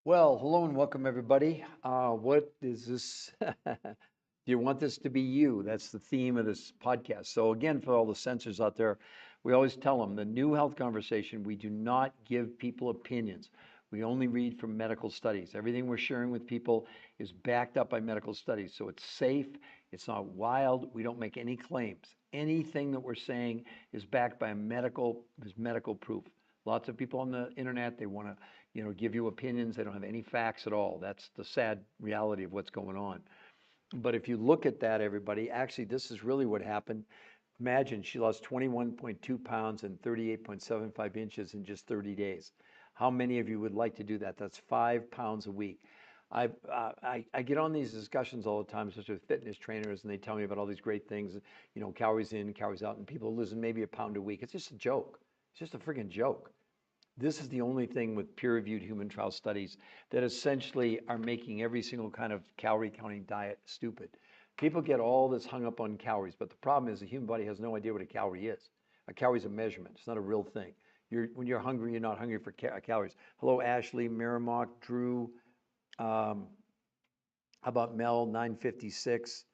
Well, hello and welcome everybody. What is this? Do you want this to be you? That's the theme of this podcast. So again, for all the censors out there, we always tell them the new health conversation, we do not give people opinions. We only read from medical studies. Everything we're sharing with people is backed up by medical studies. So it's safe, it's not wild, we don't make any claims. Anything that we're saying is backed by medical proof. Lots of people on the internet, they want to give you opinions. They don't have any facts at all. That's the sad reality of what's going on. But if you look at that, everybody, actually, this is really what happened. Imagine she lost 21.2 pounds and 38.75 inches in just 30 days. How many of you would like to do that? That's 5 pounds a week. I get on these discussions all the time, especially with fitness trainers, and they tell me about all these great things, calories in, calories out, and people losing maybe a pound a week. It's just a joke. It's just a freaking joke. This is the only thing with peer-reviewed human trial studies that essentially are making every single kind of calorie counting diet stupid. People get all this hung up on calories, but the problem is the human body has no idea what a calorie is. A calorie is a measurement. It's not a real thing. When you're hungry, you're not hungry for calories. Hello, Ashley, Miramok, Drew. How about Mel, 956?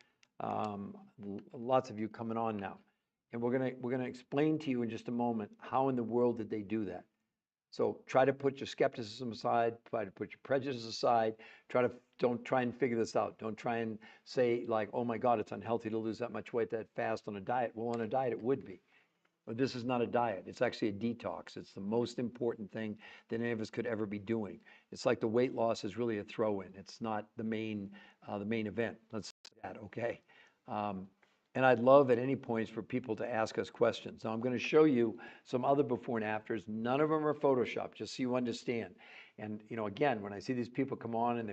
Lots of you coming on now. And we're gonna explain to you in just a moment how in the world did they do that. So try to put your skepticism aside, try to put your prejudice aside, don't try and figure this out. Don't try and say like, oh my God, it's unhealthy to lose that much weight that fast on a diet. Well, on a diet, it would be. But this is not a diet. It's actually a detox. It's the most important thing that any of us could ever be doing. It's like the weight loss is really a throw-in. It's not the main event. Let's say that, okay? And I'd love at any point for people to ask us questions. Now I'm going to show you some other before and afters. None of them are Photoshopped, just so you understand. And again, when I see these people come on and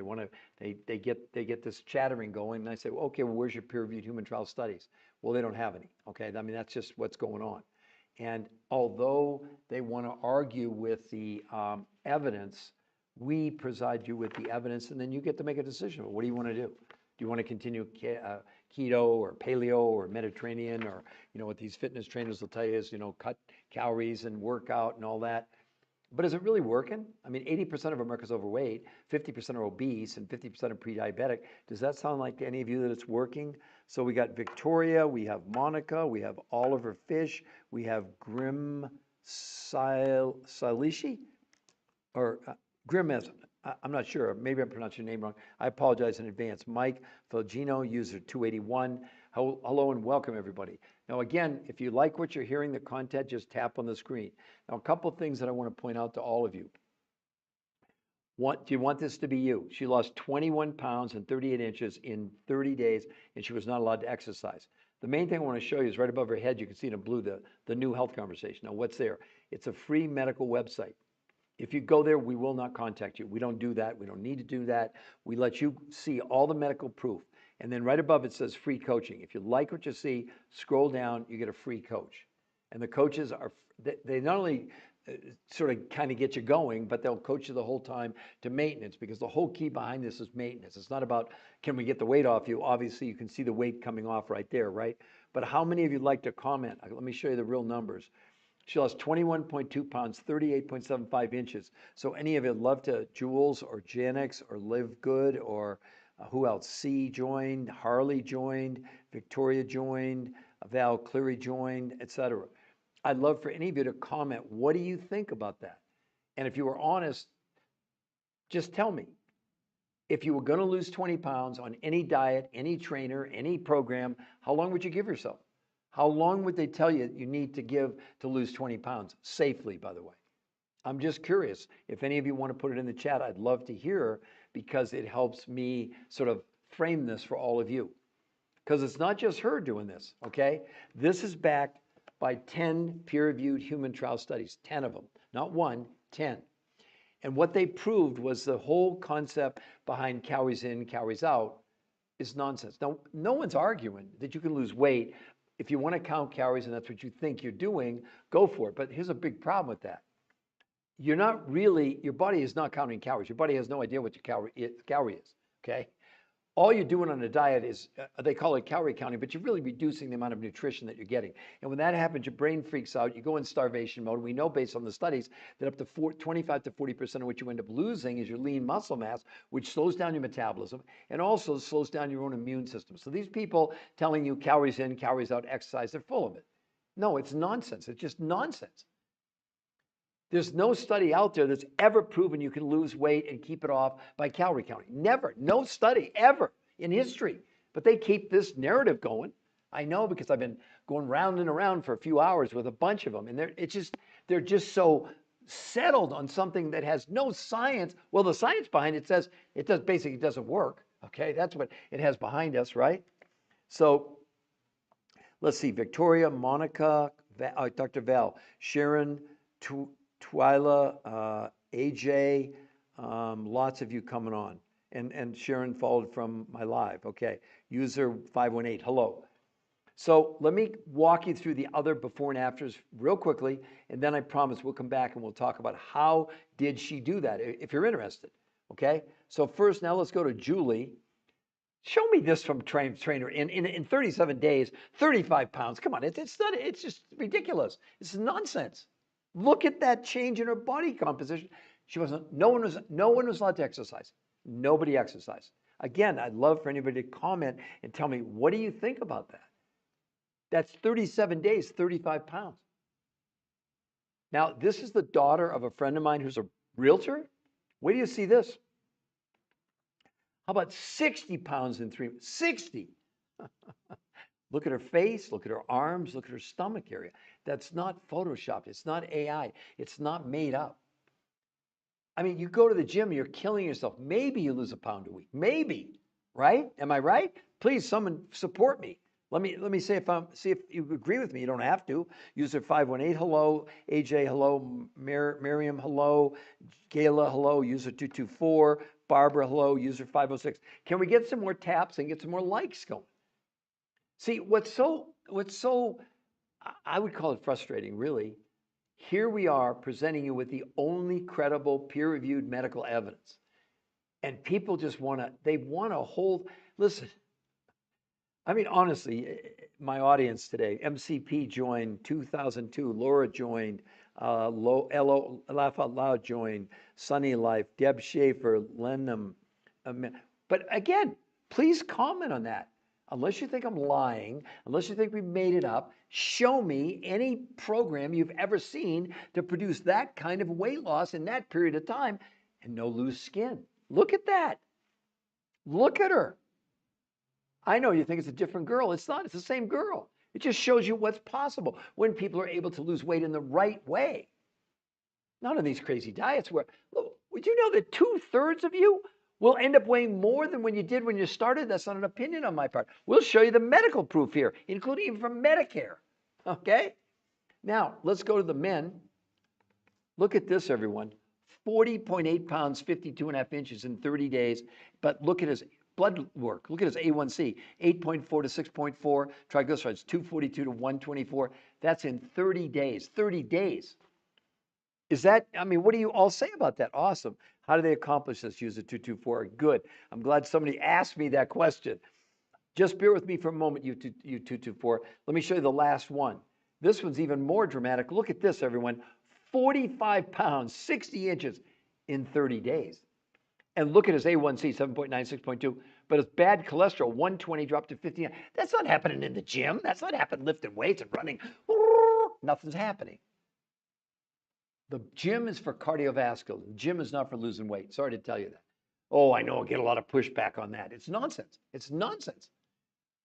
they get this chattering going, and I say, well, okay, well, where's your peer-reviewed human trial studies? Well, they don't have any. Okay, I mean that's just what's going on. And although they want to argue with the evidence, we preside you with the evidence, and then you get to make a decision. What do you want to do? Do you want to continue keto or paleo or Mediterranean, or what these fitness trainers will tell you is cut calories and work out and all that? But is it really working? I mean, 80% of America's overweight, 50% are obese, and 50% are pre-diabetic. Does that sound like to any of you that it's working? So we got Victoria, we have Monica, we have Oliver Fish, we have Grim Salishi, or Grim as I'm not sure. Maybe I'm pronouncing your name wrong. I apologize in advance. Mike Felgino, user 281. Hello and welcome, everybody. Now, again, if you like what you're hearing, the content, just tap on the screen. Now, a couple things that I want to point out to all of you. Do you want this to be you? She lost 21 pounds and 38 inches in 30 days, and she was not allowed to exercise. The main thing I want to show you is right above her head. You can see in blue the new health conversation. Now, what's there? It's a free medical website. If you go there, we will not contact you. We don't do that. We don't need to do that. We let you see all the medical proof. And then right above it says free coaching. If you like what you see, scroll down, you get a free coach. And the coaches they not only sort of kind of get you going, but they'll coach you the whole time to maintenance, because the whole key behind this is maintenance. It's not about, can we get the weight off you? Obviously, you can see the weight coming off right there, right? But how many of you like to comment? Let me show you the real numbers. She lost 21.2 pounds, 38.75 inches. So any of you love to, Jules or Janix or Live Good, or who else? C joined, Harley joined, Victoria joined, Val Cleary joined, etc. I'd love for any of you to comment, what do you think about that? And if you were honest, just tell me. If you were going to lose 20 pounds on any diet, any trainer, any program, how long would you give yourself? How long would they tell you you need to give to lose 20 pounds? Safely, by the way. I'm just curious. If any of you want to put it in the chat, I'd love to hear, because it helps me sort of frame this for all of you. Because it's not just her doing this, okay? This is backed by 10 peer-reviewed human trial studies, 10 of them. Not one, 10. And what they proved was the whole concept behind calories in, calories out is nonsense. Now, no one's arguing that you can lose weight. If you want to count calories and that's what you think you're doing, go for it. But here's a big problem with that. You're not really, your body is not counting calories. Your body has no idea what your calorie is, okay? all you're doing on a diet is, they call it calorie counting, but you're really reducing the amount of nutrition that you're getting. And when that happens, your brain freaks out. You go in starvation mode. We know based on the studies that up to 25 to 40% of what you end up losing is your lean muscle mass, which slows down your metabolism and also slows down your own immune system. So these people telling you calories in, calories out, exercise, they're full of it. No, it's nonsense. It's just nonsense. There's no study out there that's ever proven you can lose weight and keep it off by calorie counting. Never. No study ever in history. But they keep this narrative going. I know because I've been going round and around for a few hours with a bunch of them. And they're just so settled on something that has no science. Well, the science behind it says it doesn't work. Okay, that's what it has behind us, right? So let's see, Victoria, Monica, Dr. Val, Sharon, Twyla, AJ, lots of you coming on. And Sharon followed from my live. Okay. User 518, hello. So let me walk you through the other before and afters real quickly, and then I promise we'll come back and we'll talk about how did she do that, if you're interested. Okay. So first, now let's go to Julie. Show me this from trainer in 37 days, 35 pounds. Come on, it's just ridiculous. It's nonsense. Look at that change in her body composition. No one was allowed to exercise. Nobody exercised. Again, I'd love for anybody to comment and tell me, what do you think about that? That's 37 days, 35 pounds. Now, this is the daughter of a friend of mine who's a realtor. Where do you see this? How about 60 pounds in 3 months? 60. Look at her face, look at her arms, look at her stomach area. That's not photoshopped. It's not AI. It's not made up. I mean, you go to the gym, you're killing yourself. Maybe you lose a pound a week. Maybe, right? Am I right? Please, someone support me. Let me see if you agree with me. You don't have to. User 518, hello. AJ, hello. Miriam, hello. Gayla, hello. User 224. Barbara, hello. User 506. Can we get some more taps and get some more likes going? See, what's so I would call it frustrating, really. Here we are presenting you with the only credible peer-reviewed medical evidence. And people just want to hold, listen, I mean, honestly, my audience today, MCP joined 2002, Laura joined, Laugh Out Loud joined, Sunny Life, Deb Schaefer, Lenham. But again, please comment on that. Unless you think I'm lying, unless you think we made it up, show me any program you've ever seen to produce that kind of weight loss in that period of time and no loose skin. Look at that. Look at her. I know you think it's a different girl. It's not. It's the same girl. It just shows you what's possible when people are able to lose weight in the right way. None of these crazy diets where, look, would you know that 2/3 of you will end up weighing more than when you did when you started? That's not an opinion on my part. We'll show you the medical proof here, including even from Medicare. Okay? Now, let's go to the men. Look at this, everyone. 40.8 pounds, 52.5 inches in 30 days. But look at his blood work. Look at his A1C, 8.4 to 6.4. Triglycerides, 242 to 124. That's in 30 days. 30 days. Is that, I mean, what do you all say about that? Awesome. How do they accomplish this? User 224. Good. I'm glad somebody asked me that question. Just bear with me for a moment, you 224. Let me show you the last one. This one's even more dramatic. Look at this, everyone. 45 pounds, 60 inches in 30 days. And look at his A1C, 7.9, 6.2. But his bad cholesterol, 120 dropped to 59. That's not happening in the gym. That's not happening lifting weights and running. Nothing's happening. The gym is for cardiovascular. The gym is not for losing weight. Sorry to tell you that. Oh, I know. I'll get a lot of pushback on that. It's nonsense. It's nonsense.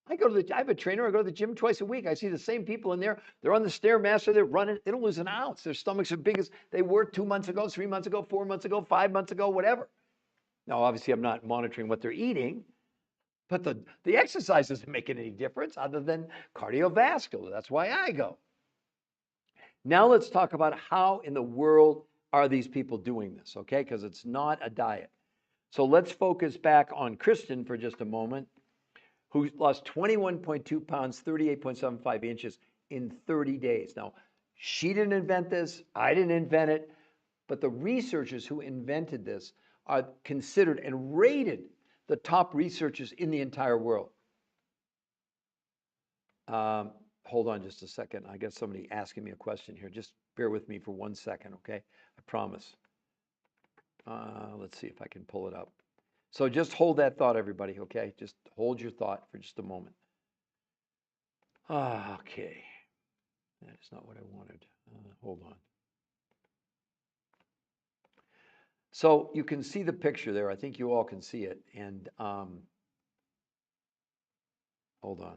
I have a trainer. I go to the gym twice a week. I see the same people in there. They're on the Stairmaster. They're running. They don't lose an ounce. Their stomachs are big as they were 2 months ago, 3 months ago, 4 months ago, 5 months ago, whatever. Now, obviously, I'm not monitoring what they're eating, but the exercise isn't making any difference other than cardiovascular. That's why I go. Now let's talk about how in the world are these people doing this, okay? Because it's not a diet. So let's focus back on Kristen for just a moment, who lost 21.2 pounds, 38.75 inches in 30 days. Now, she didn't invent this. I didn't invent it. But the researchers who invented this are considered and rated the top researchers in the entire world. Hold on just a second. I got somebody asking me a question here. Just bear with me for 1 second, okay? I promise. Let's see if I can pull it up. So just hold that thought, everybody, okay? Just hold your thought for just a moment. Okay. That is not what I wanted. Hold on. So you can see the picture there. I think you all can see it. And hold on.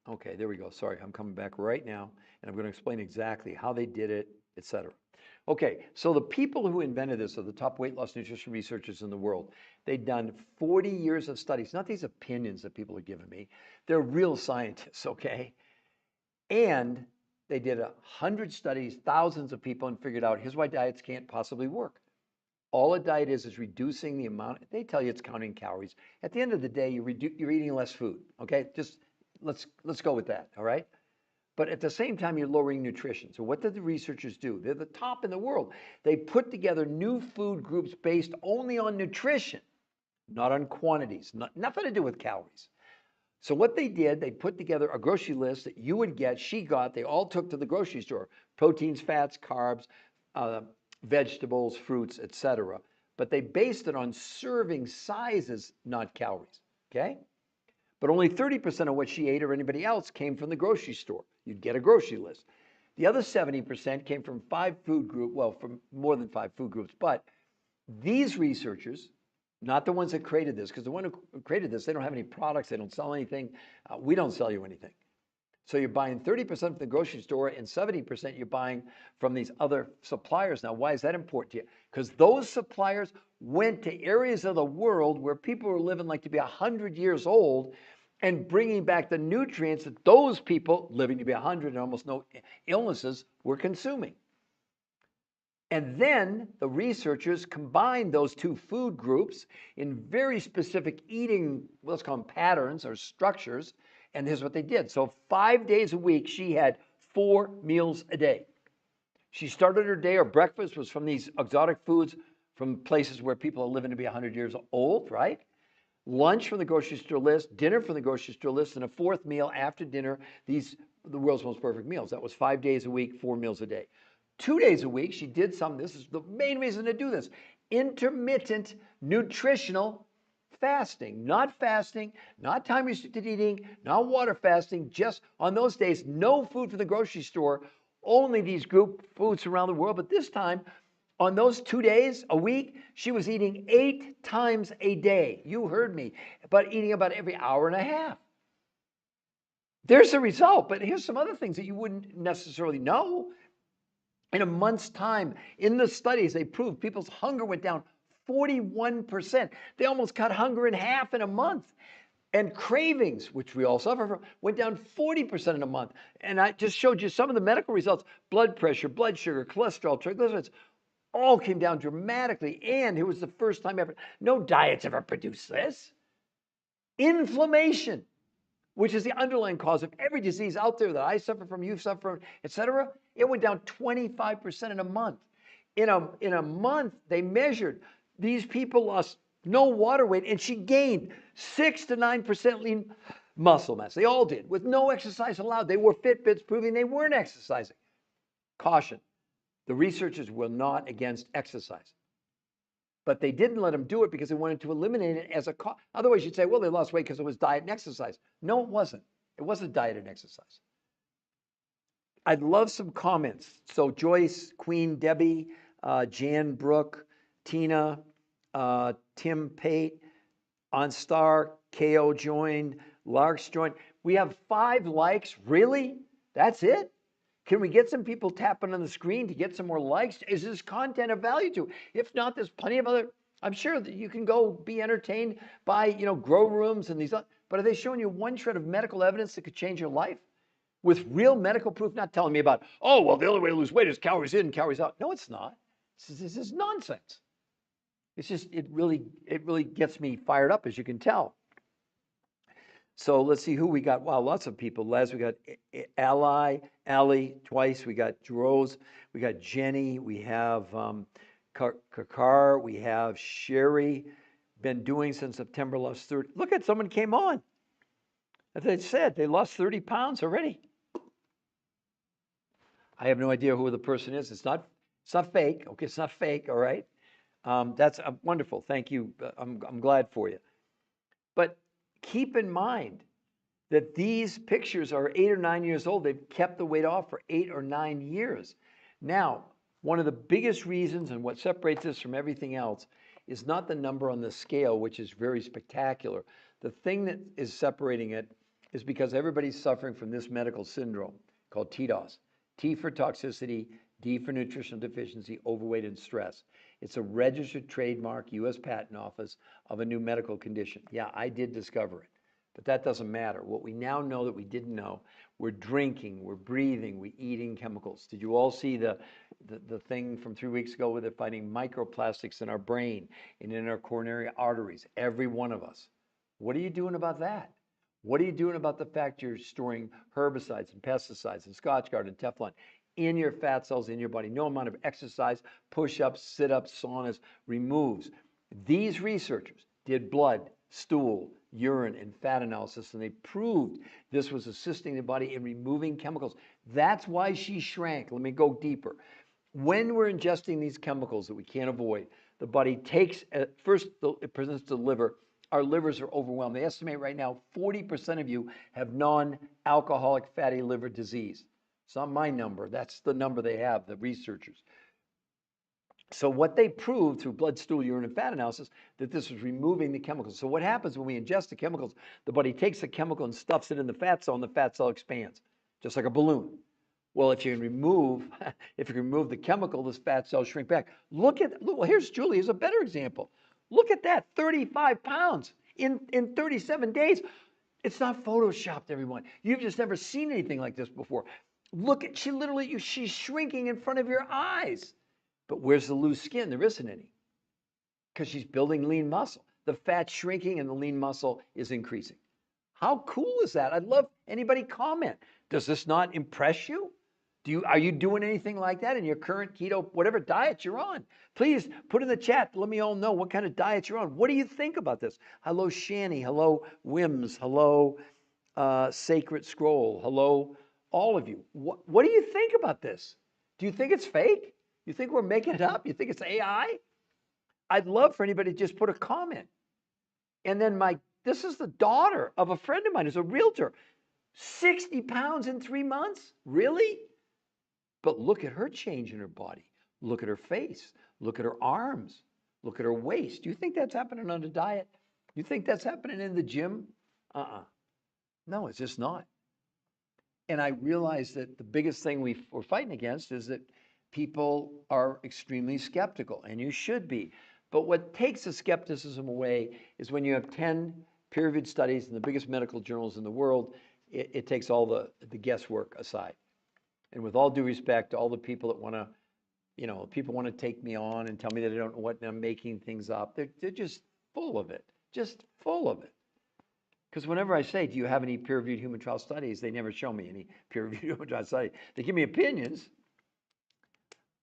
Okay, there we go. Sorry, I'm coming back right now, and I'm going to explain exactly how they did it, etc. Okay, so the people who invented this are the top weight loss nutrition researchers in the world. They've done 40 years of studies, not these opinions that people are giving me. They're real scientists, okay? And they did 100 studies, thousands of people, and figured out here's why diets can't possibly work. All a diet is reducing the amount. They tell you it's counting calories. At the end of the day, you're eating less food, okay? Just let's go with that, all right? But at the same time, you're lowering nutrition. So what did the researchers do? They're the top in the world. They put together new food groups based only on nutrition, not on quantities, nothing to do with calories. So what they did, they put together a grocery list that you would get, she got, they all took to the grocery store. Proteins, fats, carbs, vegetables, fruits, etc. But they based it on serving sizes, not calories, okay? But only 30% of what she ate or anybody else came from the grocery store. You'd get a grocery list. The other 70% came from from more than 5 food groups. But these researchers, not the ones that created this, because the one who created this, they don't have any products, they don't sell anything. We don't sell you anything. So you're buying 30% from the grocery store and 70% you're buying from these other suppliers. Now, why is that important to you? Because those suppliers went to areas of the world where people were living like to be 100 years old and bringing back the nutrients that those people living to be 100 and almost no illnesses were consuming. And then the researchers combined those two food groups in very specific eating, let's call them patterns or structures. And here's what they did. So 5 days a week, she had 4 meals a day. She started her day, her breakfast was from these exotic foods from places where people are living to be 100 years old, right? Lunch from the grocery store list, dinner from the grocery store list, and a 4th meal after dinner, the world's most perfect meals. That was 5 days a week, 4 meals a day. 2 days a week, she did this is the main reason to do this, intermittent nutritional fasting, not time restricted eating, not water fasting, just on those days, no food from the grocery store, only these group foods around the world. But this time, on those 2 days a week, she was eating 8 times a day. You heard me, but eating about every hour and a half. There's a result, but here's some other things that you wouldn't necessarily know. In a month's time, in the studies, they proved people's hunger went down 41%. They almost cut hunger in half in a month. And cravings, which we all suffer from, went down 40% in a month. And I just showed you some of the medical results. Blood pressure, blood sugar, cholesterol, triglycerides, all came down dramatically. And it was the first time ever. No diets ever produced this. Inflammation, which is the underlying cause of every disease out there that I suffer from, you suffer from, etc. It went down 25% in a month. In a month, they measured these people lost no water weight, and she gained 6 to 9% lean muscle mass. They all did, with no exercise allowed. They wore Fitbits proving they weren't exercising. Caution, the researchers were not against exercise. But they didn't let them do it because they wanted to eliminate it as a cost. Otherwise, you'd say, well, they lost weight because it was diet and exercise. No, it wasn't. It wasn't diet and exercise. I'd love some comments. So Joyce, Queen, Debbie, Jan, Brooke, Tina, Tim Pate, OnStar, KO joined, Larks joined. We have 5 likes. Really? That's it? Can we get some people tapping on the screen to get some more likes? Is this content of value to? If not, there's plenty of other. I'm sure that you can go be entertained by, grow rooms and these. But are they showing you one shred of medical evidence that could change your life? With real medical proof, not telling me about, oh, well, the only way to lose weight is calories in, calories out. No, it's not. This is nonsense. It's just, it really gets me fired up, as you can tell. So let's see who we got. Wow, lots of people. Les, we got Allie twice. We got Rose. We got Jenny. We have Kakar. We have Sherry. Been doing since September, lost 30. Look at someone came on. As I said, they lost 30 pounds already. I have no idea who the person is. It's not fake. Okay, it's not fake. All right. That's wonderful. Thank you. I'm glad for you. But keep in mind that these pictures are 8 or 9 years old. They've kept the weight off for 8 or 9 years. Now, one of the biggest reasons and what separates this from everything else is not the number on the scale, which is very spectacular. The thing that is separating it is because everybody's suffering from this medical syndrome called TDOS. T for toxicity, D for nutritional deficiency, overweight, and stress. It's a registered trademark, U.S. Patent Office, of a new medical condition. Yeah, I did discover it, but that doesn't matter. What we now know that we didn't know, we're drinking, we're breathing, we're eating chemicals. Did you all see the thing from 3 weeks ago where they're finding microplastics in our brain and in our coronary arteries, every one of us? What are you doing about that? What are you doing about the fact you're storing herbicides and pesticides and Scotchgard and Teflon in your fat cells in your body? No amount of exercise, push-ups, sit-ups, saunas removes. These researchers did blood, stool, urine, and fat analysis, and they proved this was assisting the body in removing chemicals. That's why she shrank. Let me go deeper. When we're ingesting these chemicals that we can't avoid, the body takes, first it presents to the liver. Our livers are overwhelmed. They estimate right now 40% of you have non-alcoholic fatty liver disease. It's not my number. That's the number they have, the researchers. So what they proved through blood, stool, urine, and fat analysis, that this was removing the chemicals. So what happens when we ingest the chemicals, the body takes the chemical and stuffs it in the fat cell, and the fat cell expands, just like a balloon. Well, if you can remove the chemical, this fat cells shrink back. Look, well, here's Julie, here's a better example. Look at that, 35 pounds in 37 days. It's not photoshopped, everyone. You've just never seen anything like this before. Look at, she's shrinking in front of your eyes. But where's the loose skin? There isn't any, because she's building lean muscle. The fat's shrinking and the lean muscle is increasing. How cool is that? I'd love anybody comment. Does this not impress you? Are you doing anything like that in your current keto, whatever diet you're on? Please put in the chat. Let me all know what kind of diet you're on. What do you think about this? Hello, Shani. Hello, Wims. Hello, Sacred Scroll. Hello, all of you. What do you think about this? Do you think it's fake? You think we're making it up? You think it's AI? I'd love for anybody to just put a comment. And then this is the daughter of a friend of mine who's a realtor. 60 pounds in 3 months? Really? But look at her change in her body. Look at her face. Look at her arms. Look at her waist. Do you think that's happening on a diet? You think that's happening in the gym? No, it's just not. And I realize that the biggest thing we're fighting against is that people are extremely skeptical, and you should be. But what takes the skepticism away is when you have 10 peer-reviewed studies in the biggest medical journals in the world, it takes all the guesswork aside. And with all due respect to all the people that want to, people want to take me on and tell me that I don't know what, and I'm making things up. They're just full of it, just full of it. Because whenever I say, do you have any peer-reviewed human trial studies, they never show me any peer-reviewed human trial studies. They give me opinions.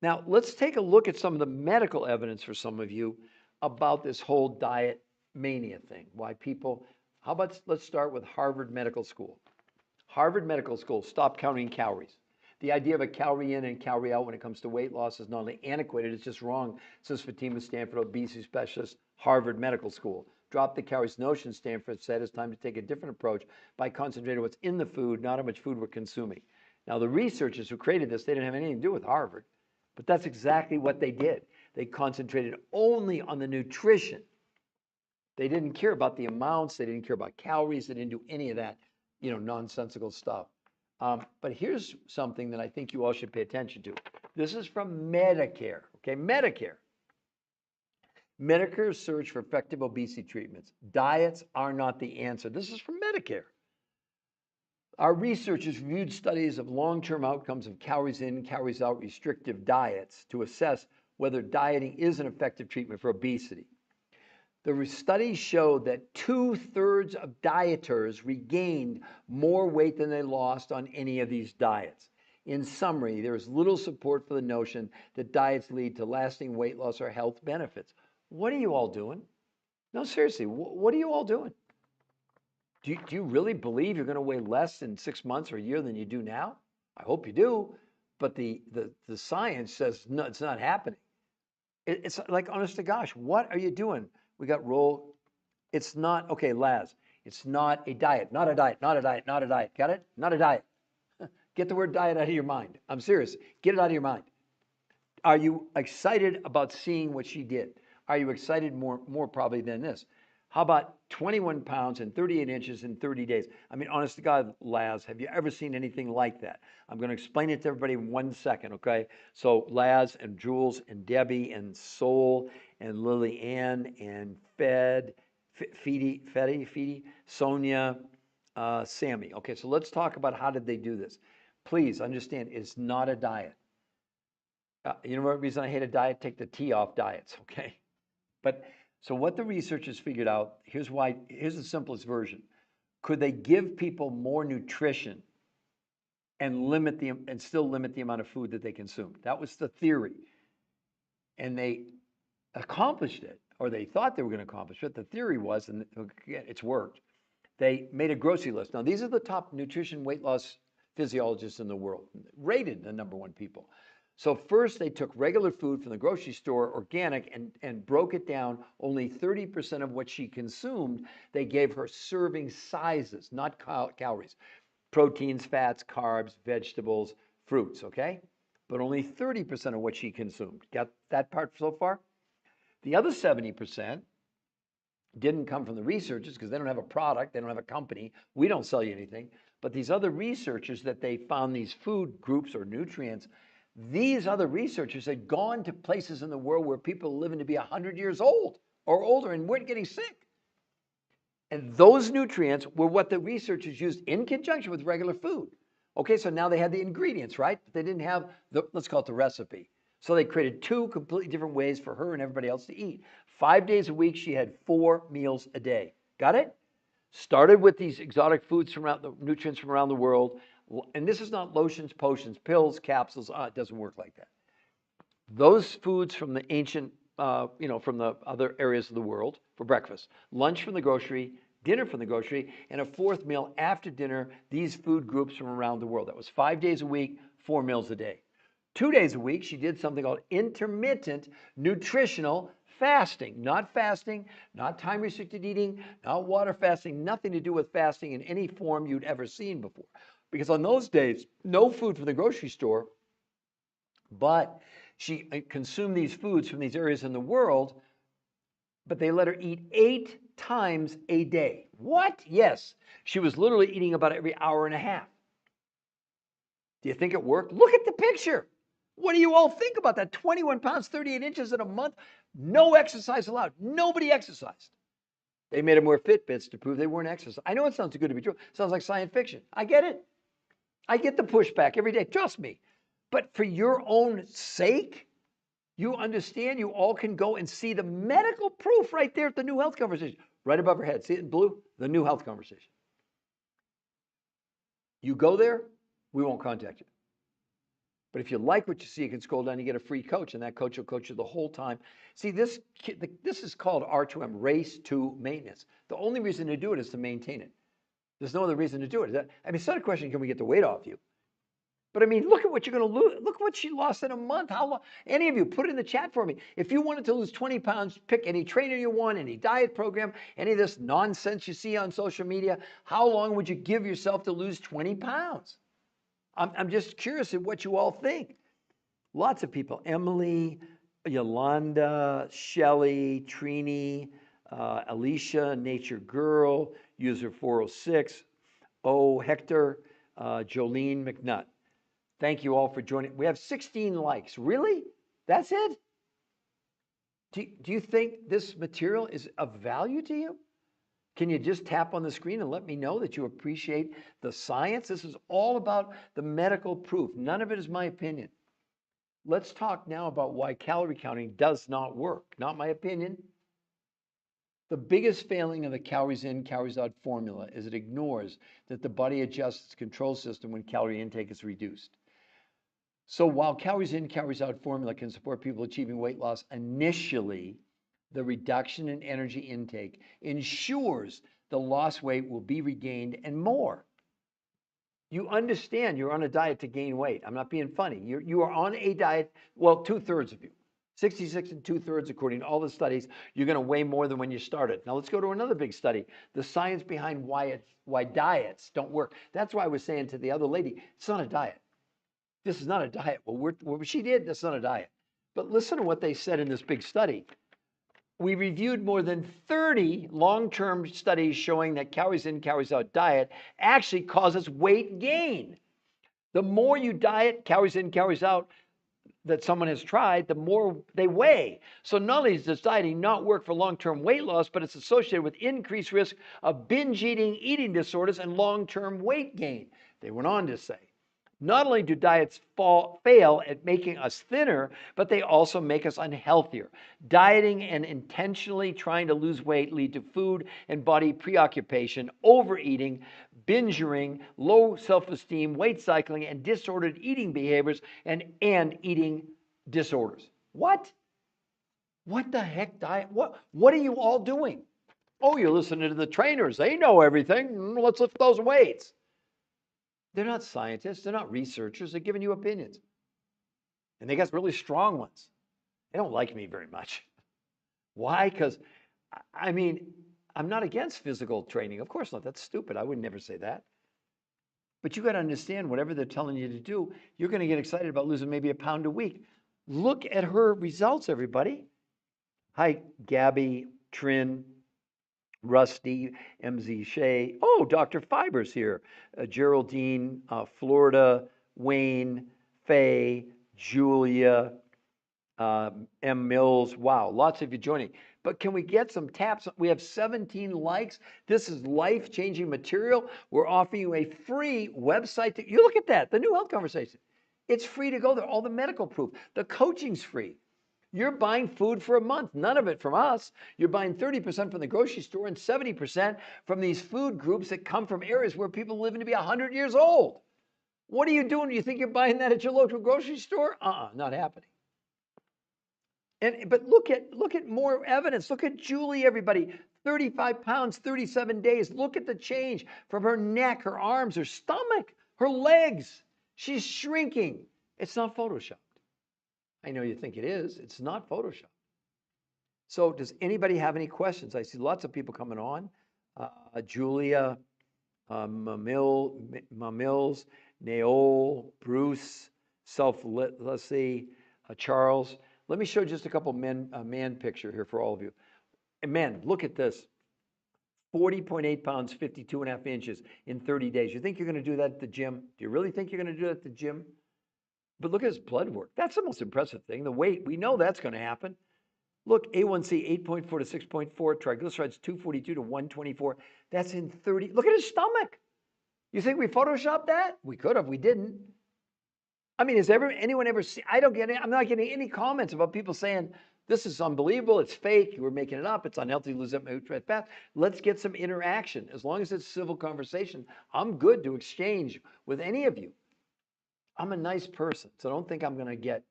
Now, let's take a look at some of the medical evidence for some of you about this whole diet mania thing. Why people, let's start with Harvard Medical School. Harvard Medical School, stop counting calories. The idea of a calorie in and calorie out when it comes to weight loss is not only antiquated, it's just wrong, says Fatima Stanford, obesity specialist, Harvard Medical School. Drop the calories notion, Stanford said, it's time to take a different approach by concentrating on what's in the food, not how much food we're consuming. Now, the researchers who created this, they didn't have anything to do with Harvard, but that's exactly what they did. They concentrated only on the nutrition. They didn't care about the amounts, they didn't care about calories, they didn't do any of that, nonsensical stuff. But here's something that I think you all should pay attention to. This is from Medicare, okay? Medicare. Medicare search for effective obesity treatments. Diets are not the answer. This is from Medicare. Our researchers reviewed studies of long-term outcomes of calories in, calories out restrictive diets to assess whether dieting is an effective treatment for obesity. The studies showed that 2/3 of dieters regained more weight than they lost on any of these diets. In summary, there is little support for the notion that diets lead to lasting weight loss or health benefits. What are you all doing? No, seriously, what are you all doing? Do you really believe you're going to weigh less in 6 months or a year than you do now? I hope you do, but the science says no, it's not happening. It's like, honest to gosh, what are you doing? We got roll. It's not, okay, Laz, it's not a diet, not a diet, not a diet, not a diet. Got it? Not a diet. Get the word diet out of your mind. I'm serious. Get it out of your mind. Are you excited about seeing what she did? Are you excited more probably than this? How about 21 pounds and 38 inches in 30 days? I mean, honest to God, Laz, have you ever seen anything like that? I'm going to explain it to everybody in 1 second, okay? So Laz and Jules and Debbie and Sol and Lily Ann and Fedi, Sonia, Sammy. Okay, so let's talk about how did they do this. Please understand, it's not a diet. You know what reason I hate a diet? Take the T off diets, okay? But so what the researchers figured out, here's the simplest version. Could they give people more nutrition and still limit the amount of food that they consume? That was the theory. And they accomplished it, or they thought they were going to accomplish it. The theory was, and again, it's worked. They made a grocery list. Now, these are the top nutrition weight loss physiologists in the world, rated the #1 people. So first they took regular food from the grocery store, organic, and broke it down. Only 30% of what she consumed, they gave her serving sizes, not calories. Proteins, fats, carbs, vegetables, fruits, okay? But only 30% of what she consumed. Got that part so far? The other 70% didn't come from the researchers because they don't have a product, they don't have a company. We don't sell you anything. But these other researchers that they found these food groups or nutrients, these other researchers had gone to places in the world where people are living to be 100 years old or older and weren't getting sick. And those nutrients were what the researchers used in conjunction with regular food. Okay, so now they had the ingredients, right? But they didn't have let's call it the recipe. So they created 2 completely different ways for her and everybody else to eat. 5 days a week, she had 4 meals a day. Got it? Started with these exotic foods from around the nutrients from around the world. And this is not lotions, potions, pills, capsules. It doesn't work like that. Those foods from the ancient, from the other areas of the world for breakfast, lunch from the grocery, dinner from the grocery, and a 4th meal after dinner, these food groups from around the world. That was 5 days a week, 4 meals a day. 2 days a week, she did something called intermittent nutritional fasting. Not fasting, not time-restricted eating, not water fasting, nothing to do with fasting in any form you'd ever seen before. Because on those days, no food from the grocery store, but she consumed these foods from these areas in the world, but they let her eat 8 times a day. What? Yes. She was literally eating about every hour and a half. Do you think it worked? Look at the picture. What do you all think about that? 21 pounds, 38 inches in a month, no exercise allowed. Nobody exercised. They made them wear Fitbits to prove they weren't exercising. I know it sounds good to be true. It sounds like science fiction. I get it. I get the pushback every day. Trust me. But for your own sake, you understand you all can go and see the medical proof right there at the New Health Conversation, right above her head. See it in blue? The New Health Conversation. You go there, we won't contact you. But if you like what you see, you can scroll down, you get a free coach, and that coach will coach you the whole time. See, this is called R2M, race to maintenance. The only reason to do it is to maintain it. There's no other reason to do it. I mean, it's not a question, can we get the weight off you? But I mean, look at what you're going to lose. Look what she lost in a month. How long? Any of you, put it in the chat for me. If you wanted to lose 20 pounds, pick any trainer you want, any diet program, any of this nonsense you see on social media. How long would you give yourself to lose 20 pounds? I'm just curious at what you all think. Lots of people. Emily, Yolanda, Shelly, Trini, Alicia, Nature Girl, user 406, Hector, Jolene McNutt. Thank you all for joining. We have 16 likes. Really? That's it? Do you think this material is of value to you? Can you just tap on the screen and let me know that you appreciate the science? This is all about the medical proof. None of it is my opinion. Let's talk now about why calorie counting does not work. Not my opinion. The biggest failing of the calories in, calories out formula is it ignores that the body adjusts its control system when calorie intake is reduced. So while calories in, calories out formula can support people achieving weight loss initially, the reduction in energy intake ensures the lost weight will be regained and more. You understand you're on a diet to gain weight. I'm not being funny. You are on a diet, well, 2/3 of you. 66 and 2/3, according to all the studies, you're going to weigh more than when you started. Now let's go to another big study, the science behind why diets don't work. That's why I was saying to the other lady, it's not a diet. This is not a diet. Well, what she did, that's not a diet. But listen to what they said in this big study. We reviewed more than 30 long-term studies showing that calories in, calories out diet actually causes weight gain. The more you diet, calories in, calories out, that someone has tried, the more they weigh. So not only does dieting not work for long-term weight loss, but it's associated with increased risk of binge eating, eating disorders, and long-term weight gain. They went on to say, not only do diets fail at making us thinner, but they also make us unhealthier. Dieting and intentionally trying to lose weight lead to food and body preoccupation, overeating, binging, low self-esteem, weight cycling, and disordered eating behaviors and eating disorders. What? What the heck diet? What are you all doing? Oh, you're listening to the trainers. They know everything. Let's lift those weights. They're not scientists. They're not researchers. They're giving you opinions. And they got really strong ones. They don't like me very much. Why? Because, I mean, I'm not against physical training. Of course not. That's stupid. I would never say that. But you got to understand, whatever they're telling you to do, you're going to get excited about losing maybe a pound a week. Look at her results, everybody. Hi, Gabby, Trin, Rusty, MZ Shea. Oh, Dr. Fiber's here. Geraldine, Florida, Wayne, Faye, Julia, M. Mills. Wow, lots of you joining. But can we get some taps? We have 17 likes. This is life-changing material. We're offering you a free website. You look at that, the New Health Conversation. It's free to go there. All the medical proof. The coaching's free. You're buying food for a month, none of it from us. You're buying 30% from the grocery store and 70% from these food groups that come from areas where people live to be 100 years old. What are you doing? Do you think you're buying that at your local grocery store? Not happening. But look at more evidence. Look at Julie, everybody. 35 pounds, 37 days. Look at the change from her neck, her arms, her stomach, her legs. She's shrinking. It's not Photoshopped. I know you think it is. It's not Photoshop. So does anybody have any questions? I see lots of people coming on. Julia, Mills, Naol, Bruce, Selflessly, Charles. Let me show just a couple man picture here for all of you. And man, look at this. 40.8 pounds, 52.5 inches in 30 days. You think you're going to do that at the gym? Do you really think you're going to do that at the gym? But look at his blood work. That's the most impressive thing. The weight, we know that's going to happen. Look, A1C 8.4 to 6.4, triglycerides 242 to 124. That's in 30. Look at his stomach. You think we photoshopped that? We could have. We didn't. I mean, has anyone ever seen? I'm not getting any comments about people saying this is unbelievable. It's fake. We're making it up. It's unhealthy to lose that weight fast. Let's get some interaction. As long as it's civil conversation, I'm good to exchange with any of you. I'm a nice person, so don't think I'm going to get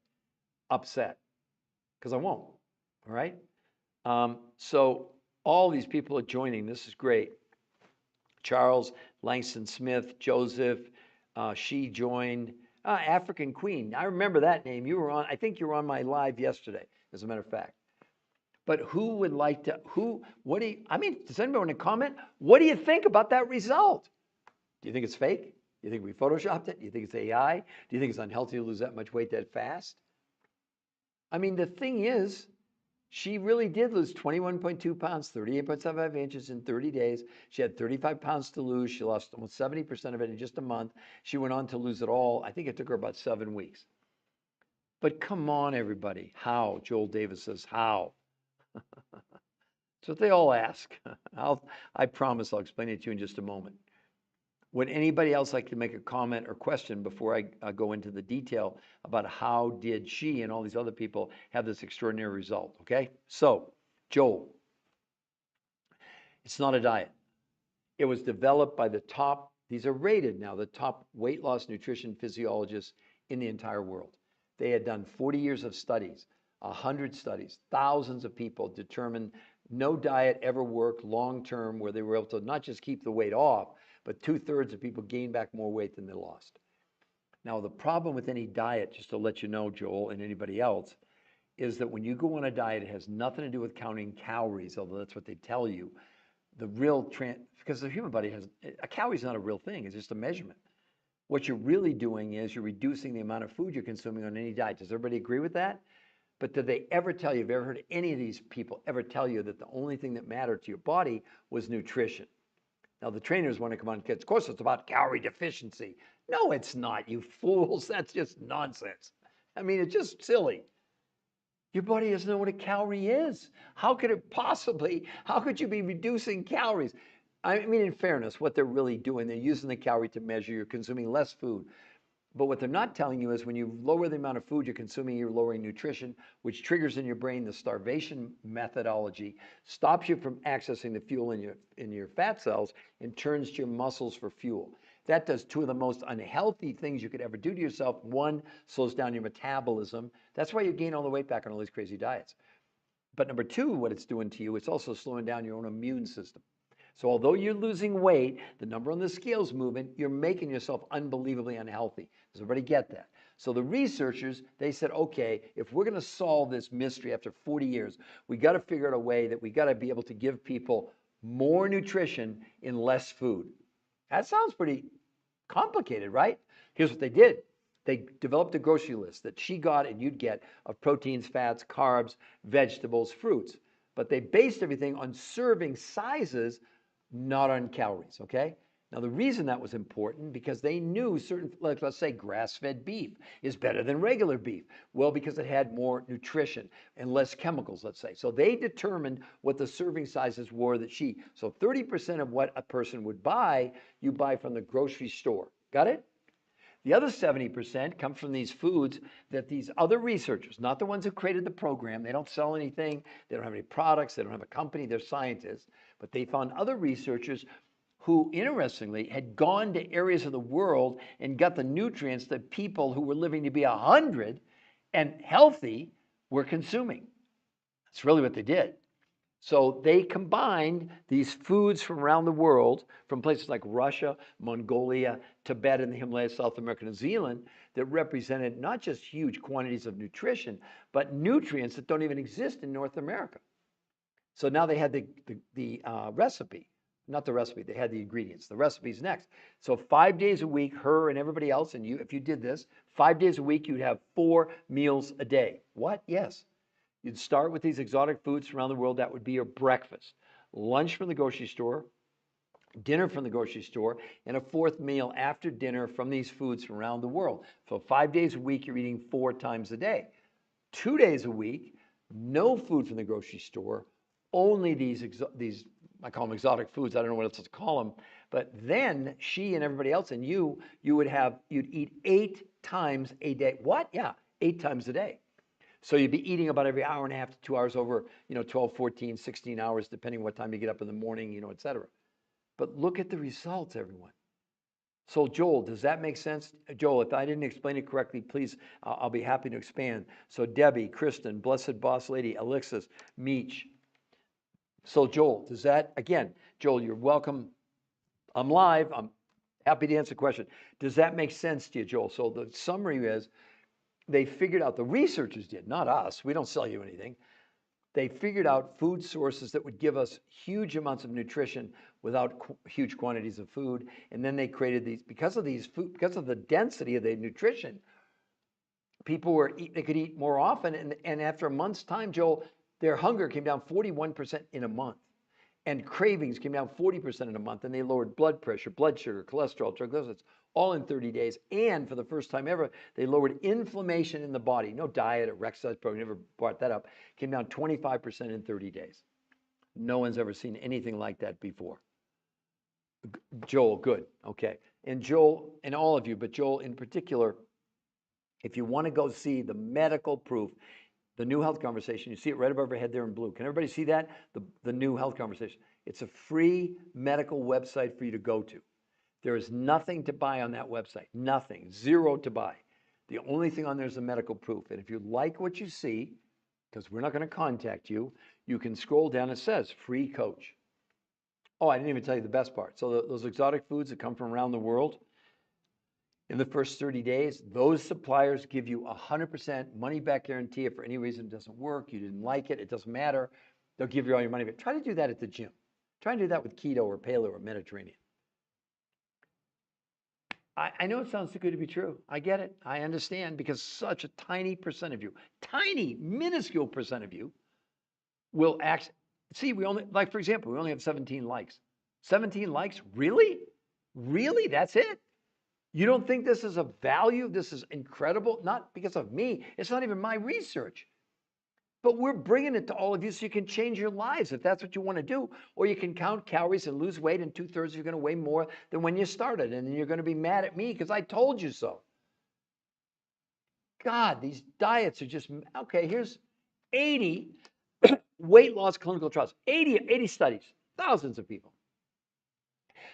upset, because I won't. All right? So all these people are joining. This is great. Charles, Langston Smith, Joseph, she joined. African Queen. I remember that name. You were on, I think you were on my live yesterday, as a matter of fact. But who would like to, does anybody want to comment? What do you think about that result? Do you think it's fake? Do you think we photoshopped it? Do you think it's AI? Do you think it's unhealthy to lose that much weight that fast? I mean, the thing is, she really did lose 21.2 pounds, 38.75 inches in 30 days. She had 35 pounds to lose. She lost almost 70% of it in just a month. She went on to lose it all. I think it took her about 7 weeks. But come on, everybody. How? Joel Davis says, how? That's what they all ask. I promise I'll explain it to you in just a moment. Would anybody else like to make a comment or question before I go into the detail about how did she and all these other people have this extraordinary result? Okay, so Joel. It's not a diet. It was developed by the top, these are rated now, the top weight loss nutrition physiologists in the entire world. They had done 40 years of studies, 100 studies, thousands of people determined no diet ever worked long term where they were able to not just keep the weight off, but 2/3 of people gained back more weight than they lost. Now, the problem with any diet, just to let you know, Joel, and anybody else, is that when you go on a diet, it has nothing to do with counting calories, although that's what they tell you. The real because the human body has a calorie is not a real thing, it's just a measurement. What you're really doing is you're reducing the amount of food you're consuming on any diet. Does everybody agree with that? But did they ever tell you, have you ever heard any of these people ever tell you that the only thing that mattered to your body was nutrition? Now, the trainers want to come on, kids, of course it's about calorie deficiency. No, it's not, you fools. That's just nonsense. I mean, it's just silly. Your body doesn't know what a calorie is. How could it possibly, how could you be reducing calories? I mean, in fairness, what they're really doing, they're using the calorie to measure you're consuming less food. But what they're not telling you is when you lower the amount of food you're consuming, you're lowering nutrition, which triggers in your brain the starvation methodology, stops you from accessing the fuel in your fat cells, and turns to your muscles for fuel. That does two of the most unhealthy things you could ever do to yourself. One, slows down your metabolism. That's why you gain all the weight back on all these crazy diets. But number two, what it's doing to you, it's also slowing down your own immune system. So although you're losing weight, the number on the scale's moving, you're making yourself unbelievably unhealthy. Does everybody get that? So the researchers, they said, okay, if we're going to solve this mystery after 40 years, we got to figure out a way that we got to be able to give people more nutrition in less food. That sounds pretty complicated, right? Here's what they did. They developed a grocery list that she got and you'd get of proteins, fats, carbs, vegetables, fruits. But they based everything on serving sizes, not on calories, okay? Now, the reason that was important because they knew certain, like let's say grass-fed beef is better than regular beef. Well, because it had more nutrition and less chemicals, let's say. So they determined what the serving sizes were that so 30% of what a person would buy, you buy from the grocery store. Got it? The other 70% come from these foods that these other researchers, not the ones who created the program, they don't sell anything, they don't have any products, they don't have a company, they're scientists, but they found other researchers who, interestingly, had gone to areas of the world and got the nutrients that people who were living to be 100 and healthy were consuming. That's really what they did. So they combined these foods from around the world, from places like Russia, Mongolia, Tibet, and the Himalayas, South America, New Zealand, that represented not just huge quantities of nutrition, but nutrients that don't even exist in North America. So now they had the recipe, not the recipe, they had the ingredients. The recipe's next. So 5 days a week, her and everybody else, and you, if you did this, 5 days a week, you'd have 4 meals a day. What? Yes. You'd start with these exotic foods from around the world. That would be your breakfast. Lunch from the grocery store, dinner from the grocery store, and a fourth meal after dinner from these foods from around the world. So 5 days a week, you're eating 4 times a day. 2 days a week, no food from the grocery store, only these I call them exotic foods. I don't know what else to call them. But then she and everybody else and you'd eat 8 times a day. What? Yeah, 8 times a day. So you'd be eating about every hour and a half to 2 hours over, 12, 14, 16 hours, depending what time you get up in the morning, et cetera. But look at the results, everyone. So Joel, does that make sense? Joel, if I didn't explain it correctly, please, I'll be happy to expand. So Debbie, Kristen, Blessed Boss Lady, Alexis, Meech. So Joel, does that, again, Joel, you're welcome. I'm live. I'm happy to answer the question. Does that make sense to you, Joel? So the summary is, they figured out, the researchers did, not us, we don't sell you anything. They figured out food sources that would give us huge amounts of nutrition without huge quantities of food. And then they created these, because of the density of the nutrition, people they could eat more often. And after a month's time, Joel, their hunger came down 41% in a month. And cravings came down 40% in a month. And they lowered blood pressure, blood sugar, cholesterol, triglycerides, all in 30 days. And for the first time ever, they lowered inflammation in the body. No diet or exercise program, never brought that up. Came down 25% in 30 days. No one's ever seen anything like that before. Joel, good. Okay. And Joel, and all of you, but Joel in particular, if you want to go see the medical proof, the new health conversation, you see it right above your head there in blue. Can everybody see that? The new health conversation. It's a free medical website for you to go to. There is nothing to buy on that website. Nothing. Zero to buy. The only thing on there is the medical proof. And if you like what you see, because we're not going to contact you, you can scroll down. It says free coach. Oh, I didn't even tell you the best part. So those exotic foods that come from around the world, in the first 30 days, those suppliers give you 100% money back guarantee. If for any reason it doesn't work, you didn't like it, it doesn't matter. They'll give you all your money back. Try to do that at the gym. Try and do that with keto or paleo or Mediterranean. I know it sounds too good to be true. I get it. I understand, because such a tiny percent of you, tiny, minuscule percent of you will actually, see, we only, like for example, we only have 17 likes. 17 likes? Really? Really? That's it? You don't think this is of value? This is incredible? Not because of me. It's not even my research. But we're bringing it to all of you so you can change your lives if that's what you want to do. Or you can count calories and lose weight, and 2/3 you're going to weigh more than when you started. And then you're going to be mad at me because I told you so. God, these diets are just, okay, here's 80 weight loss clinical trials, 80 studies, thousands of people.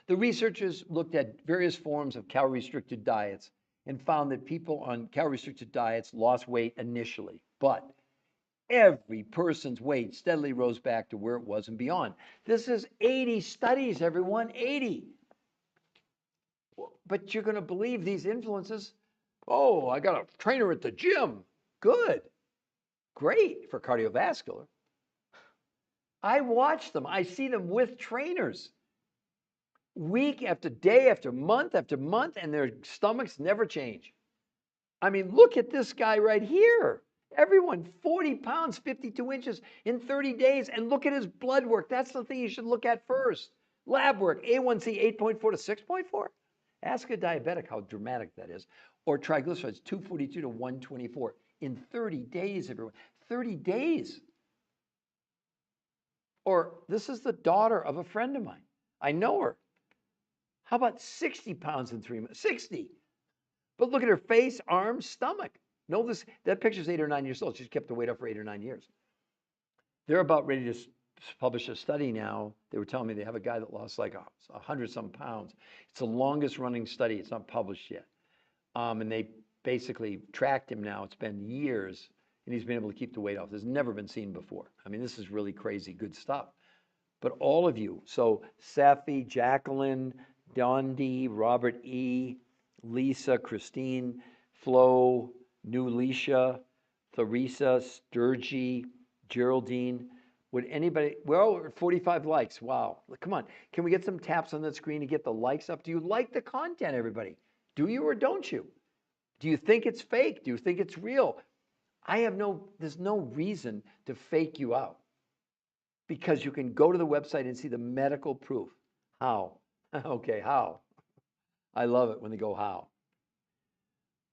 The researchers looked at various forms of calorie-restricted diets and found that people on calorie-restricted diets lost weight initially, but every person's weight steadily rose back to where it was and beyond. This is 80 studies, everyone, 80. But you're going to believe these influences. Oh, I got a trainer at the gym. Good. Great for cardiovascular. I watch them. I see them with trainers week after day after month, and their stomachs never change. I mean, look at this guy right here. Everyone, 40 pounds, 52 inches in 30 days. And look at his blood work. That's the thing you should look at first. Lab work, A1C 8.4 to 6.4. Ask a diabetic how dramatic that is. Or triglycerides, 242 to 124 in 30 days, everyone. 30 days. Or this is the daughter of a friend of mine. I know her. How about 60 pounds in 3 months? 60. But look at her face, arms, stomach. No, that picture's 8 or 9 years old. She's kept the weight up for 8 or 9 years. They're about ready to publish a study now. They were telling me they have a guy that lost like 100-some pounds. It's the longest running study. It's not published yet. And they basically tracked him now. It's been years, and he's been able to keep the weight off. This has never been seen before. I mean, this is really crazy good stuff. But all of you, so Safi, Jacqueline, Dondi, Robert E., Lisa, Christine, Flo, New Leisha, Theresa, Sturgey, Geraldine. Would anybody, well, 45 likes. Wow. Come on. Can we get some taps on that screen to get the likes up? Do you like the content, everybody? Do you or don't you? Do you think it's fake? Do you think it's real? There's no reason to fake you out, because you can go to the website and see the medical proof. How? Okay, how? I love it when they go how.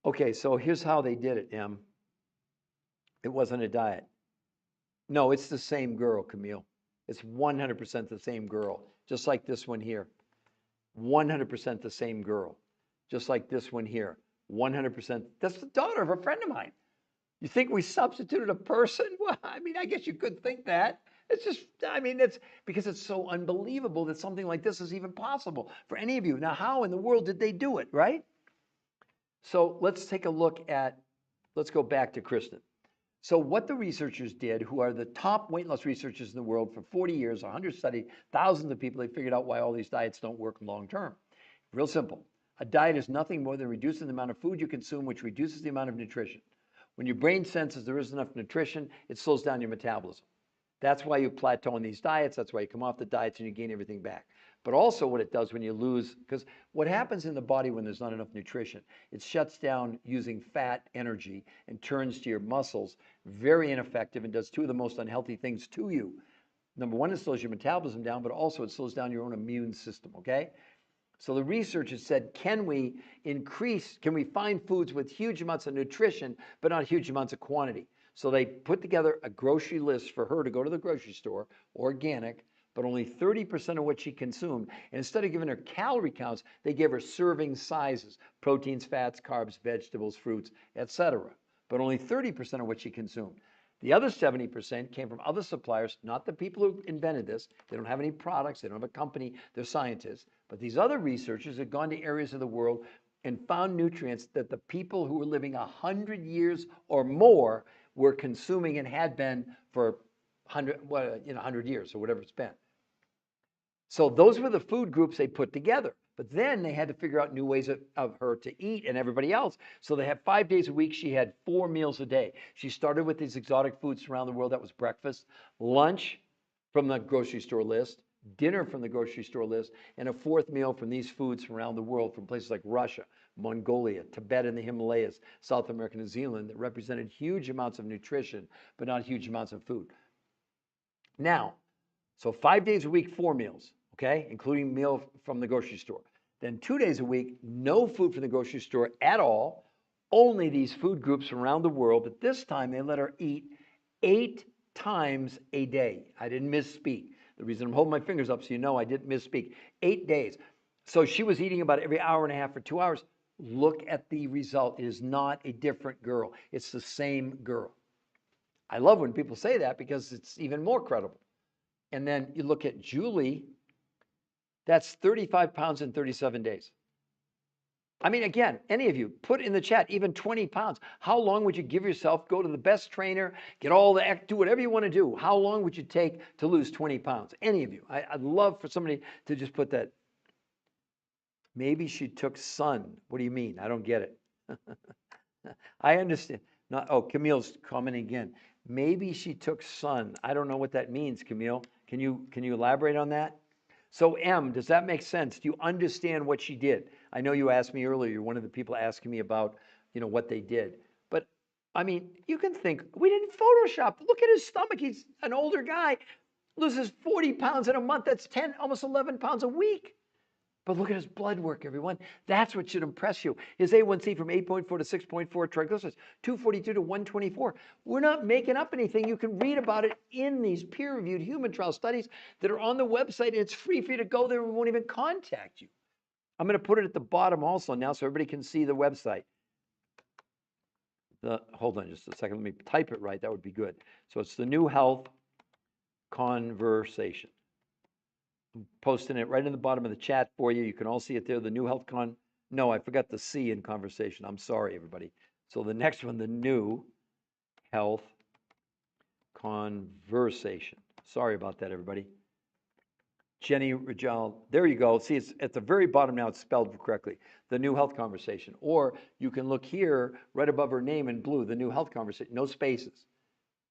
Okay, so here's how they did it, Em. It wasn't a diet. No, it's the same girl, Camille. It's 100% the same girl, just like this one here. 100% the same girl, just like this one here. 100%. That's the daughter of a friend of mine. You think we substituted a person? Well, I mean, I guess you could think that. It's just, I mean, it's because it's so unbelievable that something like this is even possible for any of you. Now, how in the world did they do it, right? So let's take a look at, let's go back to Kristen. So what the researchers did, who are the top weight loss researchers in the world for 40 years, 100 studies, thousands of people, they figured out why all these diets don't work long term. Real simple. A diet is nothing more than reducing the amount of food you consume, which reduces the amount of nutrition. When your brain senses there isn't enough nutrition, it slows down your metabolism. That's why you plateau on these diets. That's why you come off the diets and you gain everything back. But also what it does when you lose, because what happens in the body when there's not enough nutrition, it shuts down using fat energy and turns to your muscles, very ineffective, and does two of the most unhealthy things to you. Number one, it slows your metabolism down, but also it slows down your own immune system, okay? So the researchers said, can we find foods with huge amounts of nutrition, but not huge amounts of quantity? So they put together a grocery list for her to go to the grocery store, organic, but only 30% of what she consumed. And instead of giving her calorie counts, they gave her serving sizes, proteins, fats, carbs, vegetables, fruits, etc. But only 30% of what she consumed. The other 70% came from other suppliers, not the people who invented this. They don't have any products. They don't have a company. They're scientists. But these other researchers had gone to areas of the world and found nutrients that the people who were living 100 years or more were consuming and had been for 100 years or whatever it's been. So those were the food groups they put together. But then they had to figure out new ways of her to eat and everybody else. So they had 5 days a week. She had 4 meals a day. She started with these exotic foods around the world. That was breakfast, lunch from the grocery store list, dinner from the grocery store list, and a fourth meal from these foods from around the world, from places like Russia, Mongolia, Tibet and the Himalayas, South America, New Zealand, that represented huge amounts of nutrition, but not huge amounts of food. Now, so 5 days a week, 4 meals, okay, including meal from the grocery store. Then 2 days a week, no food from the grocery store at all, only these food groups from around the world. But this time they let her eat 8 times a day. I didn't misspeak. The reason I'm holding my fingers up so you know I didn't misspeak. 8 days. So she was eating about every hour and a half for 2 hours. Look at the result. It is not a different girl. It's the same girl. I love when people say that because it's even more credible. And then you look at Julie, that's 35 pounds in 37 days. I mean, again, any of you, put in the chat, even 20 pounds. How long would you give yourself? Go to the best trainer, get all the, do whatever you want to do. How long would you take to lose 20 pounds? Any of you. I'd love for somebody to just put that. Maybe she took sun. What do you mean? I don't get it. I understand. Not, oh, Camille's commenting again. Maybe she took sun. I don't know what that means, Camille. Can you elaborate on that? So M, does that make sense? Do you understand what she did? I know you asked me earlier, you're one of the people asking me about, what they did. But I mean, you can think, we didn't Photoshop. Look at his stomach. He's an older guy, loses 40 pounds in a month. That's 10, almost 11 pounds a week. But look at his blood work, everyone. That's what should impress you. His A1C from 8.4 to 6.4, triglycerides 242 to 124. We're not making up anything. You can read about it in these peer-reviewed human trial studies that are on the website, and it's free for you to go there. We won't even contact you. I'm going to put it at the bottom also now so everybody can see the website. Hold on just a second. Let me type it right. That would be good. So it's the New Health Conversation. I'm posting it right in the bottom of the chat for you. You can all see it there. The New Health No, I forgot the C in conversation. I'm sorry, everybody. So the next one, the New Health Conversation. Sorry about that, everybody. Jenny Rajal, there you go. See, it's at the very bottom now. It's spelled correctly. The New Health Conversation. Or you can look here, right above her name in blue, the New Health Conversation. No spaces.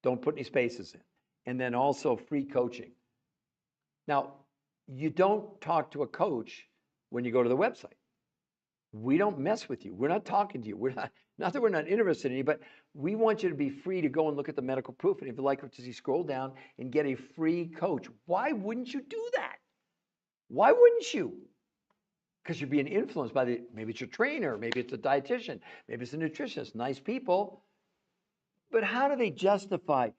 Don't put any spaces in. And then also free coaching. Now, you don't talk to a coach when you go to the website. We don't mess with you. We're not talking to you. We're not that we're not interested in you, but we want you to be free to go and look at the medical proof. And if you like what you see, scroll down and get a free coach. Why wouldn't you do that? Why wouldn't you? Because you're being influenced by maybe it's your trainer, maybe it's a dietitian, maybe it's a nutritionist, nice people. But how do they justify?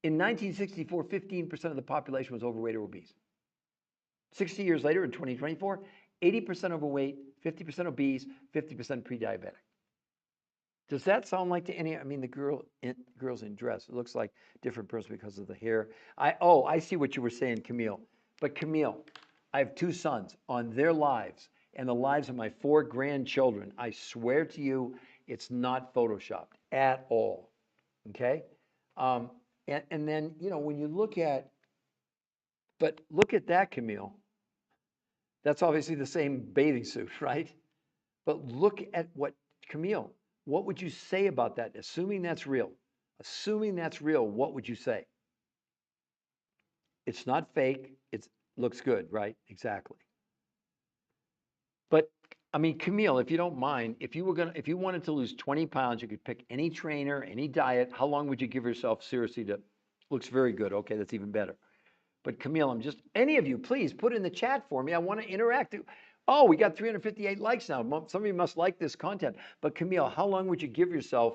In 1964, 15% of the population was overweight or obese. 60 years later, in 2024, 80% overweight, 50% obese, 50% pre-diabetic. Does that sound like to any? I mean, the girls in dress. It looks like a different person because of the hair. I see what you were saying, Camille. But Camille, I have 2 sons. On their lives and the lives of my 4 grandchildren, I swear to you, it's not photoshopped at all. Okay? And then, when you look at, but look at that, Camille. That's obviously the same bathing suit, right? But look at what, Camille, what would you say about that? Assuming that's real, what would you say? It's not fake. It looks good, right? Exactly. But I mean, Camille, if you don't mind, if you wanted to lose 20 pounds, you could pick any trainer, any diet. How long would you give yourself seriously to? Looks very good. Okay, that's even better. But Camille, any of you, please put in the chat for me. I want to interact. Oh, we got 358 likes now. Some of you must like this content. But Camille, how long would you give yourself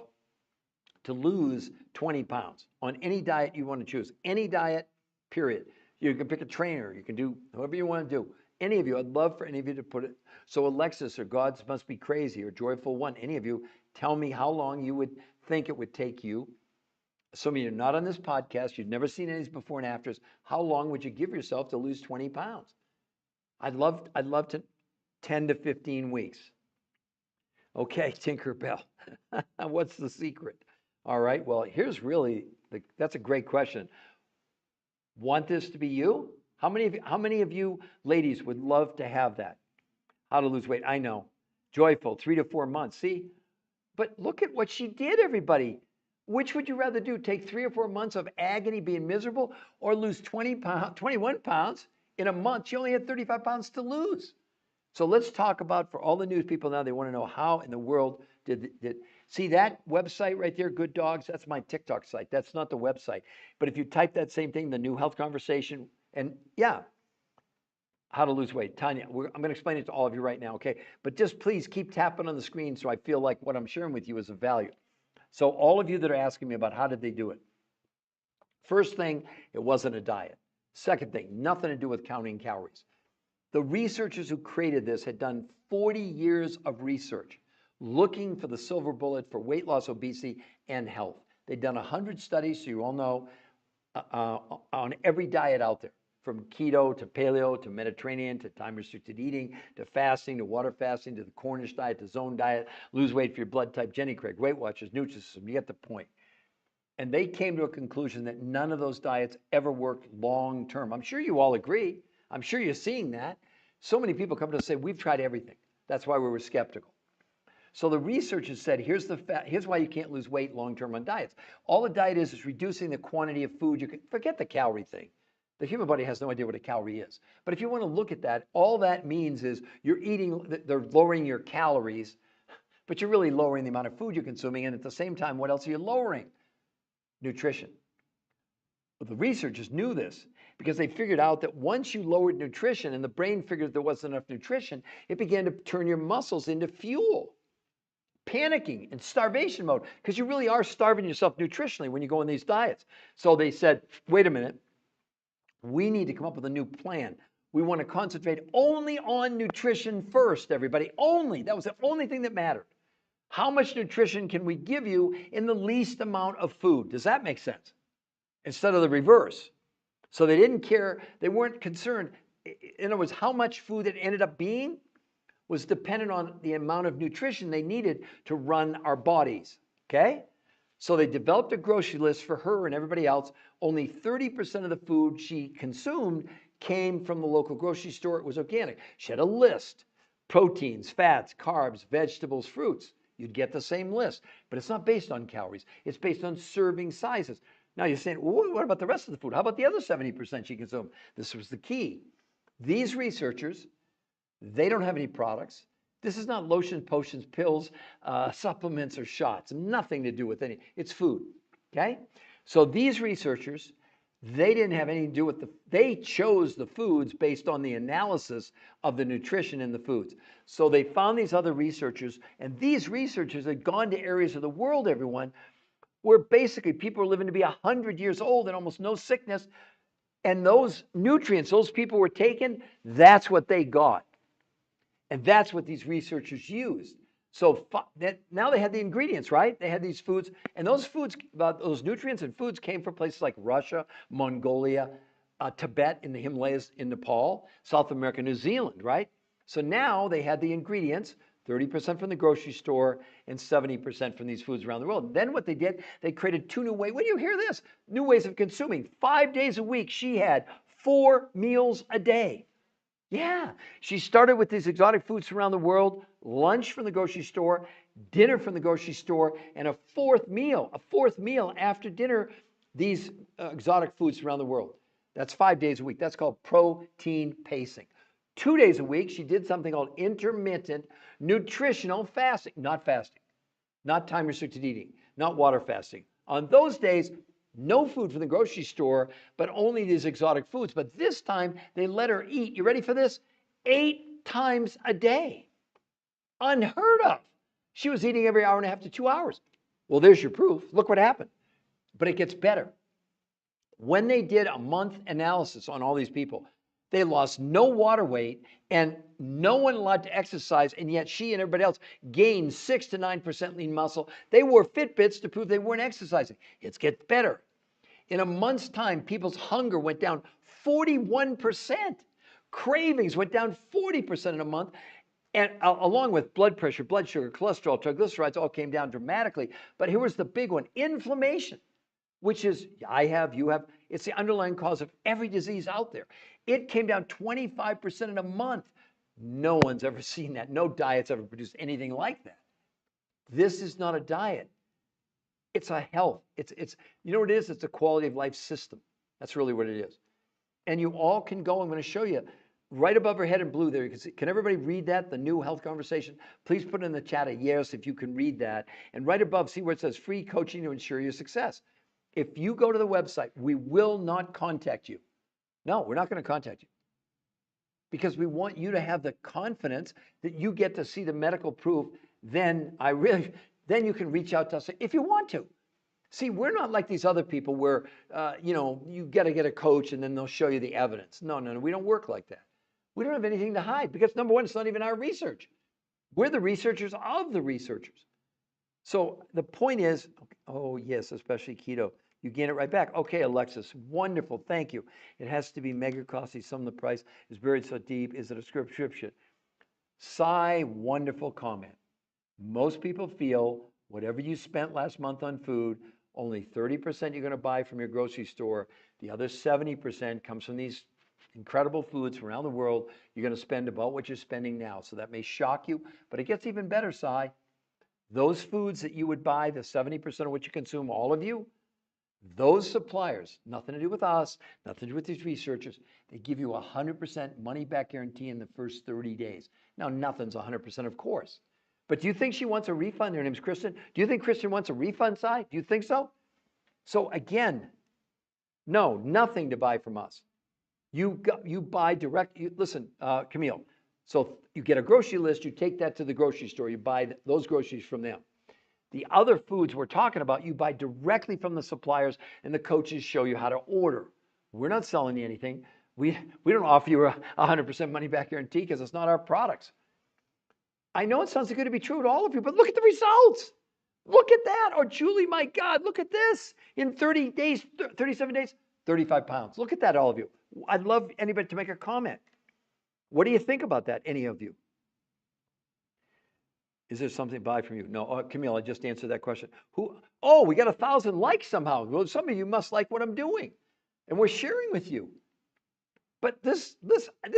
to lose 20 pounds on any diet you want to choose? Any diet, period. You can pick a trainer. You can do whatever you want to do. Any of you, I'd love for any of you to put it. So Alexis or Gods Must Be Crazy or Joyful One, any of you, tell me how long you would think it would take you Assuming you're not on this podcast, you've never seen any of these before and afters, how long would you give yourself to lose 20 pounds? I'd love to 10 to 15 weeks. Okay, Tinkerbell, what's the secret? All right, well, here's really, that's a great question. Want this to be you? How many of you ladies would love to have that? How to lose weight? I know. Joyful, 3 to 4 months. See? But look at what she did, everybody. Which would you rather do? Take 3 or 4 months of agony being miserable or lose 21 pounds in a month? She only had 35 pounds to lose. So let's talk about, for all the news people now, they want to know how in the world did see that website right there, Good Dogs? That's my TikTok site. That's not the website. But if you type that same thing, the new health conversation, and yeah, how to lose weight. Tanya, I'm going to explain it to all of you right now, okay? But just please keep tapping on the screen so I feel like what I'm sharing with you is of value. So all of you that are asking me about how did they do it? First thing, it wasn't a diet. Second thing, nothing to do with counting calories. The researchers who created this had done 40 years of research looking for the silver bullet for weight loss, obesity, and health. They'd done 100 studies, so you all know, on every diet out there, from keto to paleo to Mediterranean to time-restricted eating to fasting to water fasting to the Cornish diet to zone diet, lose weight for your blood type, Jenny Craig, Weight Watchers, Nutrisystem, you get the point. And they came to a conclusion that none of those diets ever worked long-term. I'm sure you all agree. I'm sure you're seeing that. So many people come to us and say, we've tried everything. That's why we were skeptical. So the researchers said, here's why you can't lose weight long-term on diets. All a diet is reducing the quantity of food you can, forget the calorie thing. The human body has no idea what a calorie is. But if you want to look at that, all that means is you're eating, they're lowering your calories, but you're really lowering the amount of food you're consuming. And at the same time, what else are you lowering? Nutrition. Well, the researchers knew this because they figured out that once you lowered nutrition and the brain figured there wasn't enough nutrition, it began to turn your muscles into fuel. Panicking and starvation mode, because you really are starving yourself nutritionally when you go on these diets. So they said, wait a minute, we need to come up with a new plan. We want to concentrate only on nutrition first, everybody. Only. That was the only thing that mattered. How much nutrition can we give you in the least amount of food? Does that make sense? Instead of the reverse. So they didn't care. They weren't concerned. In other words, how much food it ended up being was dependent on the amount of nutrition they needed to run our bodies, okay? So they developed a grocery list for her and everybody else. Only 30% of the food she consumed came from the local grocery store. It was organic. She had a list: proteins, fats, carbs, vegetables, fruits. You'd get the same list, but it's not based on calories. It's based on serving sizes. Now you're saying, well, what about the rest of the food? How about the other 70% she consumed? This was the key. These researchers, they don't have any products. This is not lotions, potions, pills, supplements, or shots. Nothing to do with any. It's food, okay? So these researchers, they didn't have anything to do with they chose the foods based on the analysis of the nutrition in the foods. So they found these other researchers, and these researchers had gone to areas of the world, everyone, where basically people were living to be 100 years old and almost no sickness. And those nutrients those people were taking, that's what they got. And that's what these researchers used. So now they had the ingredients, right? They had these foods, and those foods, those nutrients and foods came from places like Russia, Mongolia, Tibet in the Himalayas, in Nepal, South America, New Zealand, right? So now they had the ingredients, 30% from the grocery store and 70% from these foods around the world. Then what they did, they created 2 new ways. When you hear this? New ways of consuming. 5 days a week, she had 4 meals a day. Yeah, she started with these exotic foods around the world, lunch from the grocery store, dinner from the grocery store, and a fourth meal after dinner, these exotic foods around the world. That's 5 days a week. That's called protein pacing. 2 days a week, she did something called intermittent nutritional fasting, not time-restricted eating, not water fasting. On those days, no food from the grocery store, but only these exotic foods. But this time, they let her eat, you ready for this? 8 times a day. Unheard of. She was eating every hour and a half to 2 hours. Well, there's your proof. Look what happened. But it gets better. When they did a month analysis on all these people, They lost no water weight and no one allowed to exercise, and yet she and everybody else gained 6 to 9% lean muscle. They wore Fitbits to prove they weren't exercising. It gets better. In a month's time, people's hunger went down 41%. Cravings went down 40% in a month. And along with blood pressure, blood sugar, cholesterol, triglycerides all came down dramatically. But here was the big one, inflammation, which is, I have, you have, it's the underlying cause of every disease out there. It came down 25% in a month. No one's ever seen that. No diet's ever produced anything like that. This is not a diet. It's a health. It's you know what it is? It's a quality of life system. That's really what it is. And you all can go. I'm going to show you right above her head in blue there. You can see. Can everybody read that? The new health conversation. Please put in the chat a yes if you can read that. And right above, see where it says free coaching to ensure your success. If you go to the website, we will not contact you. No, we're not going to contact you because we want you to have the confidence that you get to see the medical proof. Then you can reach out to us if you want to. See, we're not like these other people where, you got to get a coach and then they'll show you the evidence. No, we don't work like that. We don't have anything to hide because number one, it's not even our research. We're the researchers of the researchers. So the point is, oh yes, especially keto. You gain it right back. Okay, Alexis, wonderful, thank you. It has to be mega costly. Some of the price is buried so deep. Is it a subscription? Sigh, wonderful comment. Most people feel whatever you spent last month on food, only 30% you're going to buy from your grocery store. The other 70% comes from these incredible foods from around the world. You're going to spend about what you're spending now. So that may shock you, but it gets even better, Sai. Those foods that you would buy, the 70% of what you consume, all of you, those suppliers, nothing to do with us, nothing to do with these researchers, they give you 100% money back guarantee in the first 30 days. Now, nothing's 100%, of course. But do you think she wants a refund? Her name's Kristen. Do you think Kristen wants a refund, Si? Do you think so? So again, no, nothing to buy from us. You buy direct. Listen, Camille. So you get a grocery list. You take that to the grocery store. You buy those groceries from them. The other foods we're talking about, you buy directly from the suppliers, and the coaches show you how to order. We're not selling you anything. We don't offer you a 100% money back guarantee because it's not our products. I know it sounds good to be true to all of you, but look at the results. Look at that. Or Julie, my God, look at this. In 30 days, 37 days, 35 pounds. Look at that, all of you. I'd love anybody to make a comment. What do you think about that, any of you? Is there something to buy from you? No, Camille, I just answered that question. Who? Oh, we got 1,000 likes somehow. Well, some of you must like what I'm doing, and we're sharing with you. But this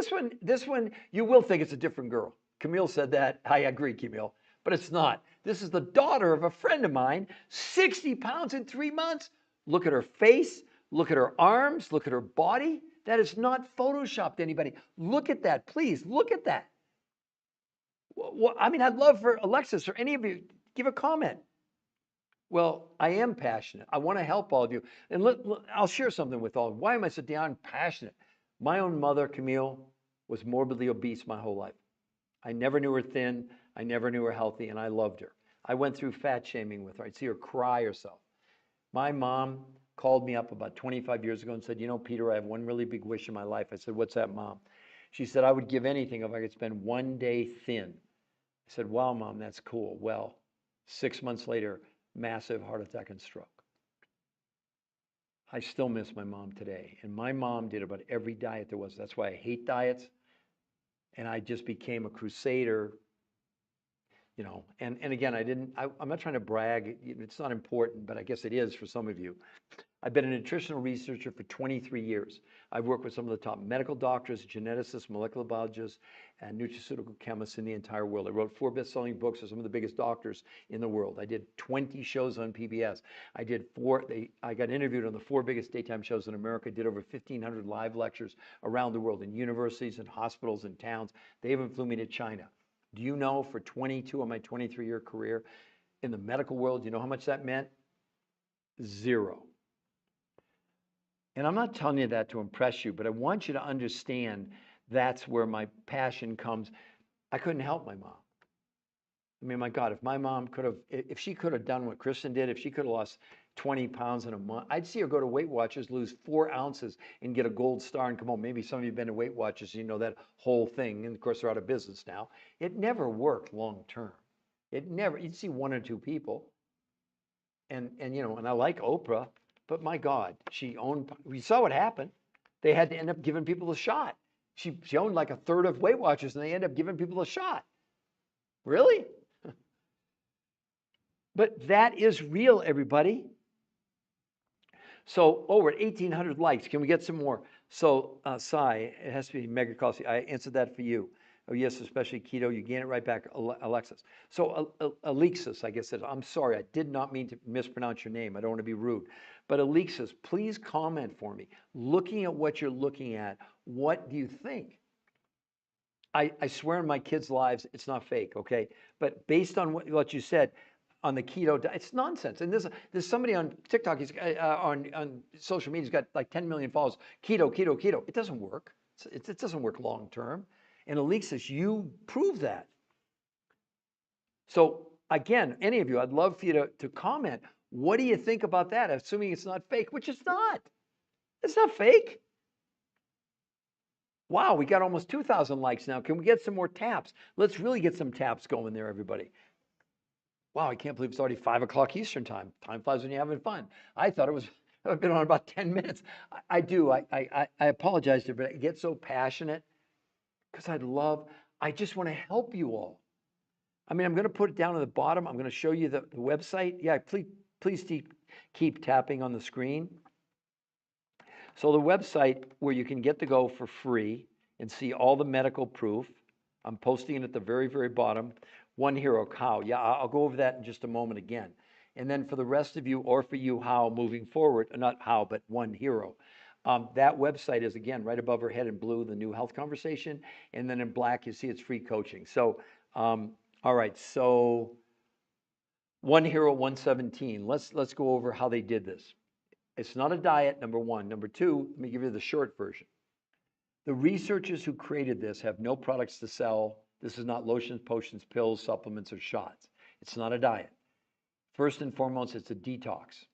one, you will think it's a different girl. Camille said that. I agree, Camille, but it's not. This is the daughter of a friend of mine, 60 pounds in 3 months. Look at her face. Look at her arms. Look at her body. That is not photoshopped to anybody. Look at that, please. Look at that. Well, I mean, I'd love for Alexis or any of you give a comment. Well, I am passionate. I want to help all of you. And I'll share something with all of you. Why am I so damn passionate? My own mother, Camille, was morbidly obese my whole life. I never knew her thin. I never knew her healthy, and I loved her. I went through fat shaming with her. I'd see her cry herself. My mom called me up about 25 years ago and said, Peter, I have one really big wish in my life. I said, what's that, Mom? She said, I would give anything if I could spend one day thin. I said, wow, Mom, that's cool. Well, 6 months later, massive heart attack and stroke. I still miss my mom today. And my mom did about every diet there was. That's why I hate diets. And I just became a crusader, And again, I'm not trying to brag. It's not important, but I guess it is for some of you. I've been a nutritional researcher for 23 years. I've worked with some of the top medical doctors, geneticists, molecular biologists, and nutraceutical chemists in the entire world. I wrote 4 best-selling books with some of the biggest doctors in the world. I did 20 shows on PBS. I got interviewed on the 4 biggest daytime shows in America, did over 1,500 live lectures around the world in universities and hospitals and towns. They even flew me to China. Do you know for 22 of my 23-year career in the medical world, you know how much that meant? 0. And I'm not telling you that to impress you, but I want you to understand that's where my passion comes. I couldn't help my mom. I mean, my God, if my mom could have, if she could have done what Kristen did, if she could have lost 20 pounds in a month, I'd see her go to Weight Watchers, lose 4 ounces, and get a gold star and come home. Maybe some of you have been to Weight Watchers, you know that whole thing. And of course, they're out of business now. It never worked long term. It never, you'd see one or two people. And you know, and I like Oprah, but my God, she owned, we saw what happened. They had to end up giving people a shot. She owned like a third of Weight Watchers, and they end up giving people a shot. Really? But that is real, everybody. So, oh, we're at 1,800 likes. Can we get some more? So, Sai, it has to be Mega Costly. I answered that for you. Oh, yes, especially keto. You gain it right back, Alexis. So, Alexis, I guess says, I'm sorry, I did not mean to mispronounce your name. I don't want to be rude. But Alexis, please comment for me. Looking at what you're looking at, what do you think? I swear on my kids' lives, it's not fake, okay? But based on what you said on the keto diet, it's nonsense. And there's somebody on TikTok, he's on social media, he's got like 10 million followers. Keto, keto, keto. It doesn't work. It doesn't work long term. And Alexis, you prove that. So again, any of you, I'd love for you to comment. What do you think about that? Assuming it's not fake, which it's not. It's not fake. Wow, we got almost 2,000 likes now. Can we get some more taps? Let's really get some taps going there, everybody. Wow, I can't believe it's already 5 o'clock Eastern time. Time flies when you're having fun. I thought it was, I've been on about 10 minutes. I do. I apologize to everybody. I get so passionate because I just want to help you all. I mean, I'm going to put it down at the bottom. I'm going to show you the website. Yeah, please keep tapping on the screen. So the website where you can get to go for free and see all the medical proof, I'm posting it at the very, very bottom. One Hero, how? Yeah, I'll go over that in just a moment again. And then for the rest of you, or for you, how moving forward, not how, but One Hero. That website is, again, right above her head in blue, the new health conversation. And then in black, you see it's free coaching. So, all right, so One Hero 117. Let's go over how they did this. It's not a diet, number one. Number two, let me give you the short version. The researchers who created this have no products to sell. This is not lotions, potions, pills, supplements, or shots. It's not a diet. First and foremost, it's a detox.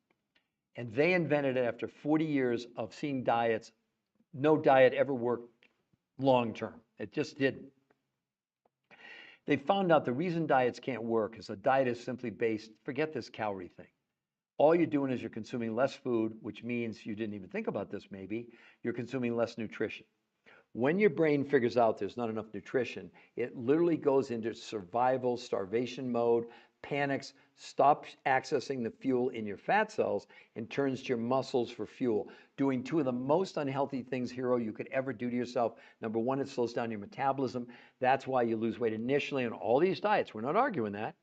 And they invented it after 40 years of seeing diets. No diet ever worked long term. It just didn't. They found out the reason diets can't work is a diet is simply based, forget this calorie thing. All you're doing is you're consuming less food, which means you didn't even think about this maybe, you're consuming less nutrition. When your brain figures out there's not enough nutrition, it literally goes into survival, starvation mode, panics, stops accessing the fuel in your fat cells, and turns to your muscles for fuel, doing two of the most unhealthy things, Hero, you could ever do to yourself. Number one, it slows down your metabolism. That's why you lose weight initially on all these diets. We're not arguing that.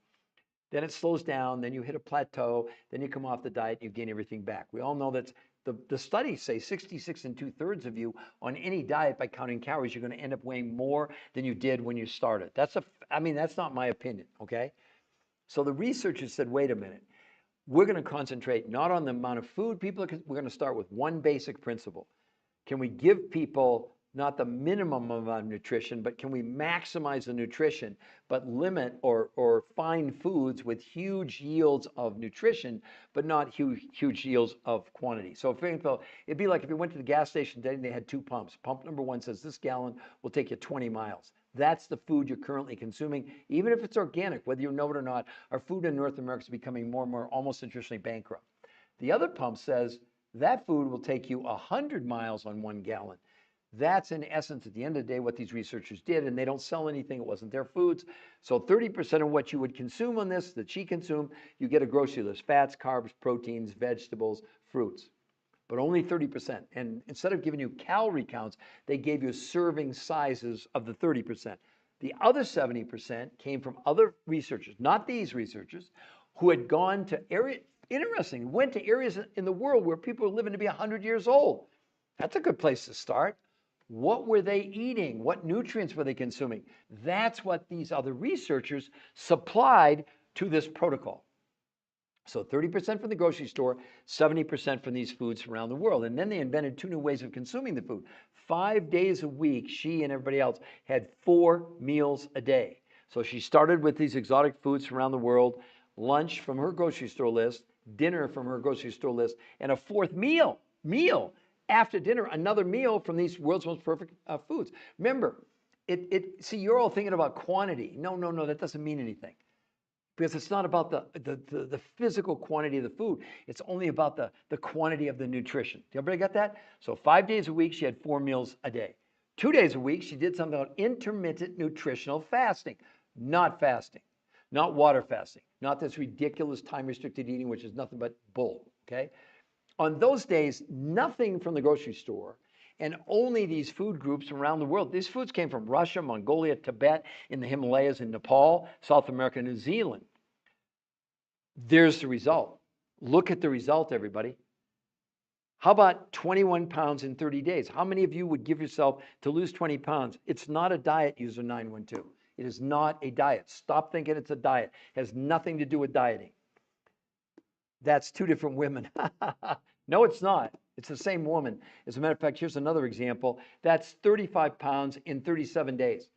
Then it slows down, then you hit a plateau, then you come off the diet, you gain everything back. We all know that the studies say 66 and 2/3 of you on any diet by counting calories, you're going to end up weighing more than you did when you started. I mean, that's not my opinion, okay? So the researchers said, wait a minute, we're going to concentrate not on the amount of food we're going to start with one basic principle. Can we give people not the minimum amount of nutrition, but can we maximize the nutrition, but limit or find foods with huge yields of nutrition, but not huge yields of quantity? So for example, it'd be like if you went to the gas station today and they had two pumps. Pump number one says this gallon will take you 20 miles. That's the food you're currently consuming, even if it's organic, whether you know it or not. Our food in North America is becoming more and more almost nutritionally bankrupt. The other pump says that food will take you 100 miles on 1 gallon. That's in essence, at the end of the day, what these researchers did, and they don't sell anything. It wasn't their foods. So 30% of what you would consume on this, that she consumed, you get a grocery list: fats, carbs, proteins, vegetables, fruits. But only 30%. And instead of giving you calorie counts, they gave you serving sizes of the 30%. The other 70% came from other researchers, not these researchers, who had gone to went to areas in the world where people were living to be 100 years old. That's a good place to start. What were they eating? What nutrients were they consuming? That's what these other researchers supplied to this protocol. So 30% from the grocery store, 70% from these foods around the world. And then they invented two new ways of consuming the food. 5 days a week, she and everybody else had 4 meals a day. So she started with these exotic foods from around the world, lunch from her grocery store list, dinner from her grocery store list, and a fourth meal after dinner, another meal from these world's most perfect foods. Remember, see, you're all thinking about quantity. No, that doesn't mean anything. Because it's not about the physical quantity of the food. It's only about the quantity of the nutrition. Everybody got that? So 5 days a week, she had 4 meals a day. 2 days a week, she did something called intermittent nutritional fasting. Not fasting, not water fasting, not this ridiculous time-restricted eating, which is nothing but bull, okay? On those days, nothing from the grocery store, and only these food groups from around the world. These foods came from Russia, Mongolia, Tibet, in the Himalayas, in Nepal, South America, New Zealand. There's the result. Look at the result, everybody. How about 21 pounds in 30 days? How many of you would give yourself to lose 20 pounds? It's not a diet, user 912. It is not a diet. Stop thinking it's a diet. It has nothing to do with dieting. That's 2 different women. No, it's not. It's the same woman. As a matter of fact, here's another example. That's 35 pounds in 37 days.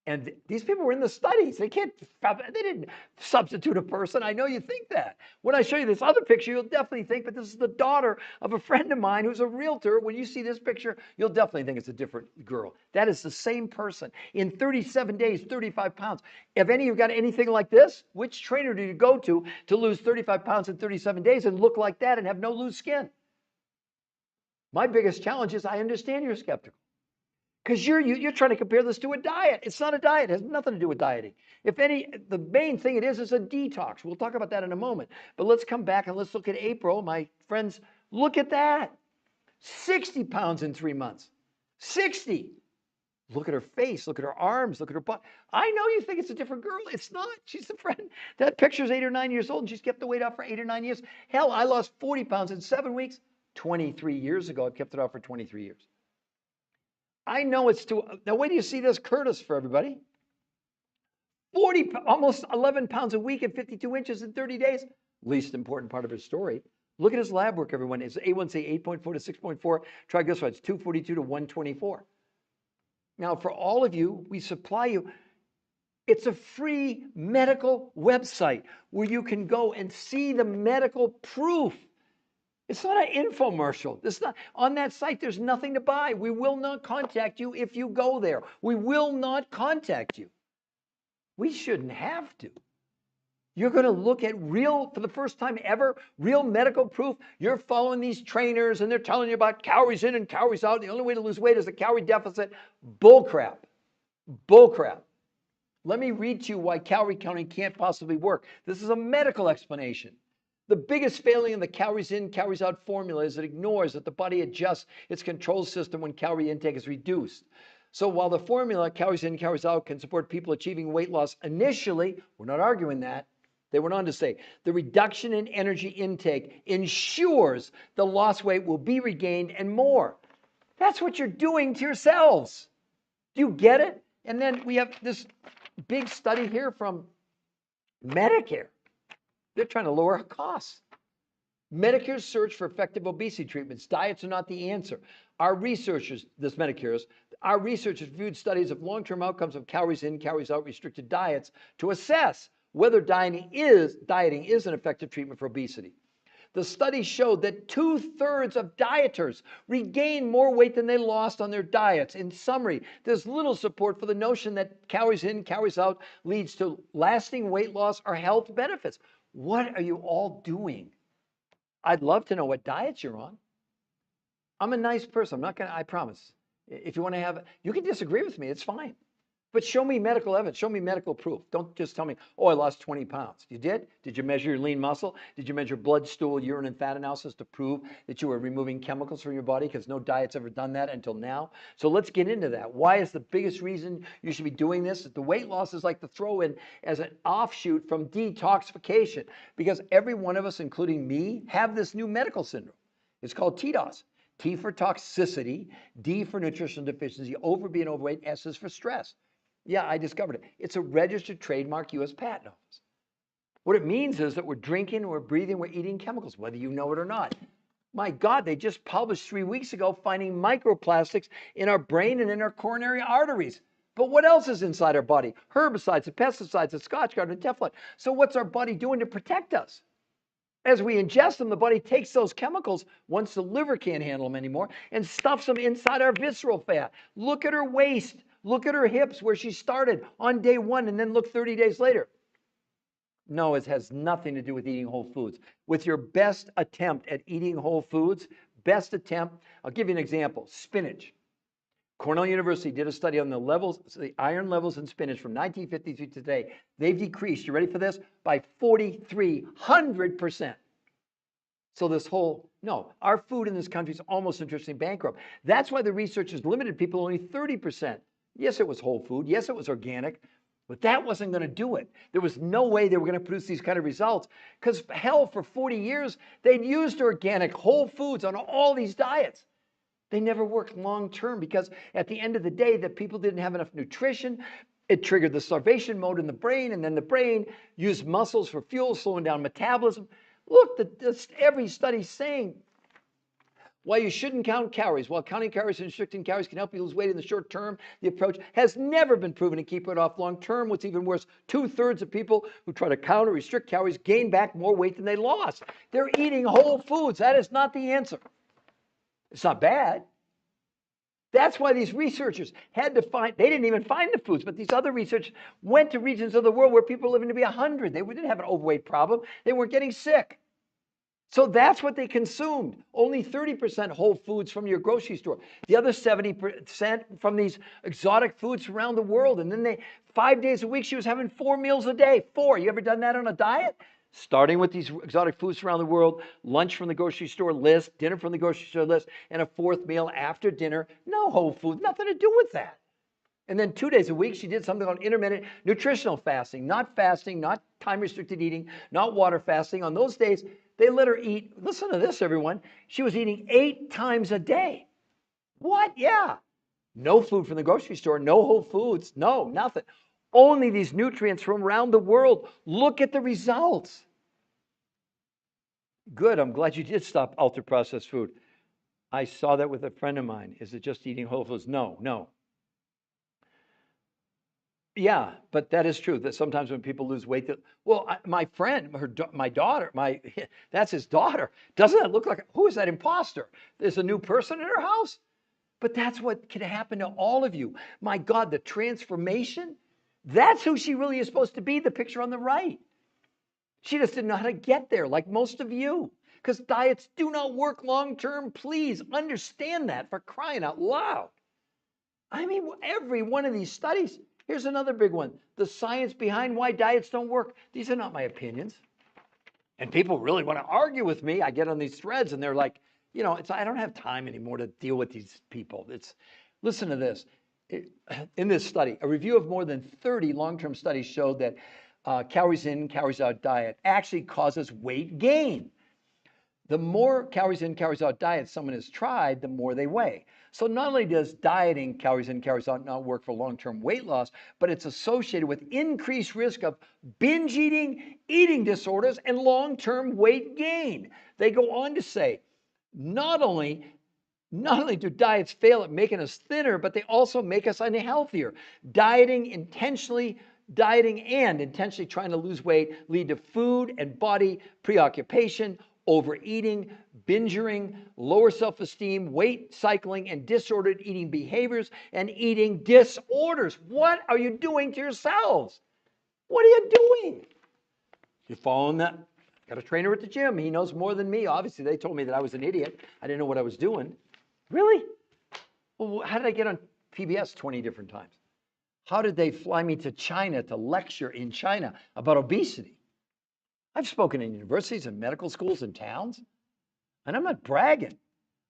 And these people were in the studies. They didn't substitute a person. I know you think that. When I show you this other picture, you'll definitely think, but this is the daughter of a friend of mine who's a realtor. When you see this picture, you'll definitely think it's a different girl. That is the same person. In 37 days, 35 pounds. Have any of you got anything like this? Which trainer do you go to lose 35 pounds in 37 days and look like that and have no loose skin? My biggest challenge is I understand you're skeptical. Because you're trying to compare this to a diet. It's not a diet. It has nothing to do with dieting. The main thing it is a detox. We'll talk about that in a moment. But let's come back and let's look at April. My friends, look at that. 60 pounds in 3 months. 60. Look at her face. Look at her arms. Look at her butt. I know you think it's a different girl. It's not. She's a friend. That picture's 8 or 9 years old, and she's kept the weight off for 8 or 9 years. Hell, I lost 40 pounds in 7 weeks. 23 years ago, I've kept it off for 23 years. I know it's too. Now, wait till you see this Curtis for everybody. 40, almost 11 pounds a week at 52 inches in 30 days. Least important part of his story. Look at his lab work, everyone. It's A1C 8.4 to 6.4. Triglycerides 242 to 124. Now, for all of you, we supply you. It's a free medical website where you can go and see the medical proof. It's not an infomercial. On that site, there's nothing to buy. We will not contact you if you go there. We will not contact you. We shouldn't have to. You're going to look at for the first time ever, real medical proof. You're following these trainers and they're telling you about calories in and calories out. The only way to lose weight is a calorie deficit. Bull crap. Bull crap. Let me read to you why calorie counting can't possibly work. This is a medical explanation. The biggest failing in the calories in, calories out formula is it ignores that the body adjusts its control system when calorie intake is reduced. So while the formula, calories in, calories out, can support people achieving weight loss initially, we're not arguing that. They went on to say, the reduction in energy intake ensures the lost weight will be regained and more. That's what you're doing to yourselves. Do you get it? And then we have this big study here from Medicare. They're trying to lower costs. Medicare's search for effective obesity treatments. Diets are not the answer. Our researchers reviewed studies of long-term outcomes of calories in, calories out restricted diets to assess whether dieting is an effective treatment for obesity. The study showed that 2/3 of dieters regained more weight than they lost on their diets. In summary, there's little support for the notion that calories in, calories out leads to lasting weight loss or health benefits. What are you all doing? I'd love to know what diets you're on. I'm a nice person. I promise. If you want to you can disagree with me. It's fine. But show me medical evidence. Show me medical proof. Don't just tell me, oh, I lost 20 pounds. You did? Did you measure your lean muscle? Did you measure blood, stool, urine, and fat analysis to prove that you were removing chemicals from your body? Because no diet's ever done that until now. So let's get into that. Why is the biggest reason you should be doing this? The weight loss is like the throw-in as an offshoot from detoxification. Because every one of us, including me, have this new medical syndrome. It's called TDOS. T for toxicity, D for nutritional deficiency, over being overweight, S is for stress. Yeah, I discovered it. It's a registered trademark U.S. Patent Office. What it means is that we're drinking, we're breathing, we're eating chemicals, whether you know it or not. My God, they just published 3 weeks ago finding microplastics in our brain and in our coronary arteries. But what else is inside our body? Herbicides, the pesticides, the Scotch guard, and Teflon. So what's our body doing to protect us? As we ingest them, the body takes those chemicals once the liver can't handle them anymore and stuffs them inside our visceral fat. Look at her waist. Look at her hips where she started on day 1 and then look 30 days later. No, it has nothing to do with eating whole foods. With your best attempt at eating whole foods, best attempt, I'll give you an example. Spinach. Cornell University did a study on the levels, the iron levels in spinach from 1953 to today. They've decreased, you ready for this? By 4,300%. So this whole, no, our food in this country is almost nutritionally bankrupt. That's why the research has limited people only 30%. Yes, it was whole food. Yes, it was organic. But that wasn't going to do it. There was no way they were going to produce these kind of results because hell, for 40 years, they'd used organic whole foods on all these diets. They never worked long term because at the end of the day, the people didn't have enough nutrition. It triggered the starvation mode in the brain, and then the brain used muscles for fuel, slowing down metabolism. Look, every study's saying why you shouldn't count calories. While counting calories and restricting calories can help you lose weight in the short term, the approach has never been proven to keep it off long term. What's even worse, 2/3 of people who try to count or restrict calories gain back more weight than they lost. They're eating whole foods. That is not the answer. It's not bad. That's why these researchers had to find, they didn't even find the foods, but these other researchers went to regions of the world where people were living to be 100. They didn't have an overweight problem. They weren't getting sick. So that's what they consumed. Only 30% whole foods from your grocery store. The other 70% from these exotic foods around the world. And then 5 days a week, she was having 4 meals a day. 4. You ever done that on a diet? Starting with these exotic foods around the world, lunch from the grocery store list, dinner from the grocery store list, and a 4th meal after dinner. No whole food, nothing to do with that. And then 2 days a week, she did something called intermittent nutritional fasting, not time-restricted eating, not water fasting. On those days, they let her eat, listen to this, everyone, she was eating 8 times a day. What? Yeah. No food from the grocery store, no whole foods, no, nothing. Only these nutrients from around the world. Look at the results. Good, I'm glad you did stop ultra-processed food. I saw that with a friend of mine. Is it just eating whole foods? No. Yeah, but that is true, that sometimes when people lose weight, my friend, my daughter, that's his daughter. Doesn't that look like, who is that imposter? There's a new person in her house? But that's what can happen to all of you. My God, the transformation, that's who she really is supposed to be, the picture on the right. She just didn't know how to get there, like most of you. Because diets do not work long term. Please understand that, for crying out loud. I mean, every one of these studies. Here's another big one. The science behind why diets don't work. These are not my opinions. And people really want to argue with me. I get on these threads and they're like, I don't have time anymore to deal with these people. Listen to this. In this study, a review of more than 30 long-term studies showed that calories in, calories out diet actually causes weight gain. The more calories in, calories out diet someone has tried, the more they weigh. So not only does dieting calories in, calories out not work for long-term weight loss, but it's associated with increased risk of binge eating, eating disorders, and long-term weight gain. They go on to say, not only do diets fail at making us thinner, but they also make us unhealthier. Dieting and intentionally trying to lose weight lead to food and body preoccupation, overeating, binging, lower self-esteem, weight cycling, and disordered eating behaviors and eating disorders. What are you doing to yourselves? What are you doing? You're following that? Got a trainer at the gym. He knows more than me. Obviously, they told me that I was an idiot. I didn't know what I was doing. Really? Well, how did I get on PBS 20 different times? How did they fly me to China to lecture in China about obesity? I've spoken in universities and medical schools and towns, and I'm not bragging.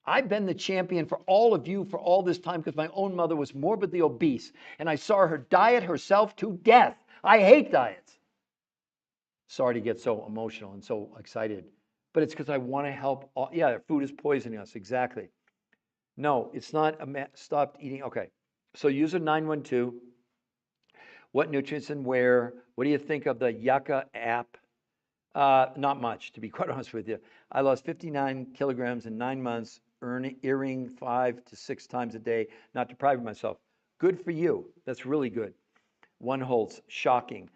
I've been the champion for all of you for all this time because my own mother was morbidly obese, and I saw her diet herself to death. I hate diets. Sorry to get so emotional and so excited, but it's because I want to help. Food is poisoning us, exactly. No, it's not stopped eating. Okay, so user 912, what nutrients and where? What do you think of the Yucca app? Not much, to be quite honest with you. I lost 59 kilograms in 9 months, eating 5 to 6 times a day, not depriving myself. Good for you. That's really good. One holds. Shocking.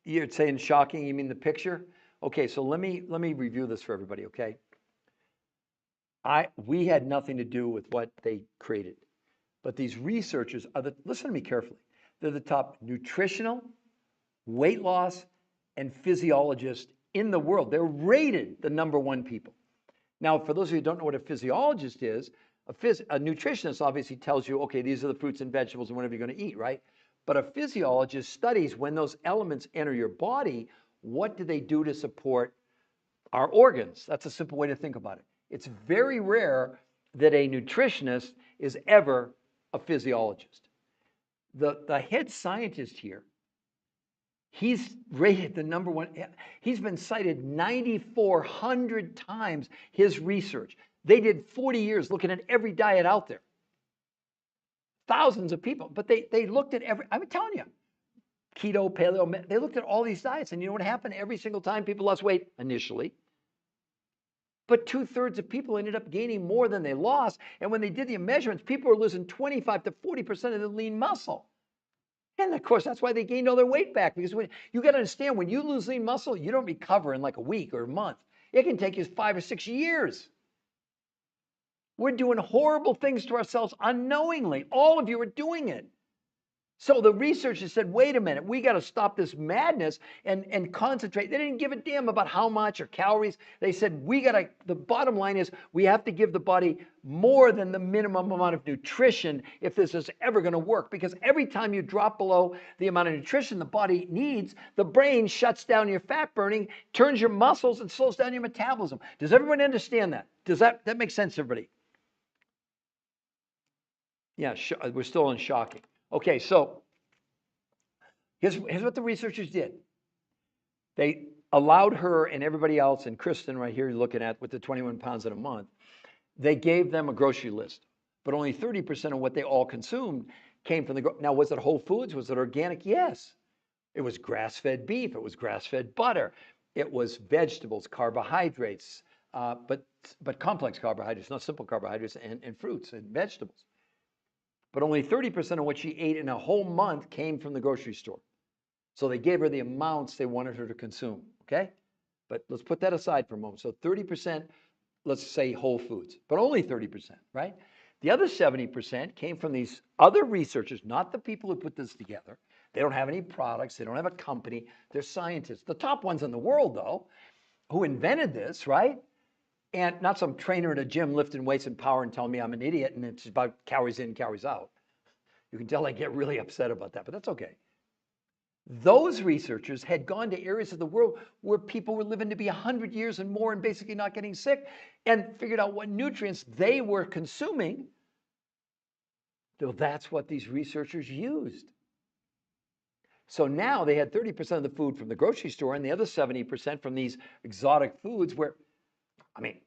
You're saying shocking, you mean the picture? Okay, so let me review this for everybody, okay? We had nothing to do with what they created. But these researchers listen to me carefully. They're the top nutritional, weight loss, and physiologists in the world. They're rated the #1 people. Now, for those of you who don't know what a physiologist is, a nutritionist obviously tells you, okay, these are the fruits and vegetables and whatever you're going to eat, right? But a physiologist studies when those elements enter your body, what do they do to support our organs? That's a simple way to think about it. It's very rare that a nutritionist is ever a physiologist. The head scientist here, he's rated the #1. He's been cited 9,400 times, his research. They did 40 years looking at every diet out there. Thousands of people. But they looked at I'm telling you, keto, paleo, they looked at all these diets. And you know what happened? Every single time people lost weight initially. But 2/3 of people ended up gaining more than they lost. And when they did the measurements, people were losing 25 to 40% of the lean muscle. And of course, that's why they gained all their weight back. Because you got to understand, when you lose lean muscle, you don't recover in like a week or a month. It can take you 5 or 6 years. We're doing horrible things to ourselves unknowingly. All of you are doing it. So the researchers said, wait a minute, we got to stop this madness and concentrate. They didn't give a damn about how much or calories. They said, the bottom line is we have to give the body more than the minimum amount of nutrition if this is ever going to work. Because every time you drop below the amount of nutrition the body needs, the brain shuts down your fat burning, turns your muscles, and slows down your metabolism. Does everyone understand that? Does that make sense to everybody? Yeah, we're still in shocking. Okay, so here's what the researchers did. They allowed her and everybody else, and Kristen right here you're looking at with the 21 pounds in a month, they gave them a grocery list. But only 30% of what they all consumed came from now, was it whole foods? Was it organic? Yes. It was grass-fed beef. It was grass-fed butter. It was vegetables, carbohydrates, but complex carbohydrates, not simple carbohydrates, and fruits and vegetables. But only 30% of what she ate in a whole month came from the grocery store. So they gave her the amounts they wanted her to consume, okay? But let's put that aside for a moment. So 30%, let's say whole foods, but only 30%, right? The other 70% came from these other researchers, not the people who put this together. They don't have any products. They don't have a company. They're scientists. The top ones in the world, though, who invented this, right? And not some trainer at a gym lifting weights and power and telling me I'm an idiot and it's about calories in, calories out. You can tell I get really upset about that, but that's okay. Those researchers had gone to areas of the world where people were living to be 100 years and more and basically not getting sick, and figured out what nutrients they were consuming. So that's what these researchers used. So now they had 30% of the food from the grocery store and the other 70% from these exotic foods where, I mean,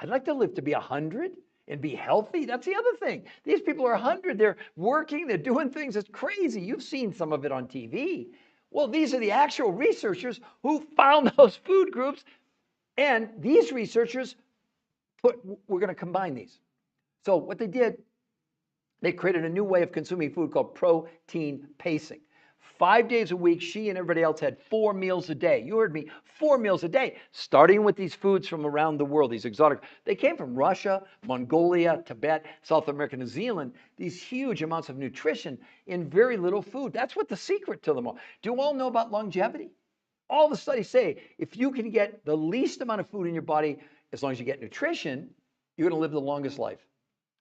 I'd like to live to be 100 and be healthy. That's the other thing. These people are 100. They're working. They're doing things. It's crazy. You've seen some of it on TV. Well, these are the actual researchers who found those food groups. And these researchers we're going to combine these. So what they did, they created a new way of consuming food called protein pacing. 5 days a week, she and everybody else had 4 meals a day. You heard me, 4 meals a day, starting with these foods from around the world, these exotic. They came from Russia, Mongolia, Tibet, South America, New Zealand, these huge amounts of nutrition in very little food. That's what the secret to them all. Do you all know about longevity? All the studies say if you can get the least amount of food in your body, as long as you get nutrition, you're going to live the longest life.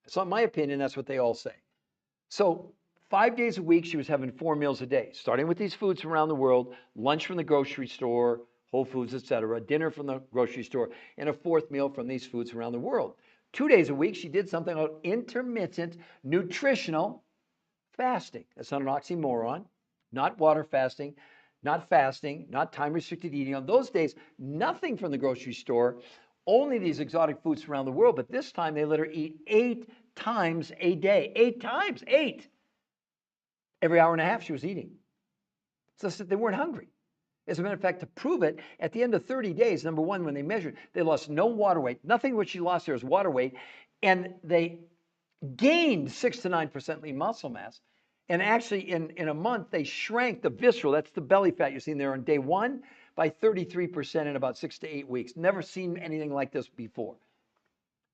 So in my opinion, that's what they all say. So 5 days a week, she was having 4 meals a day, starting with these foods from around the world, lunch from the grocery store, Whole Foods, etc., dinner from the grocery store, and a 4th meal from these foods around the world. 2 days a week, she did something called intermittent nutritional fasting. That's not an oxymoron, not water fasting, not time-restricted eating. On those days, nothing from the grocery store, only these exotic foods from around the world, but this time they let her eat 8 times a day. 8 times, 8. Every hour and a half she was eating. So they weren't hungry. As a matter of fact, to prove it, at the end of 30 days, number one, when they measured, they lost no water weight. Nothing what she lost there was water weight. And they gained 6 to 9% lean muscle mass. And actually, in a month, they shrank the visceral, that's the belly fat you're seeing there on day 1, by 33% in about 6 to 8 weeks. Never seen anything like this before.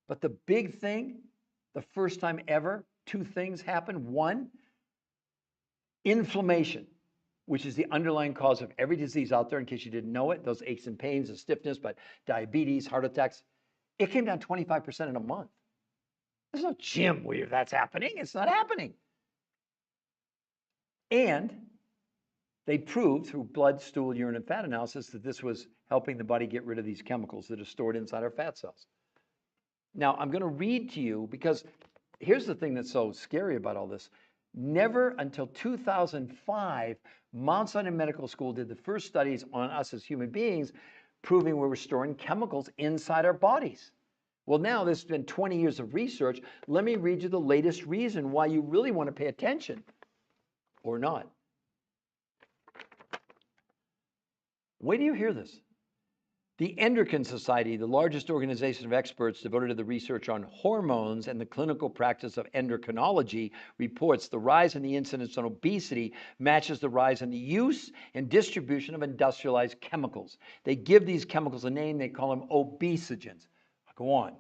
But the big thing, the first time ever, 2 things happened. 1, inflammation, which is the underlying cause of every disease out there, in case you didn't know it, those aches and pains, the stiffness, but diabetes, heart attacks, it came down 25% in a month. There's no gym where that's happening. It's not happening. And they proved through blood, stool, urine, and fat analysis that this was helping the body get rid of these chemicals that are stored inside our fat cells. Now, I'm going to read to you, because here's the thing that's so scary about all this. Never until 2005, Mount Sinai Medical School did the first studies on us as human beings, proving we were storing chemicals inside our bodies. Well, now there's been 20 years of research. Let me read you the latest reason why you really want to pay attention, or not. Wait till you hear this. The Endocrine Society, the largest organization of experts devoted to the research on hormones and the clinical practice of endocrinology, reports the rise in the incidence on obesity matches the rise in the use and distribution of industrialized chemicals. They give these chemicals a name, they call them obesogens. Go on.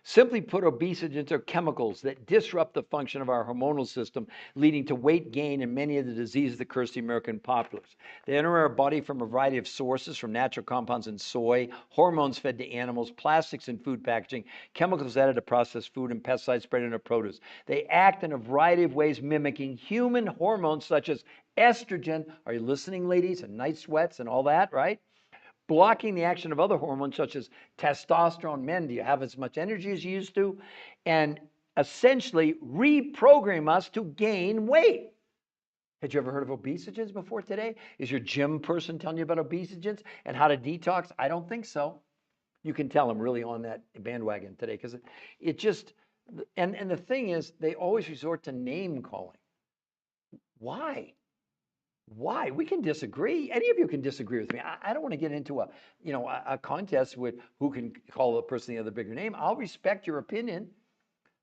Simply put, obesogens are chemicals that disrupt the function of our hormonal system, leading to weight gain and many of the diseases that curse the American populace. They enter our body from a variety of sources, from natural compounds in soy, hormones fed to animals, plastics in food packaging, chemicals added to processed food, and pesticides sprayed in our produce. They act in a variety of ways, mimicking human hormones such as estrogen. Are you listening, ladies? And night sweats and all that, right? Blocking the action of other hormones such as testosterone. Men, do you have as much energy as you used to? And essentially reprogram us to gain weight. Had you ever heard of obesogens before today? Is your gym person telling you about obesogens and how to detox? I don't think so. You can tell I'm really on that bandwagon today, because it just, and the thing is, they always resort to name calling. Why? Why? We can disagree. Any of you can disagree with me. I don't want to get into a contest with who can call the person the other bigger name. I'll respect your opinion,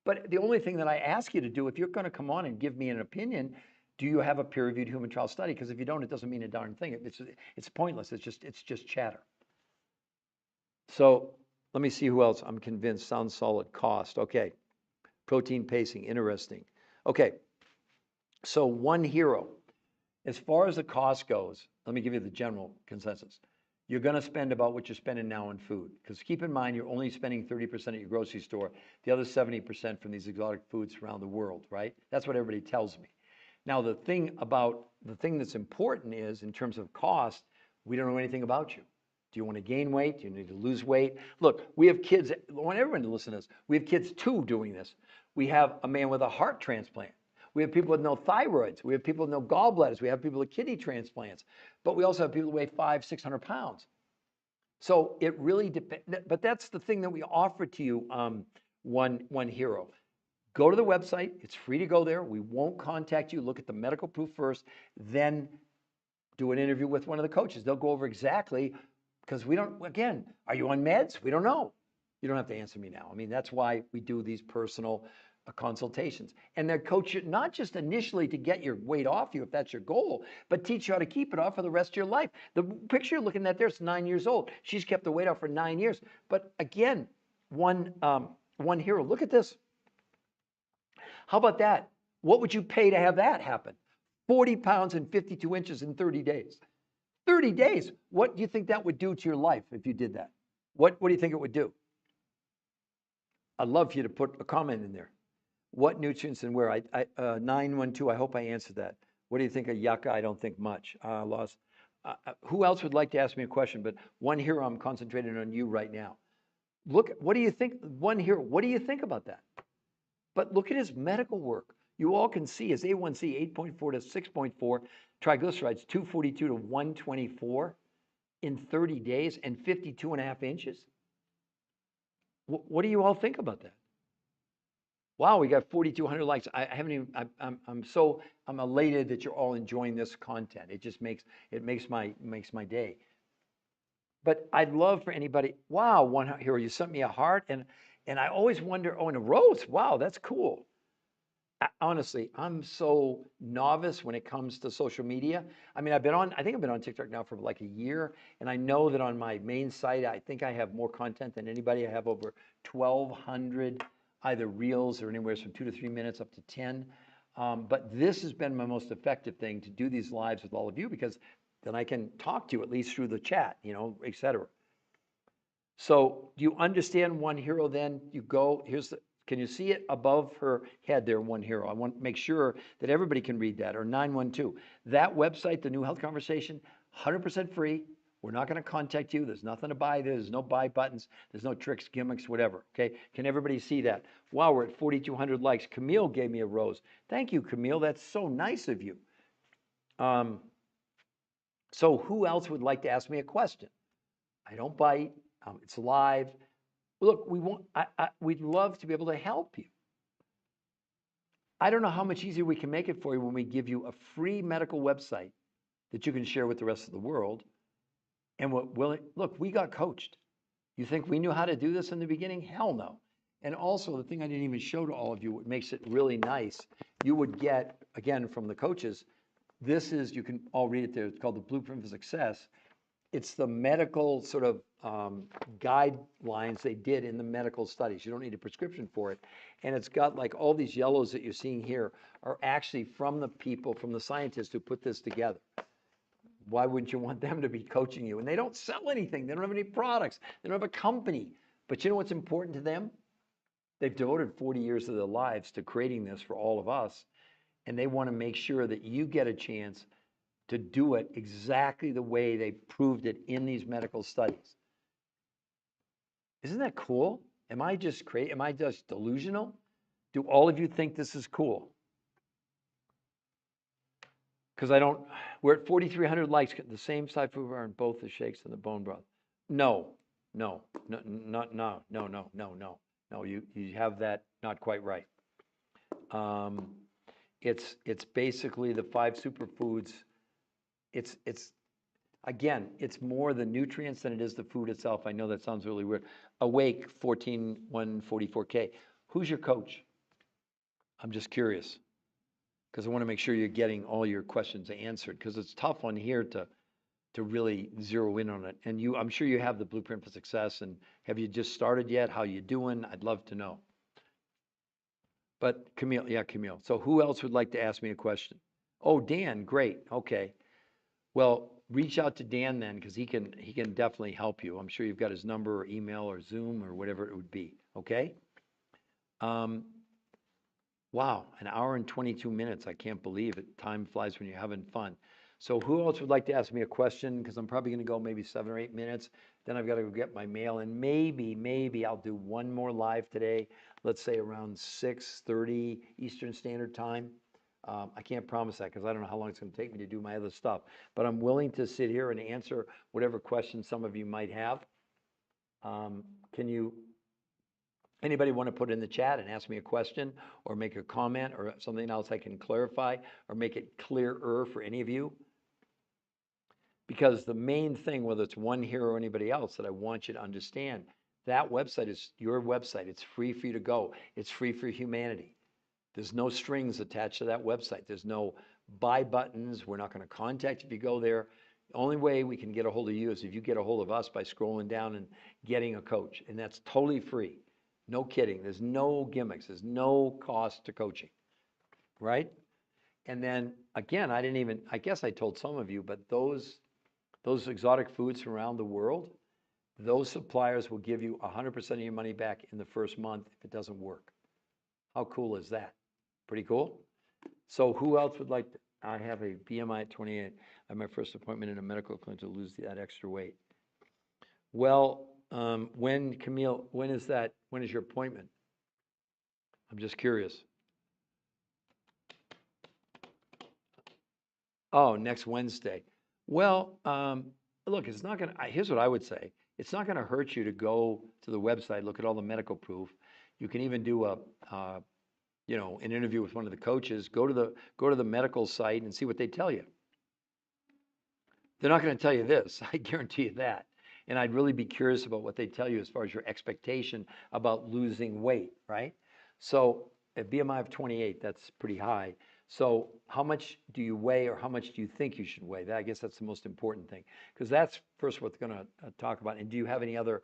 but the only thing that I ask you to do, if you're going to come on and give me an opinion, do you have a peer-reviewed human trial study? Because if you don't, it doesn't mean a darn thing. It's pointless. It's just chatter. So let me see who else. I'm convinced. Sounds solid. Cost. Okay. Protein pacing. Interesting. Okay. So one hero. As far as the cost goes, let me give you the general consensus. You're going to spend about what you're spending now on food. Because keep in mind, you're only spending 30% at your grocery store, the other 70% from these exotic foods around the world, right? That's what everybody tells me. Now, the thing that's important is, in terms of cost, we don't know anything about you. Do you want to gain weight? Do you need to lose weight? Look, we have kids, I want everyone to listen to this. We have kids too doing this. We have a man with a heart transplant. We have people with no thyroids. We have people with no gallbladders. We have people with kidney transplants. But we also have people who weigh 500-600 pounds. So it really depends. But that's the thing that we offer to you, one hero. Go to the website. It's free to go there. We won't contact you. Look at the medical proof first. Then do an interview with one of the coaches. They'll go over exactly, because we don't, again, are you on meds? We don't know. You don't have to answer me now. I mean, that's why we do these personal consultations. And they're coach you not just initially to get your weight off you, if that's your goal, but teach you how to keep it off for the rest of your life. The picture you're looking at there is 9 years old. She's kept the weight off for 9 years. But again, one hero. Look at this. How about that? What would you pay to have that happen? 40 pounds and 52 inches in 30 days. 30 days. What do you think that would do to your life if you did that? What do you think it would do? I'd love for you to put a comment in there. What nutrients and where? 912, I hope I answered that. What do you think of yucca? I don't think much. Who else would like to ask me a question? But one hero, I'm concentrating on you right now. Look, what do you think? One hero, what do you think about that? But look at his medical work. You all can see his A1C 8.4 to 6.4, triglycerides 242 to 124 in 30 days and 52.5 inches. What do you all think about that? Wow, we got 4,200 likes. I haven't even. I'm elated that you're all enjoying this content. It just makes my day. But I'd love for anybody. Wow, one hero, you sent me a heart, and I always wonder. Oh, and a rose. Wow, that's cool. Honestly, I'm so novice when it comes to social media. I mean, I think I've been on TikTok now for like a year, and I know that on my main site, I think I have more content than anybody. I have over 1,200 either reels or anywhere from 2 to 3 minutes up to 10. But this has been my most effective thing to do these lives with all of you because then I can talk to you at least through the chat, et cetera. So do you understand One Hero then? You go, can you see it above her head there, One Hero? I want to make sure that everybody can read that, or 912. That website, the New Health Conversation, 100% free. We're not going to contact you. There's nothing to buy. There's no buy buttons. There's no tricks, gimmicks, whatever. Okay? Can everybody see that? Wow, we're at 4,200 likes. Camille gave me a rose. Thank you, Camille. That's so nice of you. So who else would like to ask me a question? I don't bite. It's live. Look, we'd love to be able to help you. I don't know how much easier we can make it for you when we give you a free medical website that you can share with the rest of the world. And look, we got coached. You think we knew how to do this in the beginning? Hell no. And also, the thing I didn't even show to all of you, what makes it really nice, you would get, again, from the coaches, you can all read it there. It's called the Blueprint for Success. It's the medical sort of guidelines they did in the medical studies. You don't need a prescription for it. And it's got like all these yellows that you're seeing here are actually from the people, from the scientists who put this together. Why wouldn't you want them to be coaching you? And they don't sell anything. They don't have any products. They don't have a company. But you know what's important to them? They've devoted 40 years of their lives to creating this for all of us. And they want to make sure that you get a chance to do it exactly the way they proved it in these medical studies. Isn't that cool? Am I just crazy? Am I just delusional? Do all of you think this is cool? Because we're at 4,300 likes, the same side food are in both the shakes and the bone broth. No, you have that not quite right. It's basically the 5 superfoods. Again, it's more the nutrients than it is the food itself. I know that sounds really weird. Awake 14144K. Who's your coach? I'm just curious because I want to make sure you're getting all your questions answered because it's tough on here to really zero in on it. And I'm sure you have the Blueprint for Success. And have you just started yet? How you doing? I'd love to know. But Camille, yeah, Camille. So who else would like to ask me a question? Oh, Dan, great. Okay. Well, reach out to Dan then because he can definitely help you. I'm sure you've got his number or email or Zoom or whatever it would be. Okay. Wow, an hour and 22 minutes. I can't believe it. Time flies when you're having fun. So who else would like to ask me a question? Because I'm probably going to go maybe 7 or 8 minutes. Then I've got to go get my mail. And maybe I'll do one more live today. Let's say around 6:30 Eastern Standard Time. I can't promise that because I don't know how long it's going to take me to do my other stuff. But I'm willing to sit here and answer whatever questions some of you might have. Anybody want to put in the chat and ask me a question or make a comment or something else I can clarify or make it clearer for any of you? Because the main thing, whether it's One Hero or anybody else, that I want you to understand, that website is your website. It's free for you to go. It's free for humanity. There's no strings attached to that website. There's no buy buttons. We're not going to contact if you go there. The only way we can get a hold of you is if you get a hold of us by scrolling down and getting a coach. And that's totally free. No kidding. There's no gimmicks. There's no cost to coaching, right? And then again, I guess I told some of you, but those exotic foods from around the world, those suppliers will give you 100% of your money back in the first month if it doesn't work. How cool is that? Pretty cool. So who else would like to? I have a BMI at 28. I have my first appointment in a medical clinic to lose that extra weight. Well, Camille, when is that? When is your appointment? I'm just curious. Oh, next Wednesday. Well, look, it's not going to, here's what I would say. It's not going to hurt you to go to the website, look at all the medical proof. You can even do an interview with one of the coaches. Go to the medical site and see what they tell you. They're not going to tell you this. I guarantee you that. And I'd really be curious about what they tell you as far as your expectation about losing weight, right? So A BMI of 28, that's pretty high. So how much do you weigh, or how much do you think you should weigh? I guess that's the most important thing, because that's first what they're going to talk about. And do you have any other,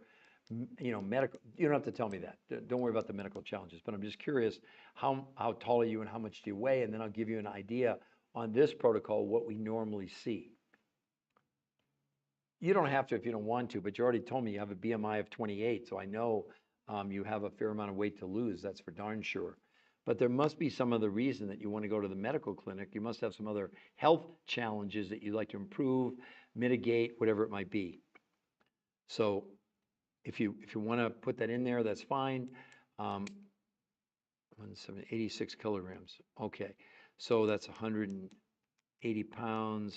medical? You don't have to tell me that. Don't worry about the medical challenges. But I'm just curious, how tall are you and how much do you weigh? And then I'll give you an idea on this protocol what we normally see. You don't have to if you don't want to, but you already told me you have a BMI of 28, so I know you have a fair amount of weight to lose. That's for darn sure. But there must be some other reason that you want to go to the medical clinic. You must have some other health challenges that you'd like to improve, mitigate, whatever it might be. So if you want to put that in there, that's fine. 86 kilograms. Okay, so that's 180 pounds.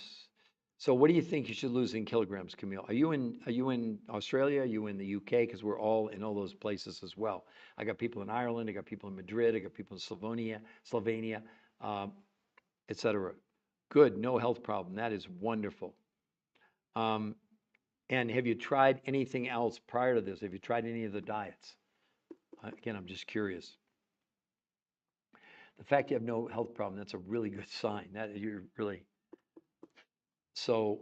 So what do you think you should lose in kilograms, Camille? Are you in Australia? Are you in the UK? Because we're all in all those places as well. I got people in Ireland. I got people in Madrid. I got people in Slovenia, etc. Good, no health problem. That is wonderful. And have you tried anything else prior to this? Have you tried any of the diets? Again, I'm just curious. The fact you have no health problem, that's a really good sign. That you're really... So,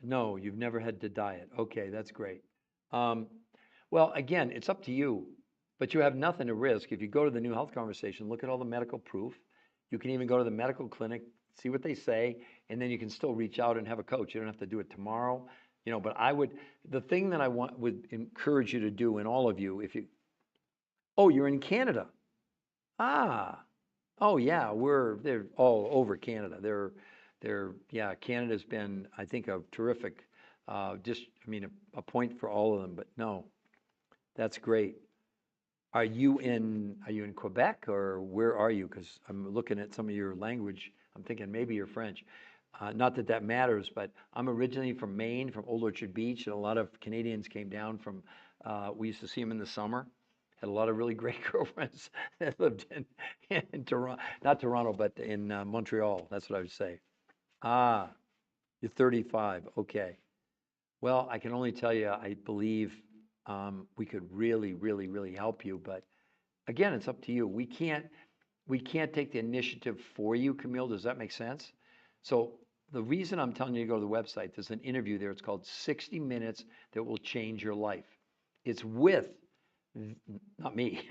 no, you've never had to diet. Okay, that's great. Well, again, it's up to you, but you have nothing to risk. If you go to the New Health Conversation, look at all the medical proof. You can even go to the medical clinic, see what they say, and then you can still reach out and have a coach. You don't have to do it tomorrow, but the thing that I would encourage you to do, and all of you, oh, you're in Canada. Ah, oh yeah, they're all over Canada. Yeah, Canada's been, I think, a terrific, a point for all of them. But no, that's great. Are you in Quebec, or where are you? Because I'm looking at some of your language. I'm thinking maybe you're French. Not that that matters, but I'm originally from Maine, from Old Orchard Beach, and a lot of Canadians came down from. We used to see them in the summer. Had a lot of really great girlfriends that lived in Toronto, not Toronto, but in Montreal. That's what I would say. Ah, you're 35. Okay. Well, I can only tell you, I believe we could really, really, really help you. But again, it's up to you. We can't take the initiative for you, Camille. Does that make sense? So the reason I'm telling you to go to the website, there's an interview there. It's called 60 Minutes That Will Change Your Life. It's with, not me,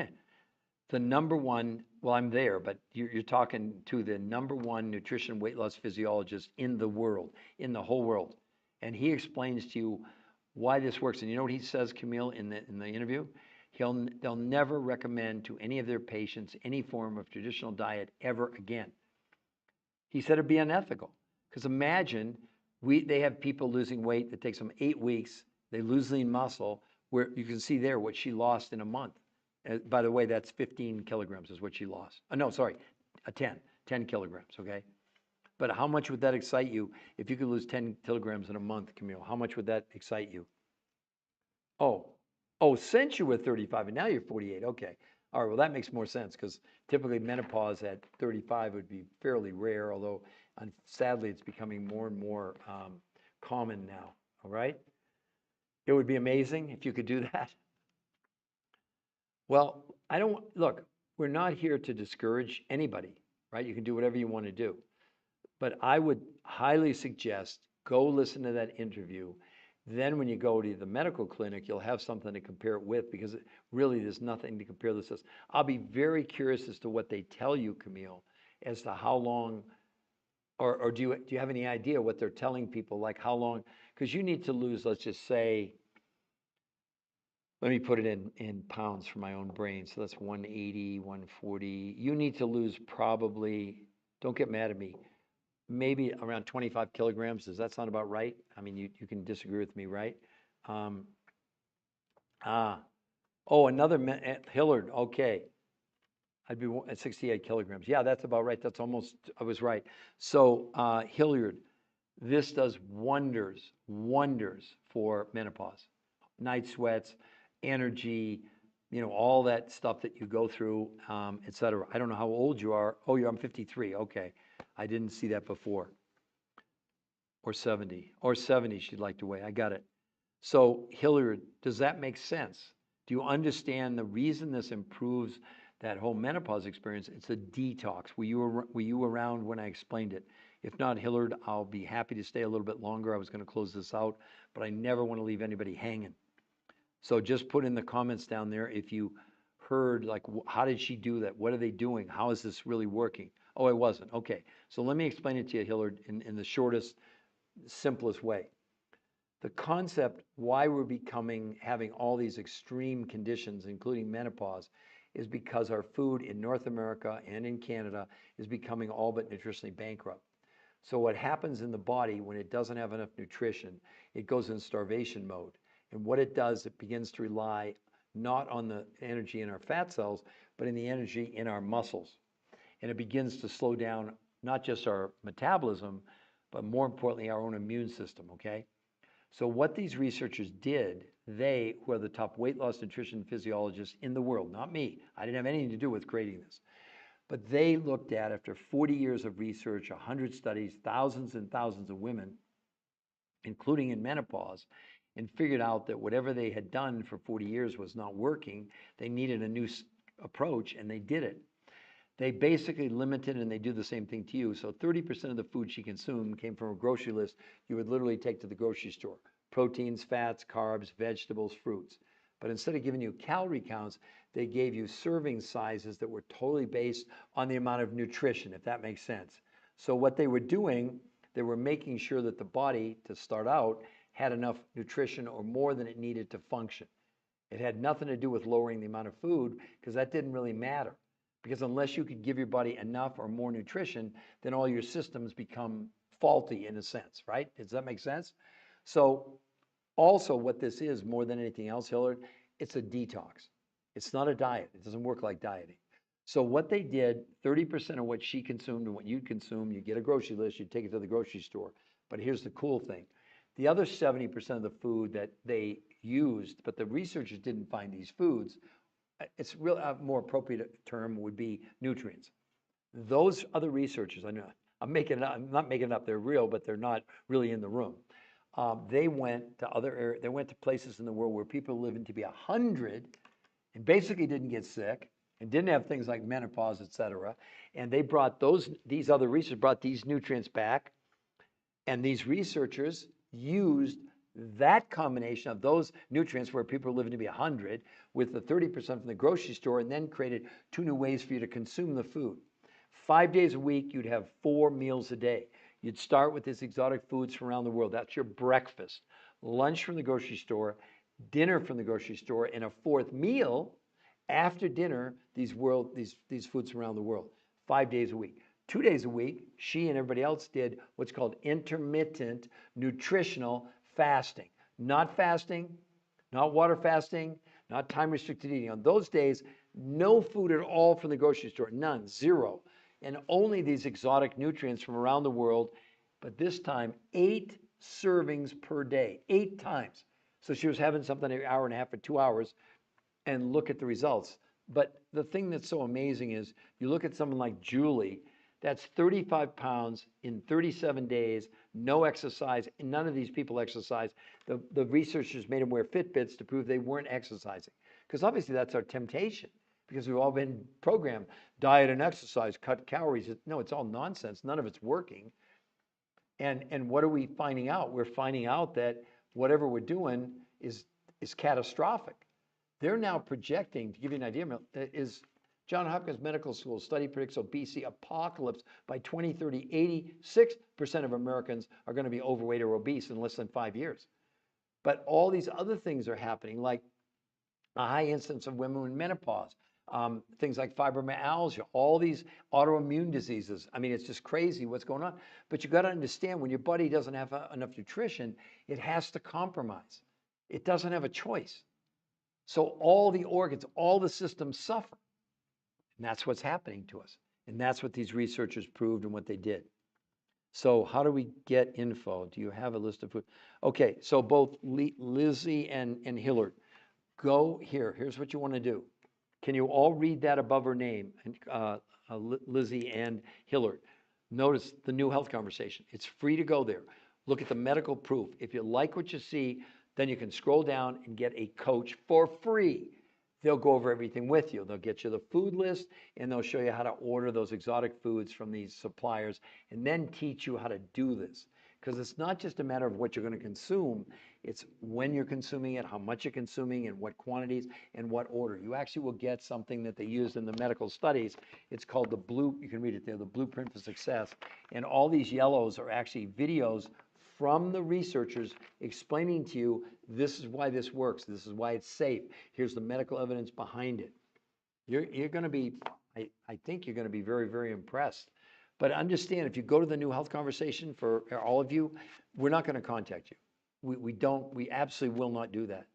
the number one, well, I'm there, but you're talking to the number one nutrition weight loss physiologist in the world, in the whole world. And he explains to you why this works. And you know what he says, Camille, in the interview? They'll never recommend to any of their patients any form of traditional diet ever again. He said it'd be unethical. Because imagine, they have people losing weight that takes them 8 weeks. They lose lean muscle, where you can see there what she lost in a month. By the way, that's 15 kilograms is what she lost. No, sorry, 10 kilograms, okay? But how much would that excite you if you could lose 10 kilograms in a month, Camille? How much would that excite you? Oh, since you were 35 and now you're 48, okay. All right, well, that makes more sense, because typically menopause at 35 would be fairly rare, although sadly it's becoming more and more common now, all right? It would be amazing if you could do that. Well, look, we're not here to discourage anybody, right? You can do whatever you want to do. But I would highly suggest go listen to that interview. Then when you go to the medical clinic, you'll have something to compare it with, because really there's nothing to compare this with. I'll be very curious as to what they tell you, Camille, as to how long, or do you have any idea what they're telling people, like how long? Because you need to lose, let's just say, let me put it in pounds for my own brain. So that's 180, 140. You need to lose probably, don't get mad at me, maybe around 25 kilograms. Does that sound about right? I mean, you can disagree with me, right? Another Hillard. Okay. I'd be at 68 kilograms. Yeah, that's about right. That's almost, I was right. So Hilliard, this does wonders for menopause. Night sweats, energy, all that stuff that you go through, et cetera. I don't know how old you are. Oh, I'm 53. Okay. I didn't see that before. Or 70. Or 70 she'd like to weigh. I got it. So, Hilliard, does that make sense? Do you understand the reason this improves that whole menopause experience? It's a detox. Were you around when I explained it? If not, Hilliard, I'll be happy to stay a little bit longer. I was going to close this out, but I never want to leave anybody hanging. So just put in the comments down there if you heard, like, how did she do that? What are they doing? How is this really working? Oh, it wasn't. Okay. So let me explain it to you, Hilliard, in the shortest, simplest way. The concept why we're having all these extreme conditions, including menopause, is because our food in North America and in Canada is becoming all but nutritionally bankrupt. So what happens in the body when it doesn't have enough nutrition, it goes in starvation mode. And what it does, it begins to rely not on the energy in our fat cells, but in the energy in our muscles. And it begins to slow down not just our metabolism, but more importantly, our own immune system, okay? So what these researchers did, they who are the top weight loss nutrition physiologists in the world, not me, I didn't have anything to do with creating this, but they looked at, after 40 years of research, 100 studies, thousands and thousands of women, including in menopause, and figured out that whatever they had done for 40 years was not working. They needed a new approach, and they did it. They basically limited, and they do the same thing to you. So 30% of the food she consumed came from a grocery list you would literally take to the grocery store. Proteins, fats, carbs, vegetables, fruits. But instead of giving you calorie counts, they gave you serving sizes that were totally based on the amount of nutrition, if that makes sense. So what they were doing, they were making sure that the body, to start out, had enough nutrition or more than it needed to function. It had nothing to do with lowering the amount of food, because that didn't really matter. Because unless you could give your body enough or more nutrition, then all your systems become faulty in a sense, right? Does that make sense? So also what this is more than anything else, Hillard, it's a detox. It's not a diet. It doesn't work like dieting. So what they did, 30% of what she consumed and what you consume, you get a grocery list, you take it to the grocery store. But here's the cool thing. The other 70% of the food that they used, but the researchers didn't find these foods, it's real, a more appropriate term would be nutrients. Those other researchers, I know I'm not making it up, they're real, but they're not really in the room. They went to other areas, they went to places in the world where people living to be 100 and basically didn't get sick and didn't have things like menopause, et cetera. And they brought these other researchers brought these nutrients back, and these researchers used that combination of those nutrients where people are living to be 100 with the 30% from the grocery store, and then created two new ways for you to consume the food. 5 days a week, you'd have 4 meals a day. You'd start with these exotic foods from around the world. That's your breakfast. Lunch from the grocery store, dinner from the grocery store, and a fourth meal after dinner, these foods from around the world. 5 days a week. 2 days a week, she and everybody else did what's called intermittent nutritional fasting. Not fasting, not water fasting, not time restricted eating. On those days, no food at all from the grocery store, none, zero. And only these exotic nutrients from around the world, but this time 8 servings per day, 8 times. So she was having something every hour and a half or 2 hours, and look at the results. But the thing that's so amazing is you look at someone like Julie, that's 35 pounds in 37 days, no exercise. And none of these people exercise. The researchers made them wear Fitbits to prove they weren't exercising. Because obviously that's our temptation, because we've all been programmed, diet and exercise, cut calories. No, it's all nonsense. None of it's working. And what are we finding out? We're finding out that whatever we're doing is catastrophic. They're now projecting, to give you an idea, is Johns Hopkins Medical School study predicts obesity apocalypse by 2030. 86% of Americans are going to be overweight or obese in less than 5 years. But all these other things are happening, like a high incidence of women in menopause, things like fibromyalgia, all these autoimmune diseases. I mean, it's just crazy what's going on. But you got to understand, when your body doesn't have enough nutrition, it has to compromise. It doesn't have a choice. So all the organs, all the systems suffer. And that's what's happening to us. And that's what these researchers proved and what they did. So how do we get info? Do you have a list of food? Okay, so both Lizzie and Hillard, go here. Here's what you want to do. Can you all read that above her name, Lizzie and Hillard? Notice the new health conversation. It's free to go there. Look at the medical proof. If you like what you see, Then you can scroll down and get a coach for free. They'll go over everything with you. They'll get you the food list, and they'll show you how to order those exotic foods from these suppliers, and then teach you how to do this. Because it's not just a matter of what you're going to consume, it's when you're consuming it, how much you're consuming, and what quantities, and what order. You actually will get something that they used in the medical studies. It's called you can read it there, the Blueprint for Success. And all these yellows are actually videos from the researchers explaining to you, this is why this works, this is why it's safe, here's the medical evidence behind it. You're going to be, I think you're going to be very, very impressed. But understand, if you go to the New Health Conversation, for all of you, we're not going to contact you. We absolutely will not do that.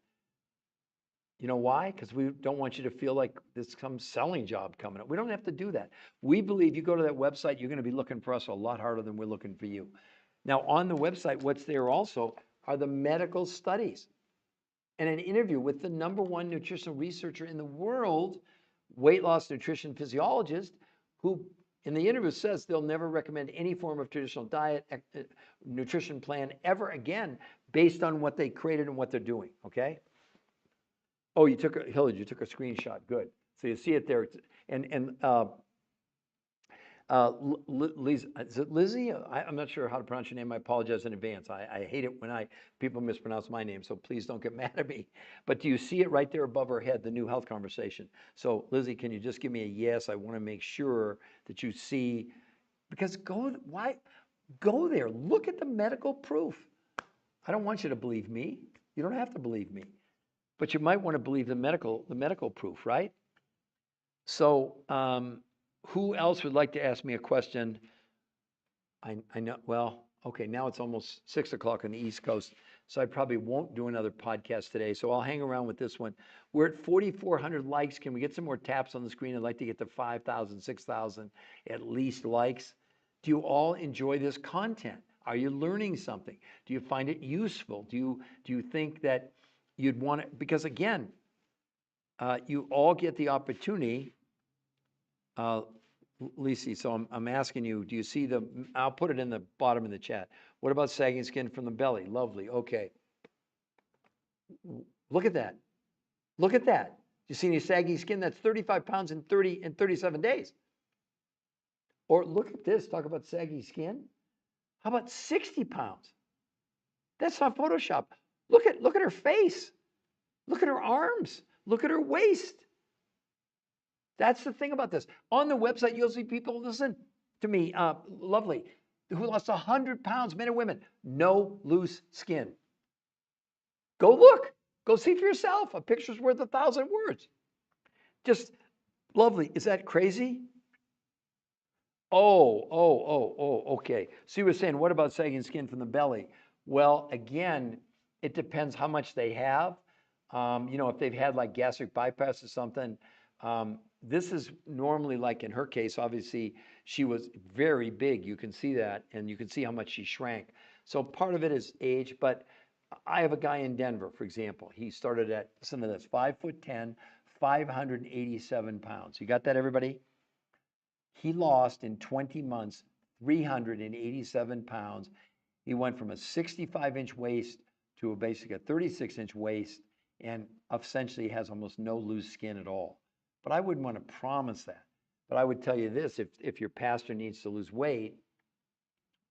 You know why? Because we don't want you to feel like there's some selling job coming up. We don't have to do that. We believe you go to that website, you're going to be looking for us a lot harder than we're looking for you. Now, on the website, what's there also are the medical studies and an interview with the #1 nutritional researcher in the world, weight loss nutrition physiologist, who in the interview says they'll never recommend any form of traditional diet, nutrition plan ever again based on what they created and what they're doing, okay? Oh, Hillard, you took a screenshot. Good. So you see it there. And Liz, is it Lizzie? I'm not sure how to pronounce your name. I apologize in advance. I hate it when people mispronounce my name, so please don't get mad at me. But do you see it right there above her head, the New Health Conversation? So Lizzie, can you just give me a yes? I want to make sure that you see, because go there. Look at the medical proof. I don't want you to believe me. You don't have to believe me. But you might want to believe the medical proof, right? So who else would like to ask me a question? I know, well, okay, now it's almost 6 o'clock on the East Coast, so I probably won't do another podcast today, so I'll hang around with this one. We're at 4,400 likes. Can we get some more taps on the screen? I'd like to get to 5,000, 6,000 at least likes. Do you all enjoy this content? Are you learning something? Do you find it useful? Do you think that you'd want it? Because again, you all get the opportunity. Lisi, so I'm asking you, do you see I'll put it in the bottom of the chat. What about sagging skin from the belly? Lovely. Okay. Look at that. Look at that. You see any sagging skin? That's 35 pounds in 37 days. Or look at this. Talk about saggy skin. How about 60 pounds? That's not Photoshop. Look at her face. Look at her arms. Look at her waist. That's the thing about this. On the website, you'll see people, listen to me, lovely, who lost 100 pounds, men and women, no loose skin. Go look. Go see for yourself. A picture's worth 1,000 words. Just lovely. Is that crazy? Okay. So you were saying, what about sagging skin from the belly? Well, again, it depends how much they have. If they've had like gastric bypass or something, this is normally, like in her case, obviously she was very big. You can see that, and you can see how much she shrank. So part of it is age, but I have a guy in Denver, for example. He started at, listen to this, 5'10", 587 pounds. You got that, everybody? He lost in 20 months 387 pounds. He went from a 65-inch waist to basically a 36-inch waist, and essentially has almost no loose skin at all. But I wouldn't want to promise that. But I would tell you this, if your pastor needs to lose weight,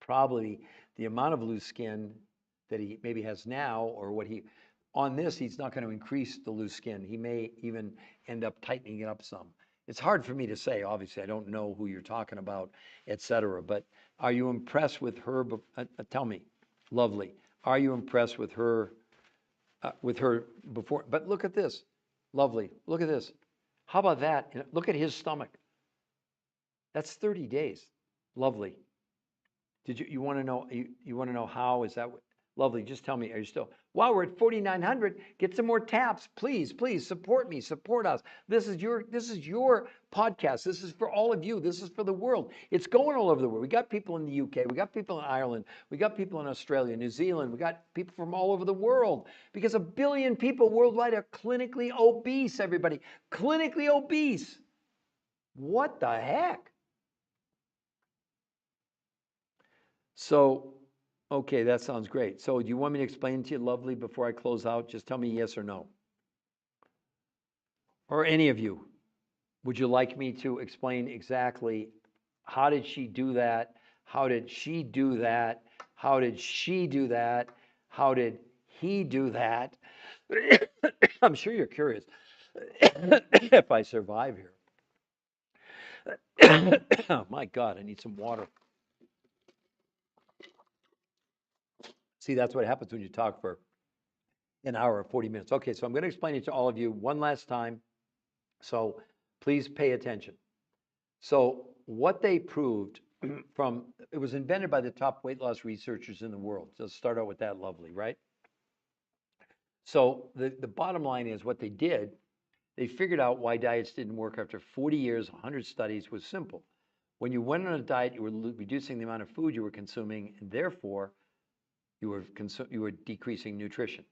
probably the amount of loose skin that he maybe has now, or on this, he's not going to increase the loose skin. He may even end up tightening it up some. It's hard for me to say, obviously. I don't know who you're talking about, etc. But are you impressed with her? Tell me, lovely. Are you impressed with her before? But look at this, lovely. Look at this. How about that? Look at his stomach. That's 30 days. Lovely. Did you want to know? You want to know how? Is that lovely? Just tell me. Are you still? Wow, we're at 4,900. Get some more taps, please. Please support me. Support us. This is your podcast. This is for all of you. This is for the world. It's going all over the world. We got people in the UK. We got people in Ireland. We got people in Australia, New Zealand. We got people from all over the world, because 1 billion people worldwide are clinically obese. Everybody, clinically obese. What the heck? So Okay, that sounds great. So do you want me to explain to you, lovely, before I close out? Just tell me yes or no. Or any of you. Would you like me to explain exactly how did she do that? How did she do that? How did she do that? How did he do that? I'm sure you're curious if I survive here. Oh my God, I need some water. See, that's what happens when you talk for an hour or 40 minutes. Okay, so I'm going to explain it to all of you one last time. So please pay attention. So what they proved from, it was invented by the top weight loss researchers in the world. So let's start out with that, lovely, right? So the bottom line is what they did, they figured out why diets didn't work after 40 years, 100 studies was simple. When you went on a diet, you were reducing the amount of food you were consuming, and therefore you were decreasing nutrition.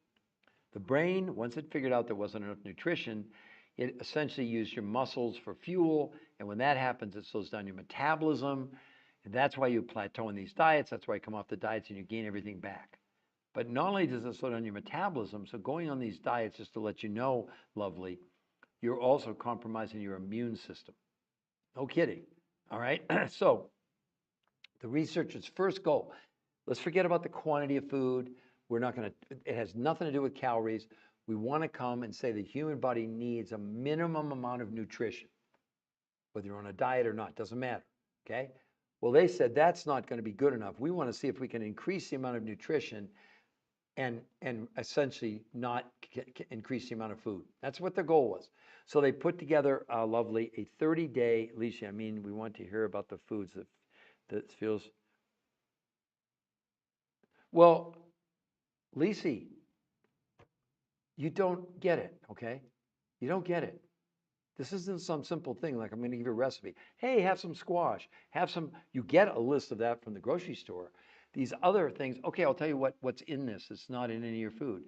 The brain, once it figured out there wasn't enough nutrition, it essentially used your muscles for fuel. And when that happens, it slows down your metabolism. And that's why you plateau in these diets. That's why you come off the diets and you gain everything back. But not only does it slow down your metabolism, so going on these diets, just to let you know, lovely, you're also compromising your immune system. No kidding. All right. So the researchers' first goal, let's forget about the quantity of food. We're not going to, it has nothing to do with calories. We want to come and say the human body needs a minimum amount of nutrition, whether you're on a diet or not, doesn't matter. Okay. Well, they said that's not going to be good enough. We want to see if we can increase the amount of nutrition and essentially not increase the amount of food. That's what their goal was. So they put together, lovely, a 30-day, Alicia, I mean, we want to hear about the foods that feels, well, Lisi, you don't get it, okay? You don't get it. This isn't some simple thing like I'm going to give you a recipe. Hey, have some squash. Have some. You get a list of that from the grocery store. These other things. Okay, I'll tell you what's in this. It's not in any of your food.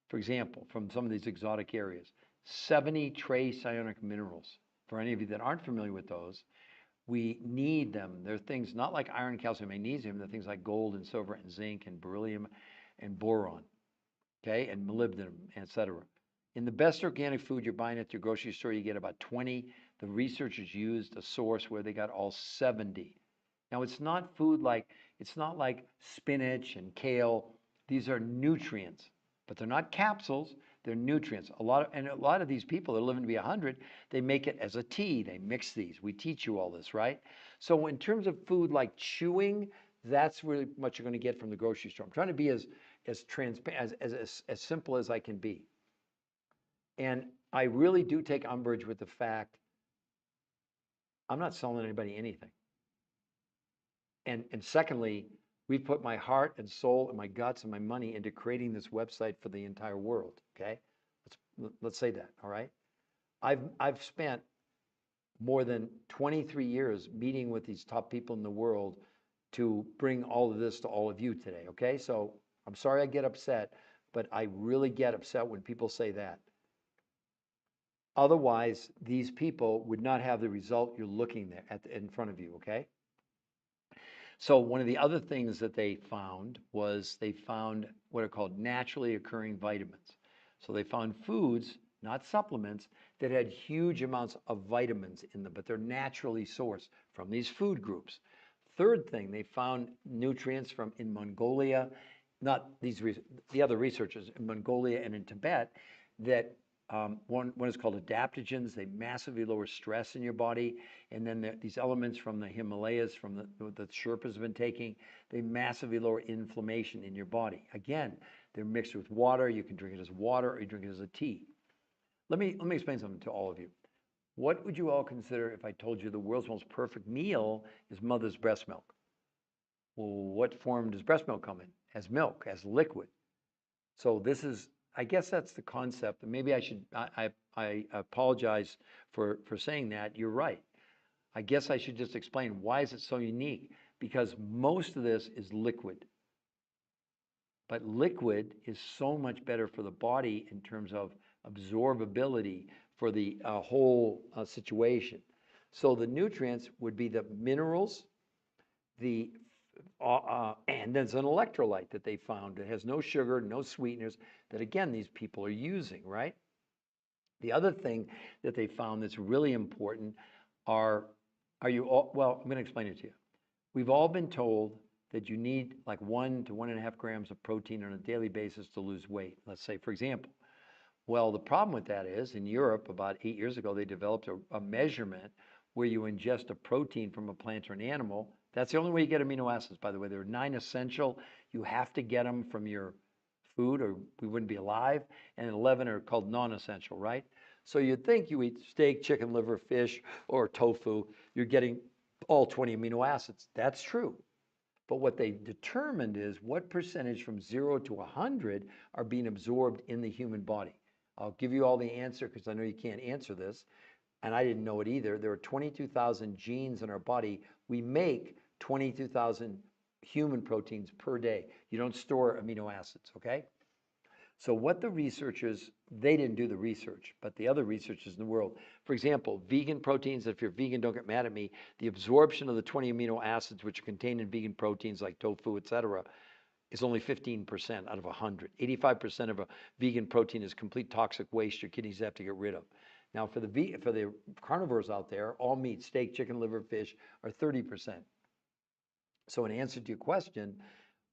For example, from some of these exotic areas, 70 trace ionic minerals. For any of you that aren't familiar with those, we need them. They're things not like iron, calcium, magnesium. They're things like gold and silver and zinc and beryllium and boron. Okay, and molybdenum, etc. In the best organic food you're buying at your grocery store, you get about 20. The researchers used a source where they got all 70. Now, it's not like spinach and kale. These are nutrients, but they're not capsules. They're nutrients. A lot of these people that are living to be 100, they make it as a tea. They mix these. We teach you all this, right? So in terms of food like chewing, that's really what you're going to get from the grocery store. I'm trying to be as transparent as simple as I can be. And I really do take umbrage with the fact I'm not selling anybody anything. And secondly, we put my heart and soul and my guts and my money into creating this website for the entire world. Okay, let's say that. All right, I've spent more than 23 years meeting with these top people in the world to bring all of this to all of you today. Okay, so I'm sorry I get upset, but I really get upset when people say that. Otherwise, these people would not have the result you're looking at in front of you, okay? So one of the other things that they found was they found what are called naturally occurring vitamins. So they found foods, not supplements, that had huge amounts of vitamins in them, but they're naturally sourced from these food groups. Third thing, they found nutrients from in Mongolia, not these, the other researchers in Mongolia and in Tibet, that one is called adaptogens. They massively lower stress in your body. And then these elements from the Himalayas, from the Sherpas have been taking, they massively lower inflammation in your body. Again, they're mixed with water. You can drink it as water or you drink it as a tea. Let me explain something to all of you. What would you all consider if I told you the world's most perfect meal is mother's breast milk? Well, what form does breast milk come in? As milk, as liquid. So this is, I guess that's the concept. And maybe I apologize for saying that. You're right. I guess I should just explain why is it so unique? Because most of this is liquid. But liquid is so much better for the body in terms of absorbability for the whole situation. So the nutrients would be the minerals, the And there's an electrolyte that they found that has no sugar, no sweeteners, that again, these people are using, right? The other thing that they found that's really important are you all, well, I'm going to explain it to you. We've all been told that you need like 1 to 1.5 grams of protein on a daily basis to lose weight, let's say, for example. Well, the problem with that is in Europe, about 8 years ago, they developed a measurement where you ingest a protein from a plant or an animal. That's the only way you get amino acids, by the way. There are 9 essential. You have to get them from your food or we wouldn't be alive. And 11 are called non-essential, right? So you'd think you eat steak, chicken, liver, fish, or tofu, you're getting all 20 amino acids. That's true. But what they determined is what percentage from 0 to 100 are being absorbed in the human body. I'll give you all the answer because I know you can't answer this, and I didn't know it either. There are 22,000 genes in our body. We make 22,000 human proteins per day. You don't store amino acids, okay? So what the researchers, they didn't do the research, but the other researchers in the world, for example, vegan proteins, if you're vegan, don't get mad at me, the absorption of the 20 amino acids which are contained in vegan proteins like tofu, etc., is only 15% out of 100. 85% of a vegan protein is complete toxic waste your kidneys have to get rid of. Now, for the carnivores out there, all meat, steak, chicken, liver, fish, are 30%. So in answer to your question,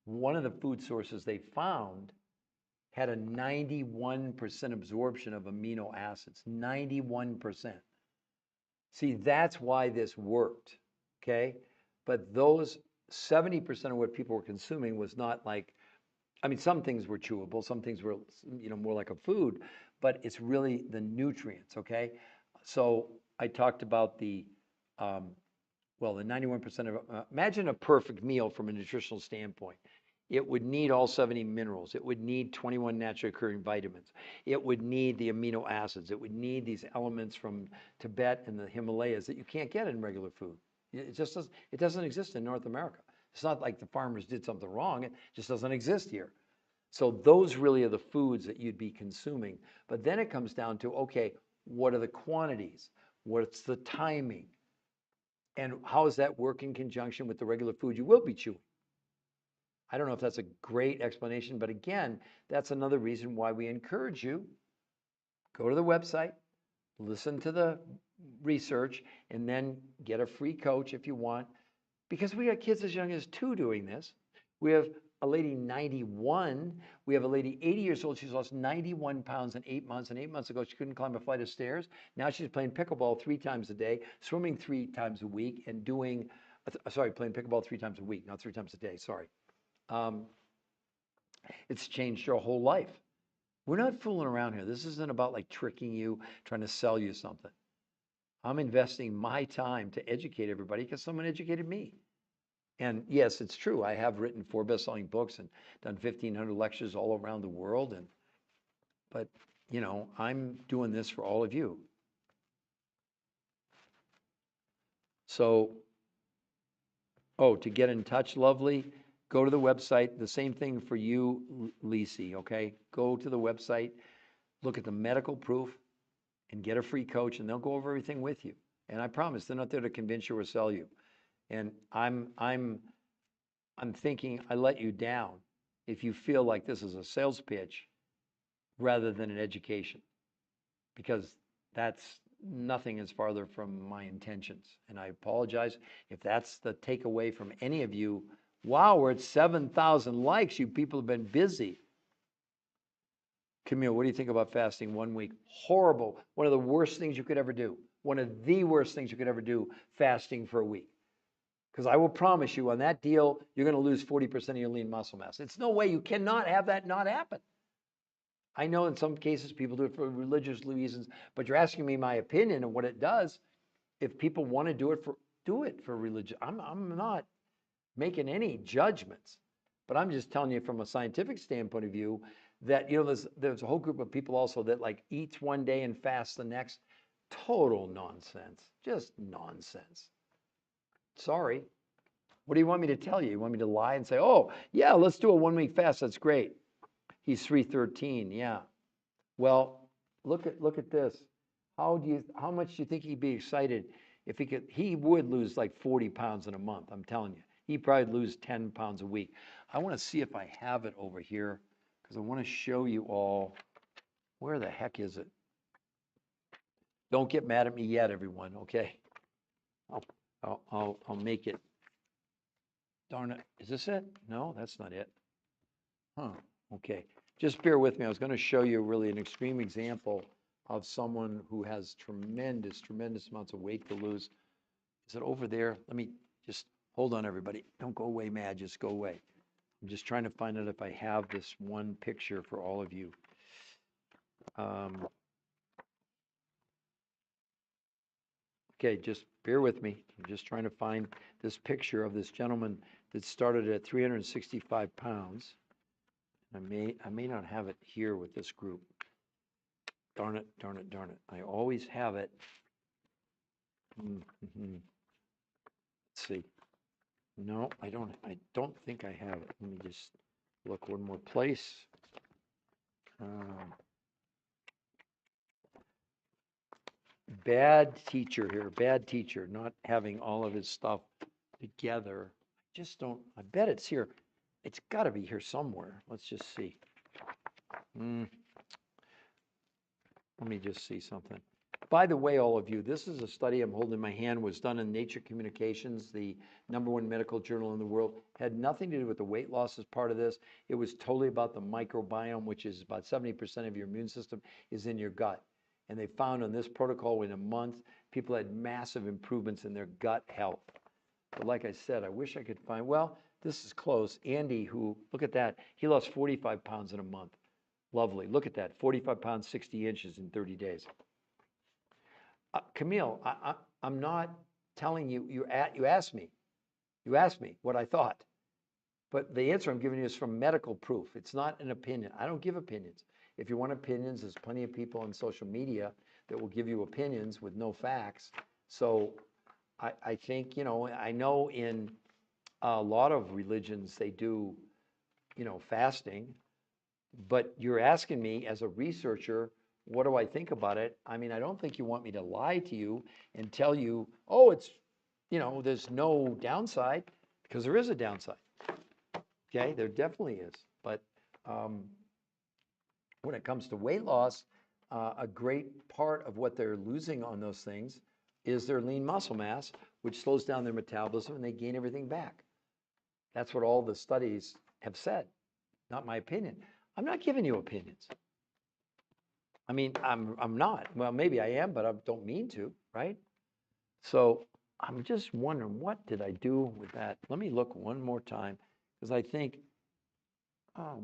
one of the food sources they found had a 91% absorption of amino acids, 91%. See, that's why this worked, okay? But those 70% of what people were consuming was not like, I mean, some things were chewable, some things were, more like a food, but it's really the nutrients, okay? So I talked about the 91% of, imagine a perfect meal from a nutritional standpoint. It would need all 70 minerals. It would need 21 naturally occurring vitamins. It would need the amino acids. It would need these elements from Tibet and the Himalayas that you can't get in regular food. It doesn't exist in North America. It's not like the farmers did something wrong. It just doesn't exist here. So those really are the foods that you'd be consuming. But then it comes down to, okay, what are the quantities? What's the timing? And how does that work in conjunction with the regular food you will be chewing? I don't know if that's a great explanation, but again, that's another reason why we encourage you, go to the website, listen to the research, and then get a free coach if you want. Because we got kids as young as 2 doing this. We have a lady 91. We have a lady 80 years old. She's lost 91 pounds in 8 months. And 8 months ago, she couldn't climb a flight of stairs. Now she's playing pickleball 3 times a day, swimming 3 times a week, and playing pickleball 3 times a week, not 3 times a day, sorry. It's changed her whole life. We're not fooling around here. This isn't about like tricking you, trying to sell you something. I'm investing my time to educate everybody because someone educated me. And yes, it's true. I have written 4 best-selling books and done 1,500 lectures all around the world. But I'm doing this for all of you. So, to get in touch, lovely, go to the website. The same thing for you, Lisi, okay? Go to the website, look at the medical proof, and get a free coach, and they'll go over everything with you. And I promise they're not there to convince you or sell you. And I'm thinking I let you down if you feel like this is a sales pitch rather than an education, because that's nothing is farther from my intentions. And I apologize if that's the takeaway from any of you. Wow, we're at 7,000 likes. You people have been busy. Camille, what do you think about fasting 1 week? Horrible. One of the worst things you could ever do. One of the worst things you could ever do, fasting for a week. Because I will promise you on that deal, you're going to lose 40% of your lean muscle mass. It's no way. You cannot have that not happen. I know in some cases people do it for religious reasons, but you're asking me my opinion of what it does. If people want to do it for religion. I'm not making any judgments, but I'm just telling you from a scientific standpoint of view that there's a whole group of people also that like eats one day and fasts the next. Total nonsense. Just nonsense. Sorry. What do you want me to tell you? You want me to lie and say, oh, yeah, let's do a 1 week fast. That's great. He's 313. Yeah. Well, look at this. How much do you think he'd be excited if he would lose like 40 pounds in a month? I'm telling you. He probably lose 10 pounds a week. I want to see if I have it over here because I want to show you all. Where the heck is it? Don't get mad at me yet, everyone, okay? I'll make it. Darn it. Is this it? No, that's not it. Huh. Okay. Just bear with me. I was going to show you really an extreme example of someone who has tremendous amounts of weight to lose. Is it over there? Let me just hold on, everybody. Don't go away mad. Just go away. I'm just trying to find out if I have this one picture for all of you. Okay, just bear with me. I'm just trying to find this picture of this gentleman that started at 365 pounds. I may not have it here with this group. Darn it, darn it, darn it. I always have it. Let's see. No, I don't think I have it. Let me just look one more place. Bad teacher here, bad teacher, not having all of his stuff together. I just don't, I bet it's here. It's got to be here somewhere. Let's just see. Let me just see something. By the way, all of you, this is a study I'm holding in my hand, was done in Nature Communications, the #1 medical journal in the world. Had nothing to do with the weight loss as part of this. It was totally about the microbiome, which is about 70% of your immune system is in your gut. And they found on this protocol in a month, people had massive improvements in their gut health. But like I said, I wish I could find, well, this is close. Andy, who, look at that, he lost 45 pounds in a month. Lovely. Look at that, 45 pounds, 60 inches in 30 days. Camille, I'm not telling you, you asked me what I thought. But the answer I'm giving you is from medical proof. It's not an opinion. I don't give opinions. If you want opinions, there's plenty of people on social media that will give you opinions with no facts. So I think, I know in a lot of religions they do, fasting. But you're asking me as a researcher, what do I think about it? I mean, I don't think you want me to lie to you and tell you, oh, it's, there's no downside, because there is a downside. Okay, there definitely is. But when it comes to weight loss, a great part of what they're losing on those things is their lean muscle mass, which slows down their metabolism and they gain everything back. That's what all the studies have said, not my opinion. I'm not giving you opinions. I mean, I'm not. Well, maybe I am, but I don't mean to, right? So I'm just wondering, what did I do with that? Let me look one more time, because I think,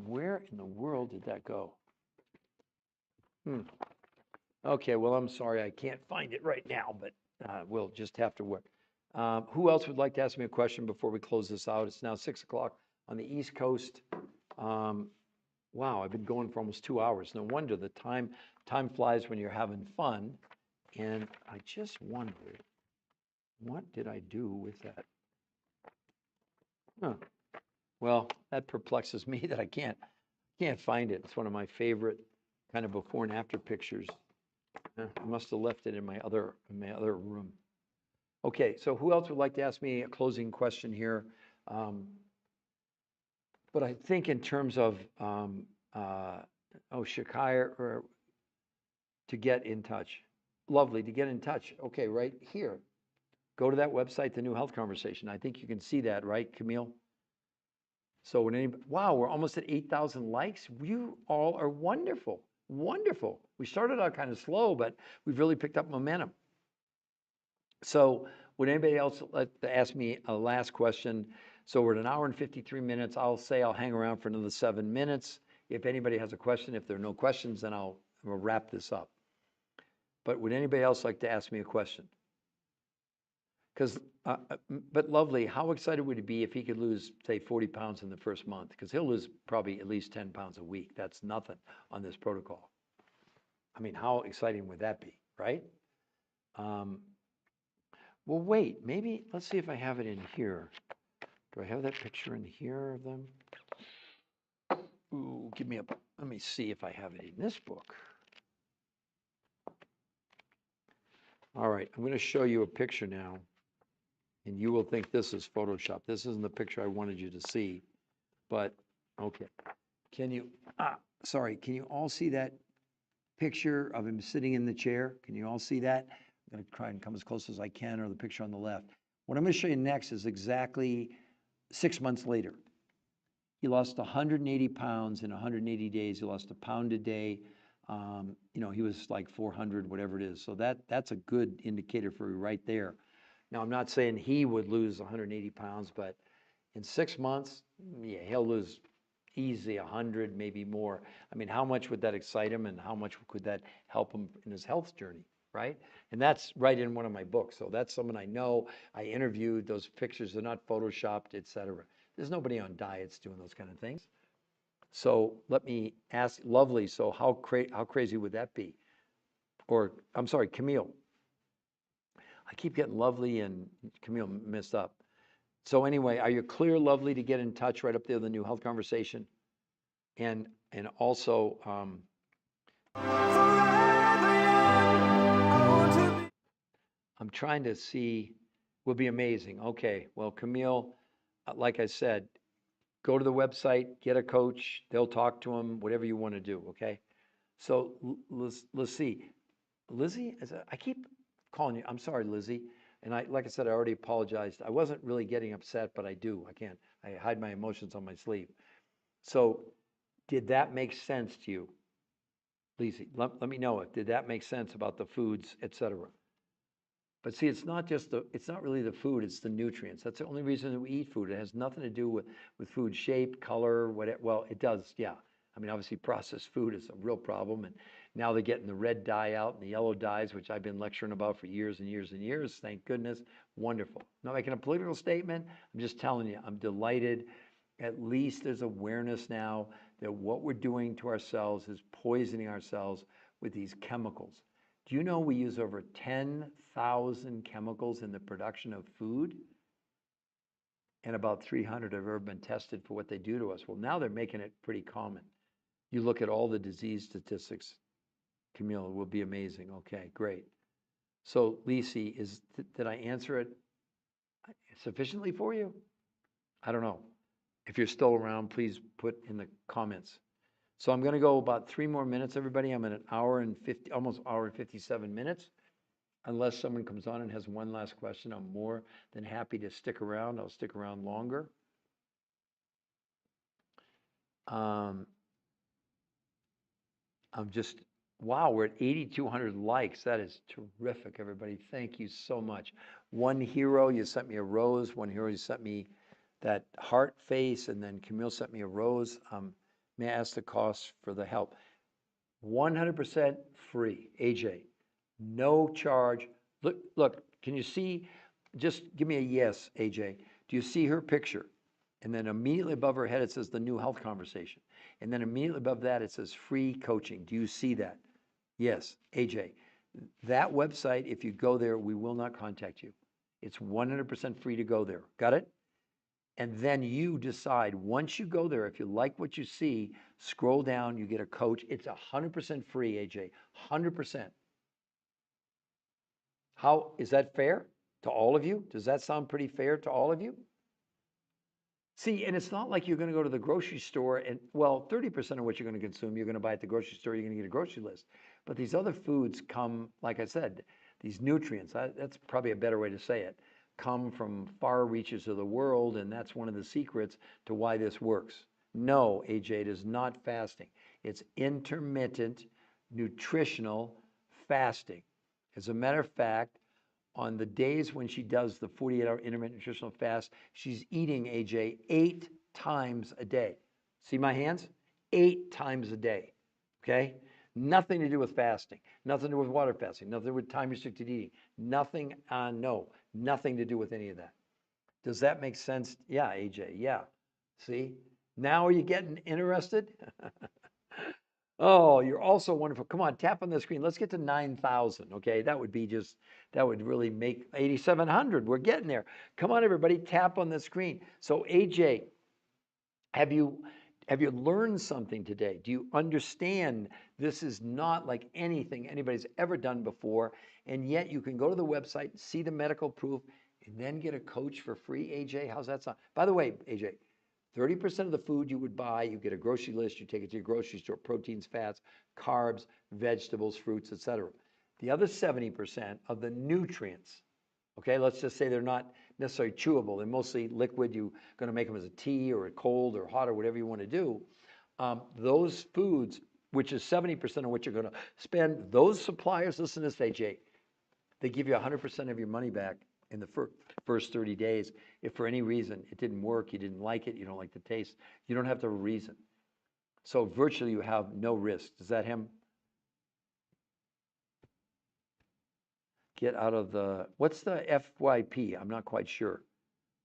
where in the world did that go? Okay, well, I'm sorry, I can't find it right now, but we'll just have to work. Who else would like to ask me a question before we close this out? It's now 6 o'clock on the East Coast. Wow, I've been going for almost 2 hours. No wonder the time flies when you're having fun. And I just wondered, what did I do with that? Huh. Well, that perplexes me that I can't find it. It's one of my favorite kind of before and after pictures. I must have left it in my other room. Okay, so who else would like to ask me a closing question here? But I think in terms of Shakir, or to get in touch. Lovely, to get in touch. Okay, right here. Go to that website, The New Health Conversation. I think you can see that, right, Camille? So when anybody, wow, we're almost at 8,000 likes. You all are wonderful, wonderful. We started out kind of slow, but we've really picked up momentum. So would anybody else like to ask me a last question? So we're at 1 hour and 53 minutes. I'll say I'll hang around for another 7 minutes. If anybody has a question, if there are no questions, then I'll wrap this up. But would anybody else like to ask me a question? Because, but Lovely, how excited would he be if he could lose, say, 40 pounds in the first month? Because he'll lose probably at least 10 pounds a week. That's nothing on this protocol. I mean, how exciting would that be, right? Well, wait, maybe, let's see if I have it in here. Do I have that picture in here of them? Ooh, let me see if I have it in this book. All right, I'm going to show you a picture now. And you will think this is Photoshop. This isn't the picture I wanted you to see, but okay. Can you, sorry, can you all see that picture of him sitting in the chair? Can you all see that? I'm going to try and come as close as I can, or the picture on the left. What I'm going to show you next is exactly 6 months later. He lost 180 pounds in 180 days. He lost a pound a day. He was like 400, whatever it is. So that's a good indicator for you right there. Now, I'm not saying he would lose 180 pounds, but in 6 months, yeah, he'll lose easy 100, maybe more. I mean, how much would that excite him, and how much could that help him in his health journey, right? And that's right in one of my books. So that's someone I know. I interviewed. Those pictures, they're not photoshopped, etc. There's nobody on diets doing those kind of things. So let me ask Lovely, so how crazy would that be? Or, I'm sorry, Camille. I keep getting Lovely and Camille messed up. So anyway, are you clear, Lovely, to get in touch right up there, the New Health Conversation? And also, I'm trying to see, will be amazing. Okay, well, Camille, like I said, go to the website, get a coach, they'll talk to him, whatever you want to do, okay? So let's see. Lizzie, I keep calling you, I'm sorry, Lizzie. And like I said, I already apologized. I wasn't really getting upset, but I do. I hide my emotions on my sleeve. So did that make sense to you, Lizzie? Let me know it. Did that make sense about the foods, etc.? But see, it's not really the food, it's the nutrients. That's the only reason that we eat food. It has nothing to do with food shape, color, whatever. Well, it does, yeah. I mean, obviously processed food is a real problem. And now they're getting the red dye out and the yellow dyes, which I've been lecturing about for years and years and years. Thank goodness. Wonderful. I'm not making a political statement. I'm just telling you, I'm delighted. At least there's awareness now that what we're doing to ourselves is poisoning ourselves with these chemicals. Do you know we use over 10,000 chemicals in the production of food? And about 300 have ever been tested for what they do to us. Well, now they're making it pretty common. You look at all the disease statistics, Camille, it will be amazing. Okay, great. So, Lisi, did I answer it sufficiently for you? I don't know. If you're still around, please put in the comments. So I'm going to go about 3 more minutes, everybody. I'm at an hour and 50, almost hour and 57 minutes. Unless someone comes on and has one last question, I'm more than happy to stick around. I'll stick around longer. I'm just, wow, we're at 8,200 likes. That is terrific, everybody. Thank you so much. One hero, you sent me a rose. One hero, you sent me that heart face. And then Camille sent me a rose. May I ask the cost for the help? 100% free, AJ. No charge. Look, can you see? Just give me a yes, AJ. Do you see her picture? And then immediately above her head, it says the New Health Conversation. And then immediately above that, it says free coaching. Do you see that? Yes, AJ. That website, if you go there, we will not contact you. It's 100% free to go there. Got it? And then you decide, once you go there, if you like what you see, scroll down, you get a coach. It's 100% free, AJ, 100%. How is that fair to all of you? Does that sound pretty fair to all of you? See, and it's not like you're going to go to the grocery store and, well, 30% of what you're going to consume, you're going to buy at the grocery store, you're going to get a grocery list. But these other foods come, like I said, these nutrients, that's probably a better way to say it, come from far reaches of the world, and that's one of the secrets to why this works. No, AJ, it is not fasting. It's intermittent nutritional fasting. As a matter of fact, on the days when she does the 48-hour intermittent nutritional fast, she's eating, AJ, 8 times a day. See my hands? 8 times a day, okay? Nothing to do with fasting, nothing to do with water fasting, nothing to do with time-restricted eating, nothing, nothing to do with any of that. Does that make sense? Yeah, AJ, yeah. See? Now are you getting interested? Oh, you're also wonderful. Come on, tap on the screen. Let's get to 9,000, okay? That would really make 8,700. We're getting there. Come on, everybody, tap on the screen. So, AJ, have you learned something today? Do you understand this is not like anything anybody's ever done before, and yet you can go to the website, see the medical proof. and then get a coach for free, AJ? How's that sound? By the way, AJ, 30% of the food you would buy, you get a grocery list, you take it to your grocery store, proteins, fats, carbs, vegetables, fruits, etc. The other 70% of the nutrients, okay, let's just say they're not necessarily chewable, they're mostly liquid, you're going to make them as a tea or a cold or hot or whatever you want to do. Those foods, which is 70% of what you're going to spend, those suppliers, listen to this, AJ, they give you 100% of your money back in the first 30 days. If for any reason it didn't work, you didn't like it, you don't like the taste, you don't have to have a reason. So virtually you have no risk. Does that him? Get out of the, what's the FYP? I'm not quite sure.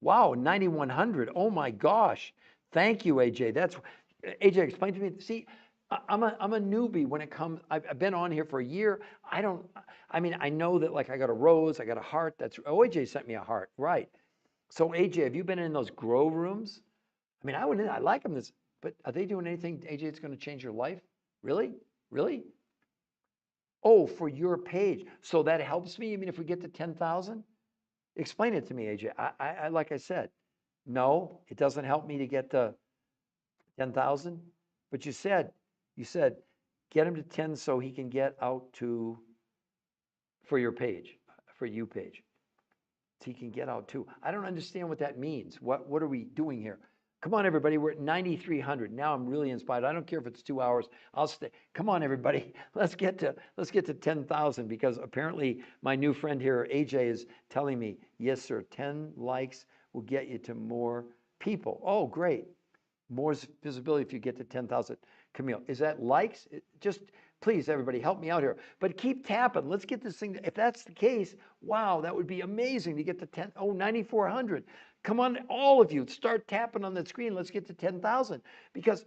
Wow, 9,100. Oh my gosh. Thank you, AJ. That's, AJ, explain to me. See, I'm a newbie when it comes, I've been on here for a year. I mean, I know that like I got a rose, I got a heart. That's, oh, AJ sent me a heart. Right. So AJ, have you been in those grow rooms? I mean, I like them, but are they doing anything, AJ, it's going to change your life? Really? Really? Oh, for your page. So that helps me? I mean, if we get to 10,000? Explain it to me, AJ. I like I said, no, it doesn't help me to get to 10,000. But you said, get him to 10 so he can get out to, for your page, for you page. So he can get out too. I don't understand what that means. What are we doing here? Come on, everybody. We're at 9,300. Now I'm really inspired. I don't care if it's 2 hours. I'll stay. Come on, everybody. Let's get to 10,000 because apparently my new friend here, AJ, is telling me, yes, sir, 10 likes will get you to more people. Oh, great. More visibility if you get to 10,000. Camille, is that likes? Just please, everybody, help me out here. But keep tapping. Let's get this thing. If that's the case, wow, that would be amazing to get to 10. Oh, 9,400. Come on, all of you, start tapping on that screen. Let's get to 10,000. Because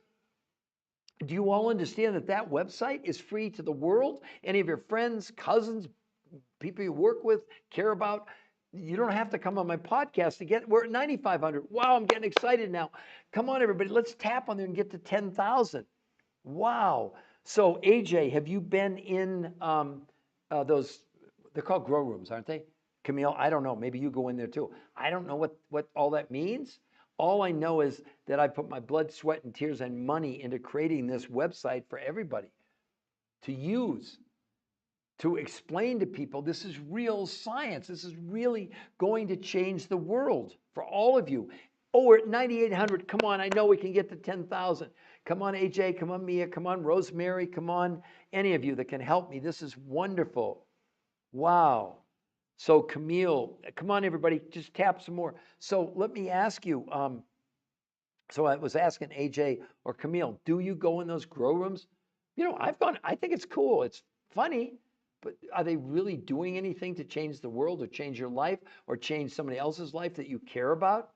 do you all understand that that website is free to the world? Any of your friends, cousins, people you work with, care about? You don't have to come on my podcast to get, we're at 9,500. Wow, I'm getting excited now. Come on, everybody, let's tap on there and get to 10,000. Wow. So AJ, have you been in those, they're called grow rooms, aren't they? Camille, I don't know. Maybe you go in there too. I don't know what all that means. All I know is that I put my blood, sweat, and tears and money into creating this website for everybody to use, to explain to people this is real science. This is really going to change the world for all of you. Oh, we're at 9,800. Come on, I know we can get to 10,000. Come on, AJ. Come on, Mia. Come on, Rosemary. Come on, any of you that can help me. This is wonderful. Wow. So Camille, come on, everybody, just tap some more. So let me ask you, so I was asking AJ or Camille, do you go in those grow rooms? You know, I've gone, I think it's cool. It's funny, but are they really doing anything to change the world or change your life or change somebody else's life that you care about?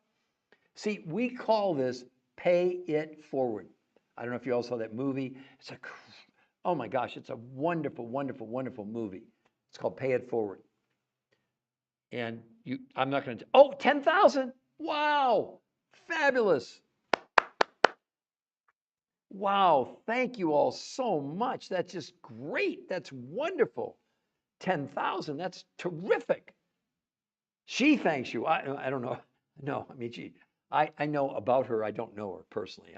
See, we call this pay it forward. I don't know if you all saw that movie. It's a, oh my gosh, it's a wonderful, wonderful, wonderful movie. It's called Pay It Forward. And I'm not going to, oh, 10,000. Wow. Fabulous. Wow. Thank you all so much. That's just great. That's wonderful. 10,000. That's terrific. She thanks you. I don't know. No, I mean, I know about her. I don't know her personally.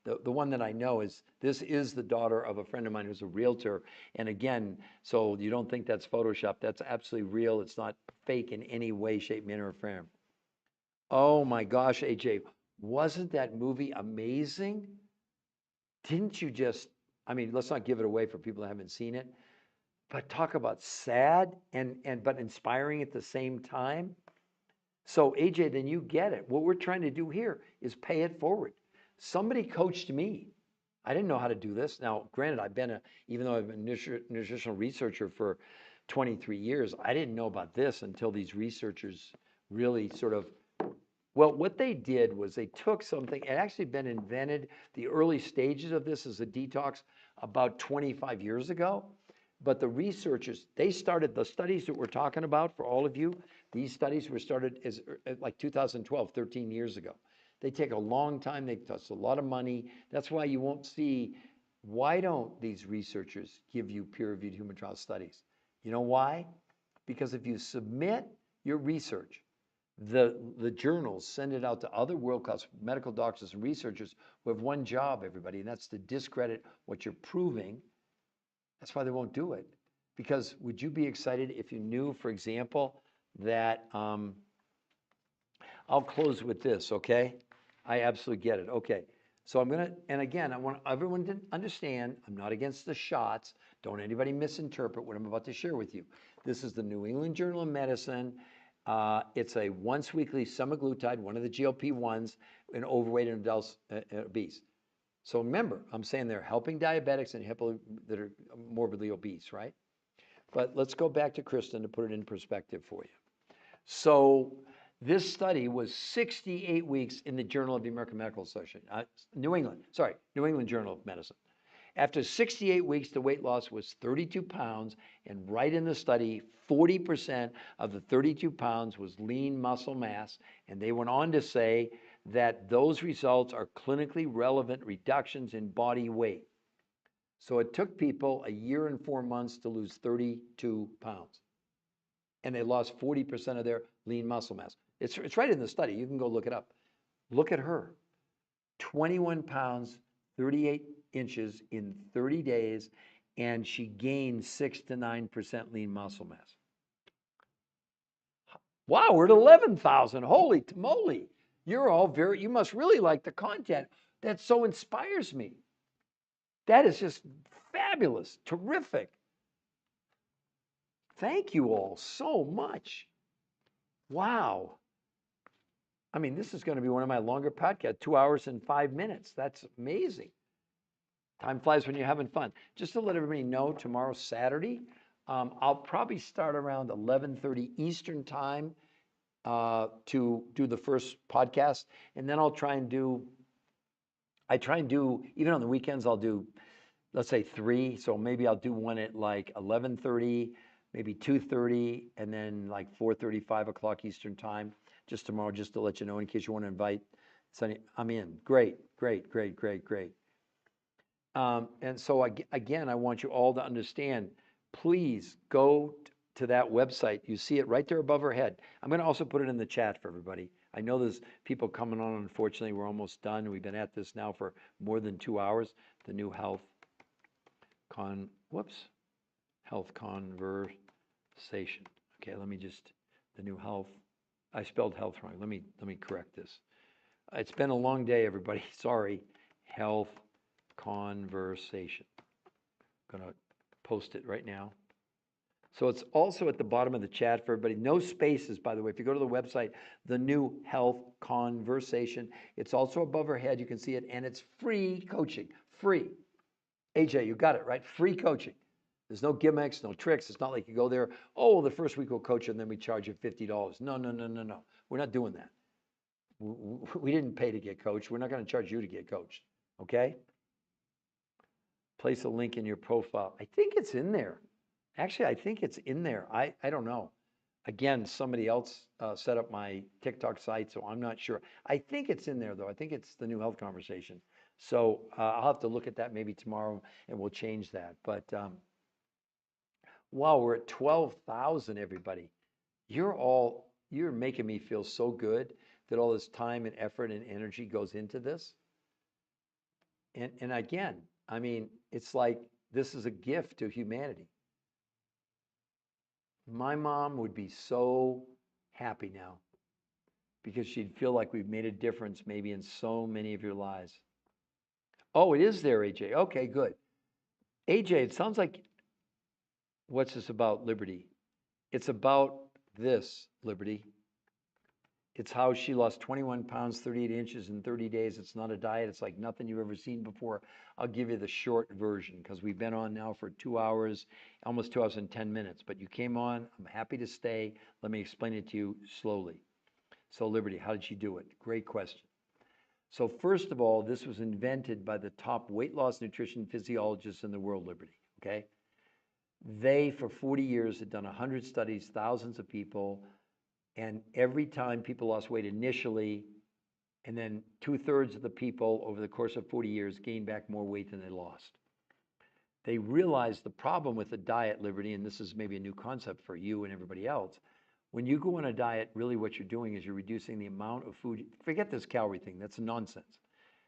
The one that I know is, this is the daughter of a friend of mine who's a realtor. And again, so you don't think that's Photoshop. That's absolutely real. It's not fake in any way, shape, manner, or form. Oh my gosh, AJ, wasn't that movie amazing? Didn't you just, I mean, let's not give it away for people that haven't seen it, but talk about sad but inspiring at the same time. So AJ, then you get it. What we're trying to do here is pay it forward. Somebody coached me. I didn't know how to do this. Now, granted, even though I've been a nutritional researcher for 23 years, I didn't know about this until these researchers really sort of, well, what they did was they took something, it actually been invented, the early stages of this as a detox about 25 years ago. But the researchers, they started the studies that we're talking about for all of you. These studies were started as like 2012, 13 years ago. They take a long time. They cost a lot of money. That's why you won't see, why don't these researchers give you peer-reviewed human trial studies? You know why? Because if you submit your research The journals send it out to other world-class medical doctors and researchers who have one job, everybody, and that's to discredit what you're proving. That's why they won't do it. Because would you be excited if you knew, for example, that I'll close with this, okay? I absolutely get it. Okay. So I'm going to, and again, I want everyone to understand I'm not against the shots. Don't anybody misinterpret what I'm about to share with you. This is the New England Journal of Medicine. It's a once weekly semaglutide, one of the GLP-1s in overweight and adults obese. So remember, I'm saying they're helping diabetics and people that are morbidly obese, right? But let's go back to Kristen to put it in perspective for you. So this study was 68 weeks in the Journal of the American Medical Association, New England Journal of Medicine. After 68 weeks, the weight loss was 32 pounds, and right in the study, 40% of the 32 pounds was lean muscle mass, and they went on to say that those results are clinically relevant reductions in body weight. So it took people a year and 4 months to lose 32 pounds. And they lost 40% of their lean muscle mass. It's right in the study. You can go look it up. Look at her. 21 pounds, 38 inches in 30 days, and she gained 6 to 9% lean muscle mass. Wow, we're at 11,000. Holy moly. You must really like the content. That so inspires me. That is just fabulous, terrific. Thank you all so much. Wow. I mean, this is going to be one of my longer podcasts, 2 hours and 5 minutes. That's amazing. Time flies when you're having fun. Just to let everybody know, tomorrow's Saturday. I'll probably start around 11:30 Eastern time to do the first podcast. And then I try and do, even on the weekends, I'll do, let's say 3. So maybe I'll do one at like 11:30, maybe 2:30, and then like 4:30, 5 o'clock Eastern time. Just tomorrow, just to let you know, in case you want to invite Sonny. I'm in. Great. And so again, I want you all to understand, please go to that website. You see it right there above our head. I'm going to also put it in the chat for everybody. I know there's people coming on. Unfortunately, we're almost done. We've been at this now for more than 2 hours. The new health conversation. Okay, the new health. I spelled health wrong. Let me correct this. It's been a long day, everybody. Sorry. Health conversation. I'm going to post it right now. So it's also at the bottom of the chat for everybody. No spaces, by the way. If you go to the website, the new health conversation, it's also above our head. You can see it, and it's free coaching. Free. AJ, you got it, right? Free coaching. There's no gimmicks, no tricks. It's not like you go there, oh, the first week we'll coach you, and then we charge you $50. No. We're not doing that. We didn't pay to get coached. We're not going to charge you to get coached, okay? Place a link in your profile. I think it's in there. Actually, I think it's in there. I don't know. Again, somebody else set up my TikTok site, so I'm not sure. I think it's in there, though. I think it's the new health conversation. So I'll have to look at that maybe tomorrow, and we'll change that. But wow, we're at 12,000, everybody. You're making me feel so good that all this time and effort and energy goes into this. And again, I mean, it's like this is a gift to humanity. My mom would be so happy now because she'd feel like we've made a difference maybe in so many of your lives. Oh, it is there, AJ. Okay, good. AJ, it sounds like, what's this about, Liberty? It's about this, Liberty. It's how she lost 21 pounds, 38 inches in 30 days. It's not a diet. It's like nothing you've ever seen before. I'll give you the short version because we've been on now for 2 hours, almost 2 hours and 10 minutes. But you came on. I'm happy to stay. Let me explain it to you slowly. So, Liberty, how did she do it? Great question. So, first of all, this was invented by the top weight loss nutrition physiologists in the world, Liberty, okay? They, for 40 years, had done 100 studies, thousands of people. And every time people lost weight initially, and then 2/3 of the people over the course of 40 years gained back more weight than they lost. They realized the problem with the diet, Liberty, and this is maybe a new concept for you and everybody else, When you go on a diet, really what you're doing is you're reducing the amount of food. Forget this calorie thing. That's nonsense.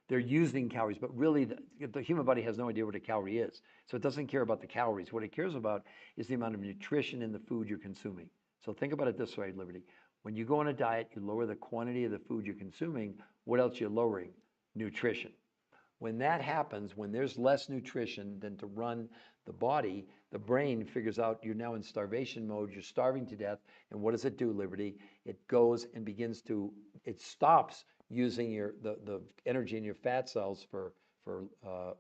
They're using calories, but really the human body has no idea what a calorie is. So it doesn't care about the calories. What it cares about is the amount of nutrition in the food you're consuming. So think about it this way, Liberty. When you go on a diet, you lower the quantity of the food you're consuming. What else you're lowering? Nutrition. When that happens, when there's less nutrition than to run the body, the brain figures out you're now in starvation mode, you're starving to death, and what does it do, Liberty? It goes and begins to, it stops using the energy in your fat cells for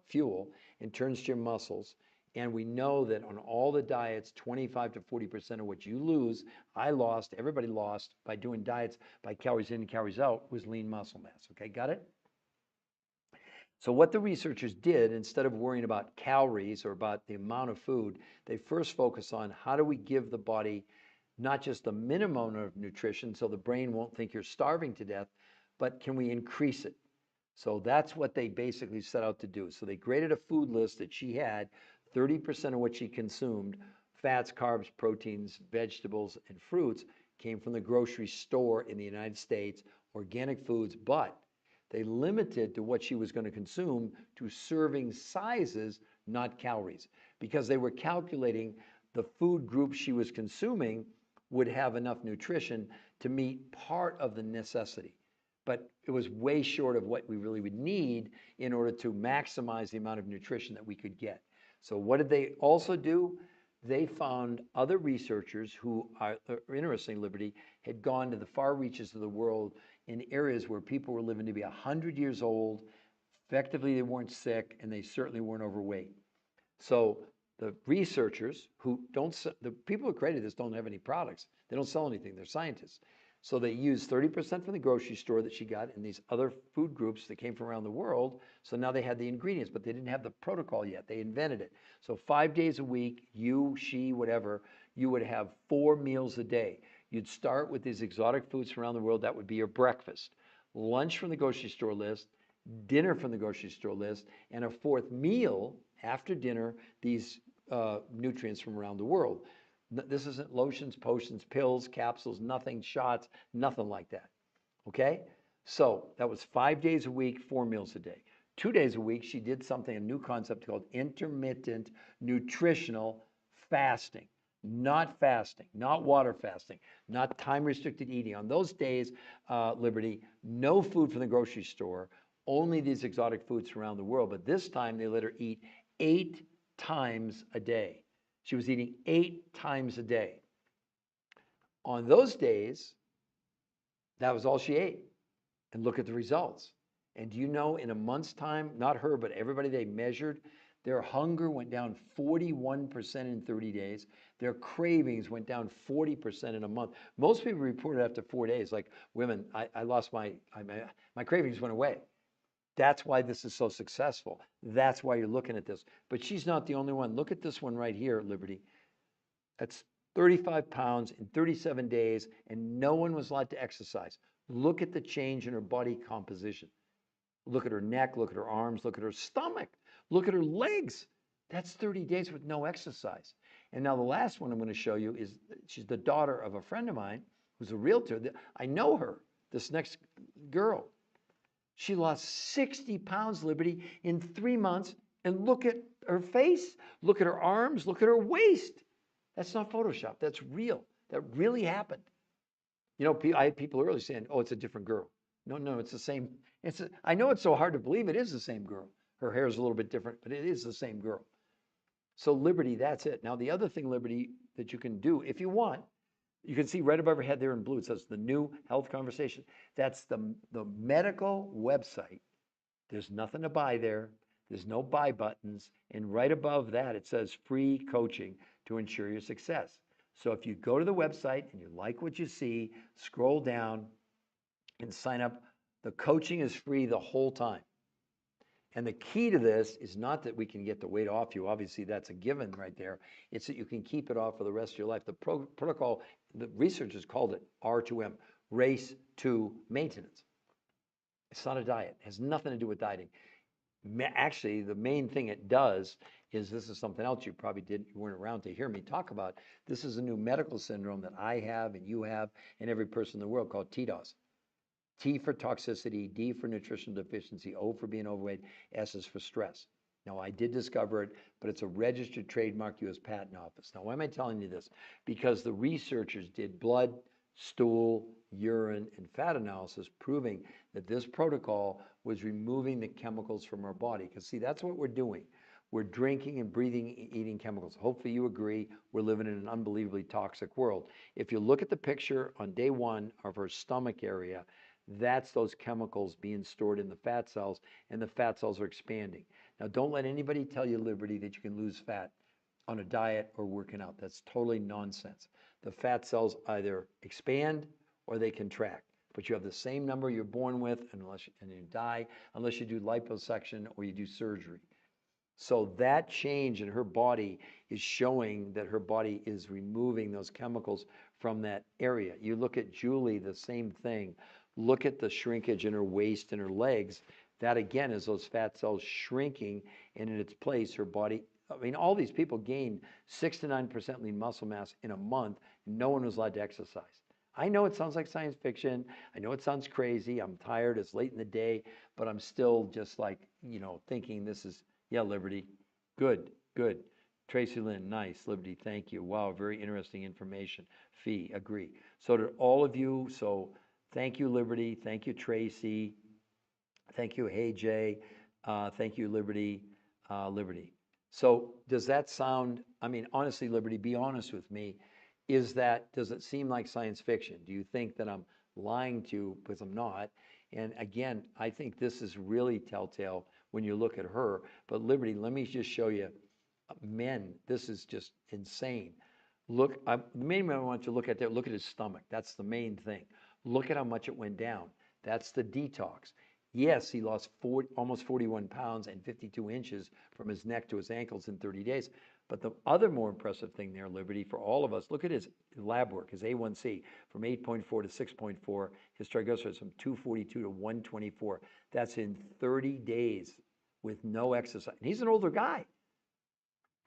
fuel and turns to your muscles. And we know that on all the diets, 25 to 40% of what you lose, I lost, everybody lost by doing diets by calories in and calories out, was lean muscle mass. Okay, got it? So what the researchers did, instead of worrying about calories or about the amount of food, they first focused on how do we give the body not just the minimum of nutrition so the brain won't think you're starving to death, but can we increase it? So that's what they basically set out to do. So they created a food list that she had, 30% of what she consumed, fats, carbs, proteins, vegetables, and fruits, came from the grocery store in the United States, organic foods, but they limited to what she was going to consume to serving sizes, not calories, because they were calculating the food group she was consuming would have enough nutrition to meet part of the necessity. But it was way short of what we really would need in order to maximize the amount of nutrition that we could get. So what did they also do? They found other researchers who are interesting, Liberty, had gone to the far reaches of the world in areas where people were living to be 100 years old. Effectively, they weren't sick, and they certainly weren't overweight. So the researchers who don't, the people who created this don't have any products. They don't sell anything. They're scientists. So they used 30% from the grocery store that she got in these other food groups that came from around the world. So now they had the ingredients, but they didn't have the protocol yet. They invented it. So 5 days a week, you, she, whatever, you would have 4 meals a day. You'd start with these exotic foods from around the world. That would be your breakfast. Lunch from the grocery store list, dinner from the grocery store list, and a 4th meal after dinner, these nutrients from around the world. This isn't lotions, potions, pills, capsules, nothing, shots, nothing like that. Okay? So that was 5 days a week, 4 meals a day. 2 days a week, she did something, a new concept called intermittent nutritional fasting. Not fasting, not water fasting, not time-restricted eating. On those days, Liberty, no food from the grocery store, only these exotic foods from around the world. But this time, they let her eat 8 times a day. She was eating 8 times a day. On those days, that was all she ate. And look at the results. And do you know, in a month's time, not her, but everybody they measured, their hunger went down 41% in 30 days. Their cravings went down 40% in a month. Most people reported after 4 days, like, women, I lost my cravings went away. That's why this is so successful. That's why you're looking at this. But she's not the only one. Look at this one right here, Liberty. That's 35 pounds in 37 days, and no one was allowed to exercise. Look at the change in her body composition. Look at her neck, look at her arms, look at her stomach, look at her legs. That's 30 days with no exercise. And now the last one I'm going to show you is, she's the daughter of a friend of mine who's a realtor. I know her, this next girl. She lost 60 pounds, Liberty, in 3 months. And look at her face, look at her arms, look at her waist. That's not Photoshop. That's real. That really happened. You know, I had people earlier saying, oh, it's a different girl. No, it's the same. I know it's so hard to believe it is the same girl. Her hair is a little bit different, but it is the same girl. So Liberty, that's it. Now, the other thing, Liberty, that you can do, if you want, you can see right above her head there in blue, it says the new health conversation. That's the medical website. There's nothing to buy there. There's no buy buttons. And right above that, it says free coaching to ensure your success. So if you go to the website and you like what you see, scroll down and sign up. The coaching is free the whole time. And the key to this is not that we can get the weight off you. Obviously, that's a given right there. It's that you can keep it off for the rest of your life. The protocol, the researchers called it R2M, race to maintenance. It's not a diet. It has nothing to do with dieting. Actually, the main thing it does this is something else you probably you weren't around to hear me talk about. This is a new medical syndrome that I have and you have and every person in the world called TDOS. T for toxicity, D for nutritional deficiency, O for being overweight, S is for stress. Now, I did discover it, but it's a registered trademark U.S. Patent Office. Now, why am I telling you this? Because the researchers did blood, stool, urine, and fat analysis proving that this protocol was removing the chemicals from our body. Because, see, that's what we're doing. We're drinking and breathing, eating chemicals. Hopefully you agree we're living in an unbelievably toxic world. If you look at the picture on day one of her stomach area, that's those chemicals being stored in the fat cells, and the fat cells are expanding. Now, don't let anybody tell you, Liberty, that you can lose fat on a diet or working out. That's totally nonsense. The fat cells either expand or they contract, but you have the same number you're born with, and you die unless you do liposuction or you do surgery. So that change in her body is showing that her body is removing those chemicals from that area. You look at Julie, the same thing. Look at the shrinkage in her waist and her legs. That again is those fat cells shrinking, and in its place, her body. I mean, all these people gained 6 to 9% lean muscle mass in a month. No one was allowed to exercise. I know it sounds like science fiction. I know it sounds crazy. I'm tired. It's late in the day, but I'm still just like, thinking this is, yeah, Liberty. Good, good. Tracy Lynn, nice. Liberty, thank you. Wow, very interesting information. Fee, agree. So to all of you, thank you, Liberty. Thank you, Tracy. Thank you, Hey Jay. Thank you, Liberty. Liberty. So does that sound, I mean, honestly, Liberty, be honest with me. Does it seem like science fiction? Do you think that I'm lying to you? Because I'm not. And again, I think this is really telltale when you look at her. But Liberty, let me just show you, men, this is just insane. Look, the main thing I want you to look at there, look at his stomach. That's the main thing. Look at how much it went down. That's the detox. Yes, he lost almost 41 pounds and 52 inches from his neck to his ankles in 30 days. But the other more impressive thing there, Liberty, for all of us, look at his lab work, his A1C from 8.4 to 6.4, his triglycerides from 242 to 124. That's in 30 days with no exercise. And he's an older guy.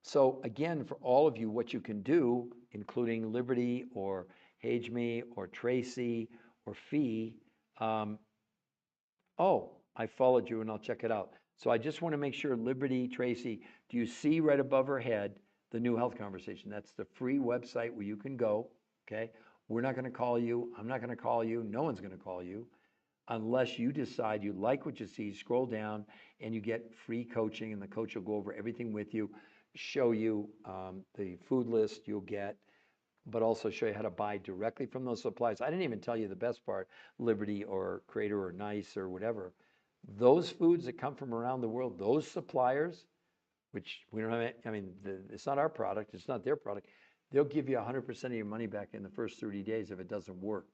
So again, for all of you, what you can do, including Liberty or Hajme or Tracy or Fee, oh, I followed you and I'll check it out. So I just want to make sure, Liberty, Tracy, do you see right above her head the New Health Conversation? That's the free website where you can go, okay? We're not going to call you. I'm not going to call you. No one's going to call you unless you decide you like what you see. Scroll down and you get free coaching, and the coach will go over everything with you, show you the food list you'll get, but also show you how to buy directly from those suppliers. I didn't even tell you the best part, Liberty or Creator or Nice or whatever. Those foods that come from around the world, those suppliers, which we don't have, I mean, it's not our product, it's not their product. They'll give you 100% of your money back in the first 30 days if it doesn't work.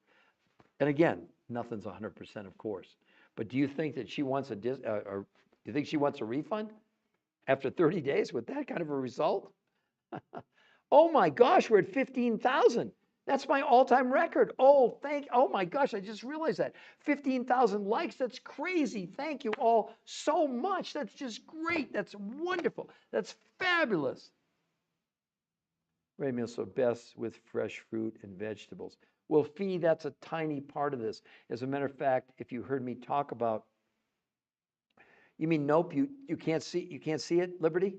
And again, nothing's 100%, of course. But do you think that she wants do you think she wants a refund after 30 days with that kind of a result? Oh my gosh, we're at 15,000. That's my all-time record. Oh my gosh, I just realized that. 15,000 likes, that's crazy. Thank you all so much. That's just great. That's wonderful. That's fabulous. Ready meals so best with fresh fruit and vegetables. Well, Fee, that's a tiny part of this. As a matter of fact, if you heard me talk about, you mean nope, you can't see it, Liberty?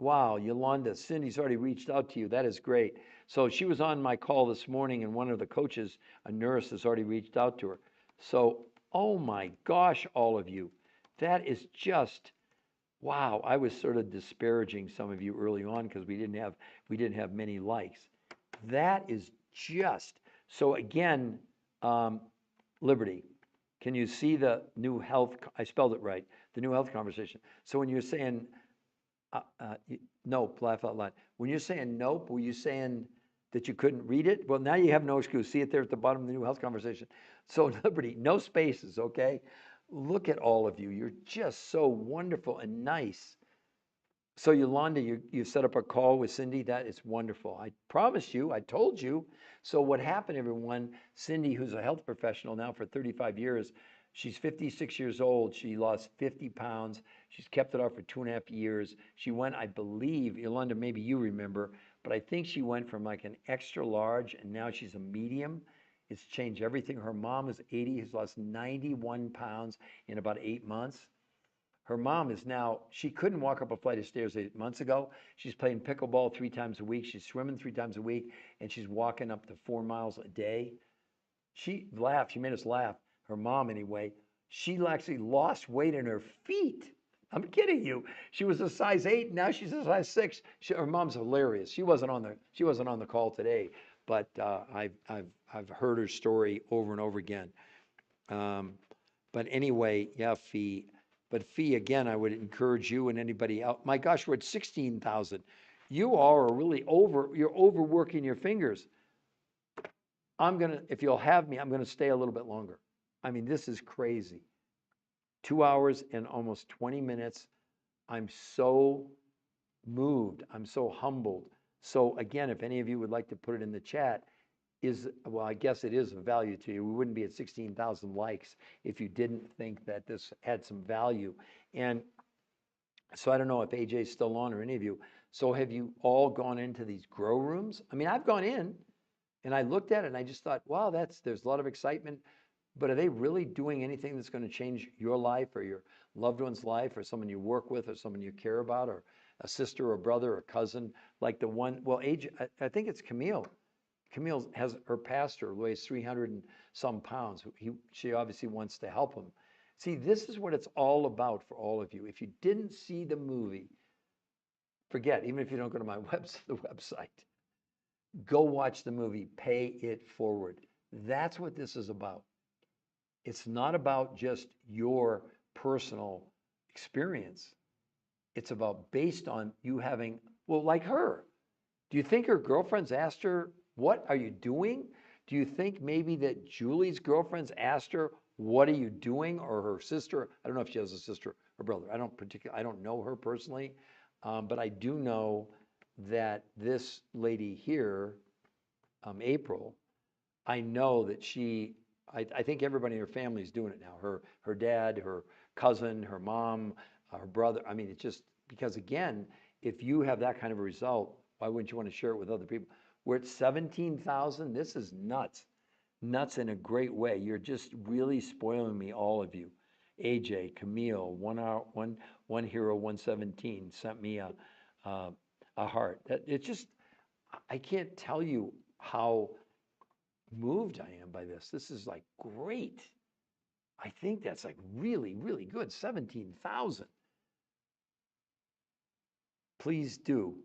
Wow, Yolanda, Cindy's already reached out to you. That is great. So she was on my call this morning, and one of the coaches, a nurse, has already reached out to her. So, oh my gosh, all of you, that is just, wow. I was sort of disparaging some of you early on because we didn't have many likes. That is just, so again, Liberty, can you see the New Health, I spelled it right, the New Health Conversation. So when you're saying, nope, laugh out loud. When you're saying nope, were you saying that you couldn't read it? Well, now you have no excuse. See it there at the bottom of the New Health Conversation. So Liberty, no spaces, okay? Look at all of you. You're just so wonderful and nice. So Yolanda, you set up a call with Cindy. That is wonderful. I promised you, I told you. So what happened, everyone, Cindy, who's a health professional now for 35 years, She's 56 years old. She lost 50 pounds. She's kept it off for 2.5 years. She went, I believe, Yolanda, maybe you remember, but I think she went from like an extra large and now she's a medium. It's changed everything. Her mom is 80, has lost 91 pounds in about 8 months. Her mom is now, she couldn't walk up a flight of stairs 8 months ago. She's playing pickleball 3 times a week. She's swimming 3 times a week, and she's walking up to 4 miles a day. She laughed. She made us laugh. Her mom, anyway. She actually lost weight in her feet. I'm kidding you. She was a size 8. Now she's a size 6. Her mom's hilarious. She wasn't on the call today, but I've heard her story over and over again. But anyway, yeah, Fee. But Fee, again, I would encourage you and anybody else. My gosh, we're at 16,000. You all are really you're overworking your fingers. If you'll have me, I'm gonna stay a little bit longer. I mean, this is crazy. 2 hours and almost 20 minutes. I'm so moved. I'm so humbled. So again, if any of you would like to put it in the chat, well, I guess it is of value to you. We wouldn't be at 16,000 likes if you didn't think that this had some value. And so I don't know if AJ's still on or any of you. So have you all gone into these grow rooms? I mean, I've gone in and I looked at it and I just thought, wow, there's a lot of excitement. But are they really doing anything that's going to change your life or your loved one's life or someone you work with or someone you care about or a sister or brother or cousin? Like the one, well, AJ, I think it's Camille. Camille has her pastor weighs 300 and some pounds. She obviously wants to help him. See, this is what it's all about for all of you. If you didn't see the movie, forget, even if you don't go to my website, go watch the movie, pay it forward. That's what this is about. It's not about just your personal experience. It's about based on you having, well, like her. Do you think her girlfriends asked her, what are you doing? Do you think maybe that Julie's girlfriends asked her, what are you doing? Or her sister? I don't know if she has a sister or brother. I don't know her personally, but I do know that this lady here, April, I know that I think everybody in her family is doing it now. Her dad, her cousin, her mom, her brother. I mean, it's just because, again, if you have that kind of a result, why wouldn't you want to share it with other people? We're at 17,000. This is nuts. Nuts in a great way. You're just really spoiling me, all of you. AJ, Camille, one hero, 117 sent me a heart. It's just, I can't tell you how moved I am by this. This is like great. I think that's like really, really good. 17,000. Please do.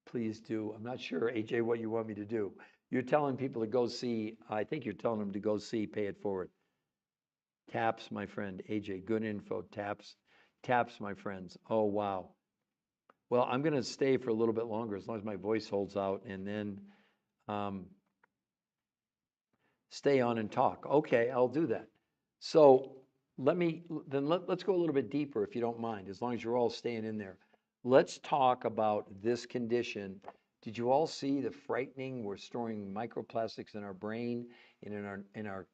Please do. I'm not sure, AJ, what you want me to do. You're telling people to go see, I think you're telling them to go see Pay It Forward. Taps, my friend. AJ, good info. Taps, my friends. Oh, wow. Well, I'm going to stay for a little bit longer as long as my voice holds out, and then stay on and talk. Okay, I'll do that. So let's go a little bit deeper, if you don't mind, as long as you're all staying in there. Let's talk about this condition. Did you all see the frightening? We're storing microplastics in our brain and in our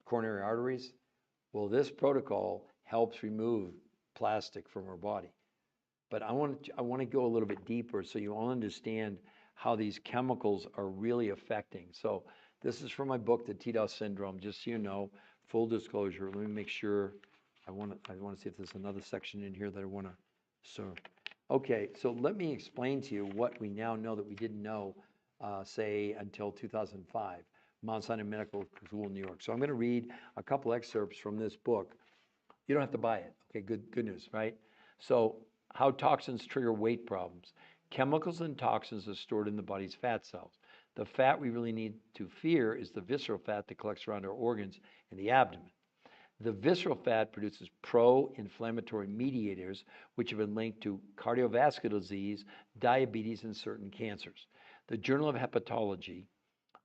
coronary arteries. Well, this protocol helps remove plastic from our body. But I want to go a little bit deeper so you all understand how these chemicals are really affecting. So this is from my book, The TDOS Syndrome. Just so you know, full disclosure. Let me make sure. I want to see if there's another section in here that I want to. So, okay. So let me explain to you what we now know that we didn't know, say until 2005, Mount Sinai Medical School, New York. So I'm going to read a couple excerpts from this book. You don't have to buy it. Okay. Good news, right? So, how toxins trigger weight problems. Chemicals and toxins are stored in the body's fat cells. The fat we really need to fear is the visceral fat that collects around our organs in the abdomen. The visceral fat produces pro-inflammatory mediators, which have been linked to cardiovascular disease, diabetes, and certain cancers. The Journal of Hepatology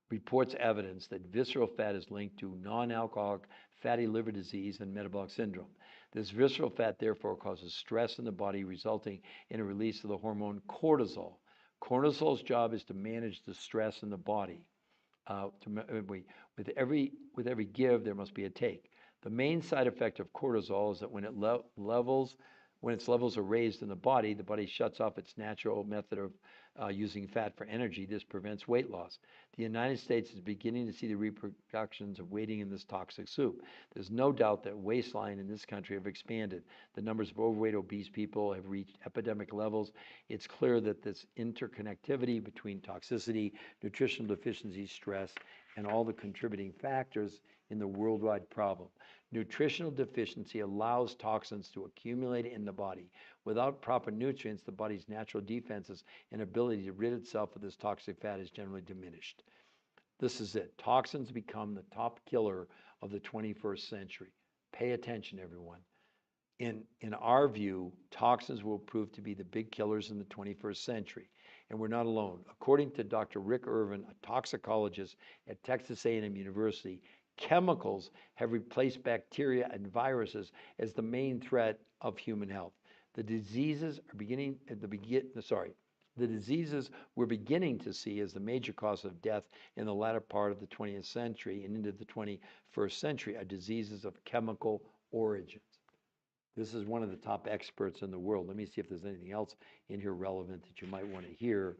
reports evidence that visceral fat is linked to non-alcoholic fatty liver disease and metabolic syndrome. This visceral fat therefore causes stress in the body, resulting in a release of the hormone cortisol. Cortisol's job is to manage the stress in the body. With every give, there must be a take. The main side effect of cortisol is that when its levels are raised in the body shuts off its natural method of using fat for energy. This prevents weight loss. The United States is beginning to see the repercussions of wading in this toxic soup. There's no doubt that waistline in this country have expanded. The numbers of overweight, obese people have reached epidemic levels. It's clear that this interconnectivity between toxicity, nutritional deficiency, stress, and all the contributing factors in the worldwide problem. Nutritional deficiency allows toxins to accumulate in the body. Without proper nutrients, the body's natural defenses and ability to rid itself of this toxic fat is generally diminished. This is it. Toxins become the top killer of the 21st century. Pay attention, everyone. In our view, toxins will prove to be the big killers in the 21st century, and we're not alone. According to Dr. Rick Irvin, a toxicologist at Texas A&M University, chemicals have replaced bacteria and viruses as the main threat of human health. The diseases we're beginning to see as the major cause of death in the latter part of the 20th century and into the 21st century are diseases of chemical origins. This is one of the top experts in the world. Let me see if there's anything else in here relevant that you might want to hear.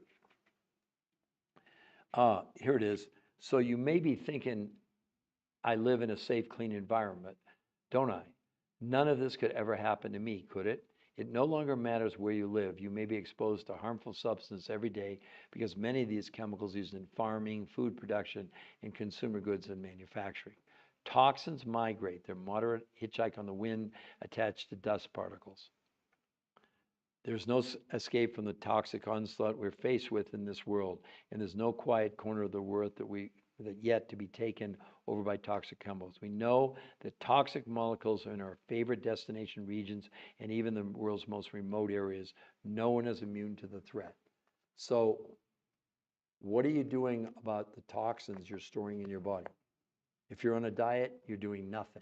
Here it is. So you may be thinking, I live in a safe, clean environment, don't I? None of this could ever happen to me, could it? It no longer matters where you live. You may be exposed to harmful substances every day because many of these chemicals used in farming, food production, and consumer goods and manufacturing. Toxins migrate. They're moderate hitchhike on the wind attached to dust particles. There's no escape from the toxic onslaught we're faced with in this world, and there's no quiet corner of the world that yet to be taken over by toxic chemicals. We know that toxic molecules are in our favorite destination regions and even the world's most remote areas. No one is immune to the threat. So what are you doing about the toxins you're storing in your body? If you're on a diet, you're doing nothing.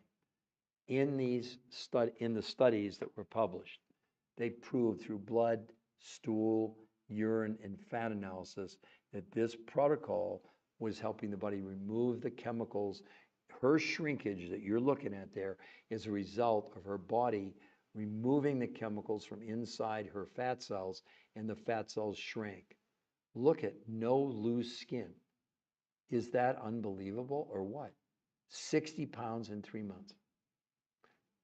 In the studies that were published, they proved through blood, stool, urine, and fat analysis that this protocol was helping the body remove the chemicals. Her shrinkage that you're looking at there is a result of her body removing the chemicals from inside her fat cells, and the fat cells shrank. Look at no loose skin. Is that unbelievable or what? 60 pounds in 3 months.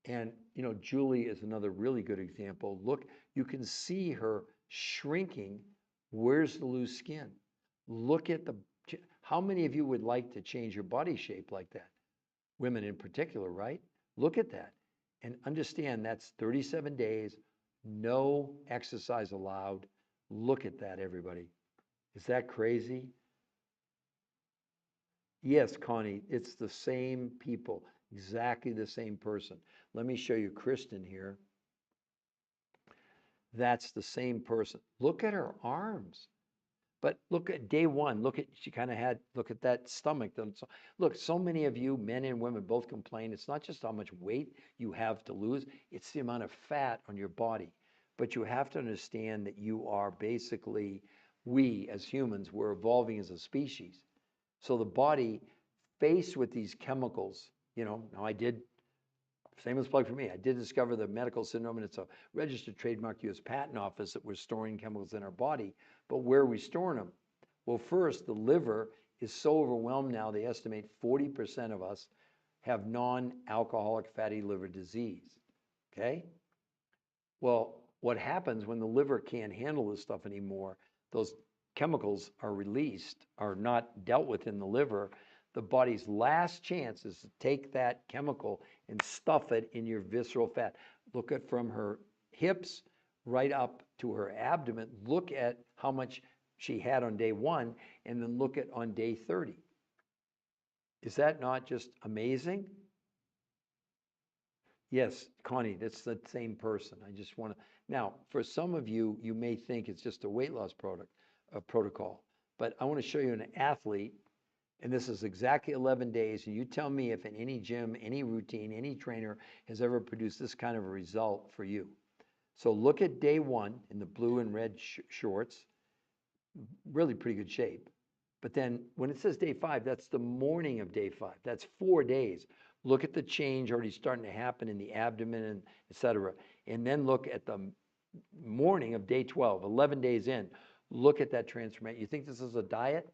And, Julie is another really good example. Look, you can see her shrinking. Where's the loose skin? Look at how many of you would like to change your body shape like that? Women in particular, right? Look at that. And understand that's 37 days, no exercise allowed. Look at that, everybody. Is that crazy? Yes, Connie, it's the same people, exactly the same person. Let me show you Kristen here. That's the same person. Look at her arms. But look at day one. Look at that stomach. Look, so many of you, men and women, both complain. It's not just how much weight you have to lose, it's the amount of fat on your body. But you have to understand that you are basically, we as humans, we're evolving as a species. So the body, faced with these chemicals, now shameless plug for me, I did discover the medical syndrome, and it's a registered trademark U.S. Patent Office that we're storing chemicals in our body. But where are we storing them? Well, first, the liver is so overwhelmed now, they estimate 40% of us have non-alcoholic fatty liver disease, okay? Well, what happens when the liver can't handle this stuff anymore, those chemicals are released, are not dealt with in the liver. The body's last chance is to take that chemical and stuff it in your visceral fat. Look at from her hips right up to her abdomen. Look at how much she had on day one, and then look at on day 30. Is that not just amazing? Yes, Connie, that's the same person. I just want to. Now, for some of you, you may think it's just a weight loss protocol, but I want to show you an athlete, and this is exactly 11 days, and you tell me if in any gym, any routine, any trainer has ever produced this kind of a result for you. So look at day one in the blue and red shorts, really pretty good shape. But then when it says day 5, that's the morning of day 5. That's 4 days. Look at the change already starting to happen in the abdomen and et cetera. And then look at the morning of day 12, 11 days in. Look at that transformation. You think this is a diet?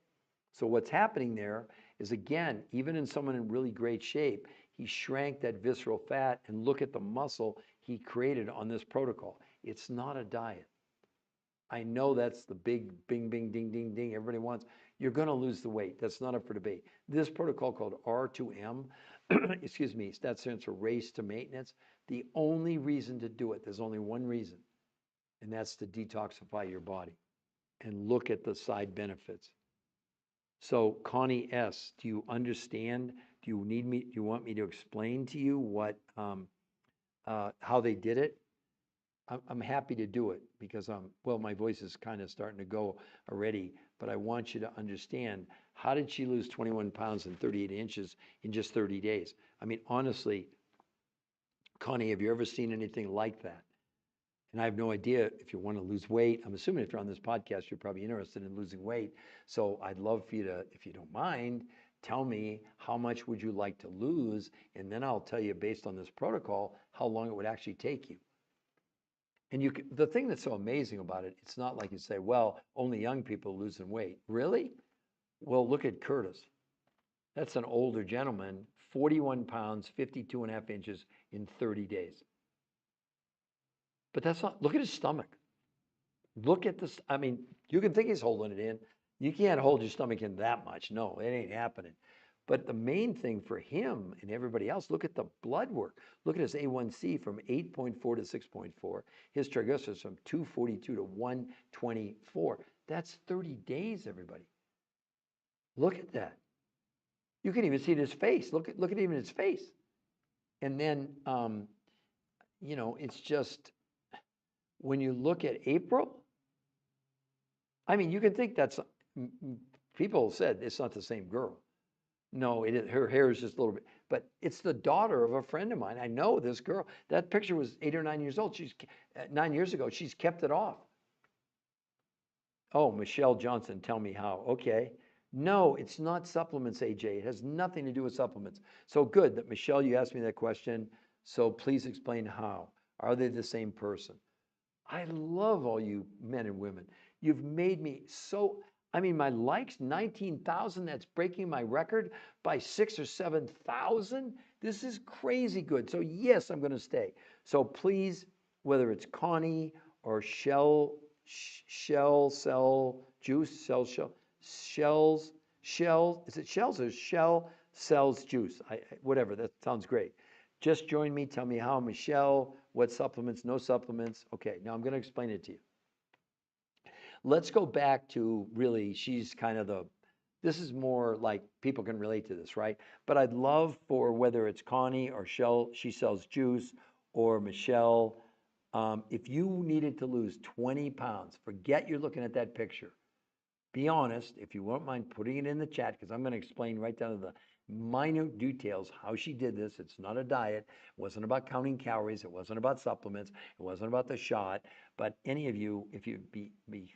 So what's happening there is, again, even in someone in really great shape, he shrank that visceral fat, and look at the muscle he created on this protocol. It's not a diet. I know that's the big bing, bing, ding, ding, ding everybody wants. You're going to lose the weight. That's not up for debate. This protocol called R2M, excuse me, that stands for race to maintenance. The only reason to do it, there's only one reason, and that's to detoxify your body. And look at the side benefits. So Connie S., do you understand? Do you need me? Do you want me to explain to you what how they did it? I'm happy to do it because well, my voice is kind of starting to go already, but I want you to understand, how did she lose 21 pounds and 38 inches in just 30 days? I mean, honestly, Connie, have you ever seen anything like that? And I have no idea if you want to lose weight. I'm assuming if you're on this podcast, you're probably interested in losing weight. So I'd love for you to, if you don't mind, tell me how much would you like to lose, and then I'll tell you based on this protocol how long it would actually take you. And the thing that's so amazing about it, it's not like you say, well, only young people losing weight. Really? Well, look at Curtis. That's an older gentleman, 41 pounds, 52 and a half inches in 30 days. But that's not, look at his stomach. Look at this. I mean, you can think he's holding it in. You can't hold your stomach in that much. No, it ain't happening. But the main thing for him and everybody else, look at the blood work. Look at his A1C from 8.4 to 6.4. His triglycerides from 242 to 124. That's 30 days, everybody. Look at that. You can even see it in his face. Look at even his face. And then, you know, it's just, when you look at April, I mean, you can think that's, people said it's not the same girl. No, her hair is just a little bit, but it's the daughter of a friend of mine. I know this girl. That picture was 8 or 9 years old. She's 9 years ago. She's kept it off. Oh, Michelle Johnson, tell me how. Okay. No, it's not supplements, AJ. It has nothing to do with supplements. So good that, Michelle, you asked me that question. So please explain how. Are they the same person? I love all you men and women. You've made me so, I mean, my likes, 19,000, that's breaking my record by 6,000 or 7,000. This is crazy good. So yes, I'm going to stay. So please, whether it's Connie or Shell, Cell Juice, Shells, is it Shells or Shell Cells Juice? Whatever, that sounds great. Just join me, tell me how, Michelle, what supplements, no supplements. Okay, now I'm going to explain it to you. Let's go back to, really, she's kind of this is more like people can relate to this, right? But I'd love for, whether it's Connie or Shell, She Sells Juice, or Michelle, if you needed to lose 20 pounds, forget you're looking at that picture. Be honest, if you won't mind putting it in the chat, because I'm going to explain right down to the minute details how she did this. It's not a diet. It wasn't about counting calories. It wasn't about supplements. It wasn't about the shot. But any of you, if you'd be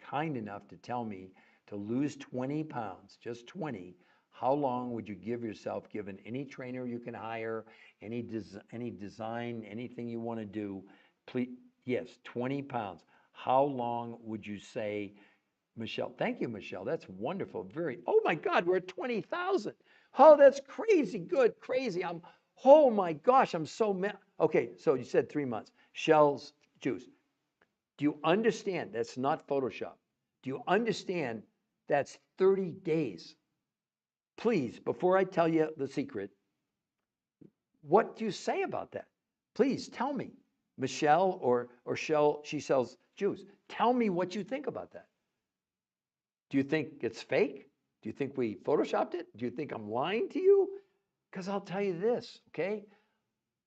kind enough to tell me to lose 20 pounds, just 20, how long would you give yourself, given any trainer you can hire, any design, anything you want to do? Please, yes, 20 pounds. How long would you say, Michelle? Thank you, Michelle. That's wonderful. Oh my God, we're at 20,000. Oh, that's crazy good, crazy. Oh my gosh, I'm so okay, so you said 3 months. Shell's Juice. Do you understand that's not Photoshop? Do you understand that's 30 days? Please, before I tell you the secret, what do you say about that? Please tell me. Michelle or Shell, She Sells Juice. Tell me what you think about that. Do you think it's fake? Do you think we Photoshopped it? Do you think I'm lying to you? Because I'll tell you this, okay?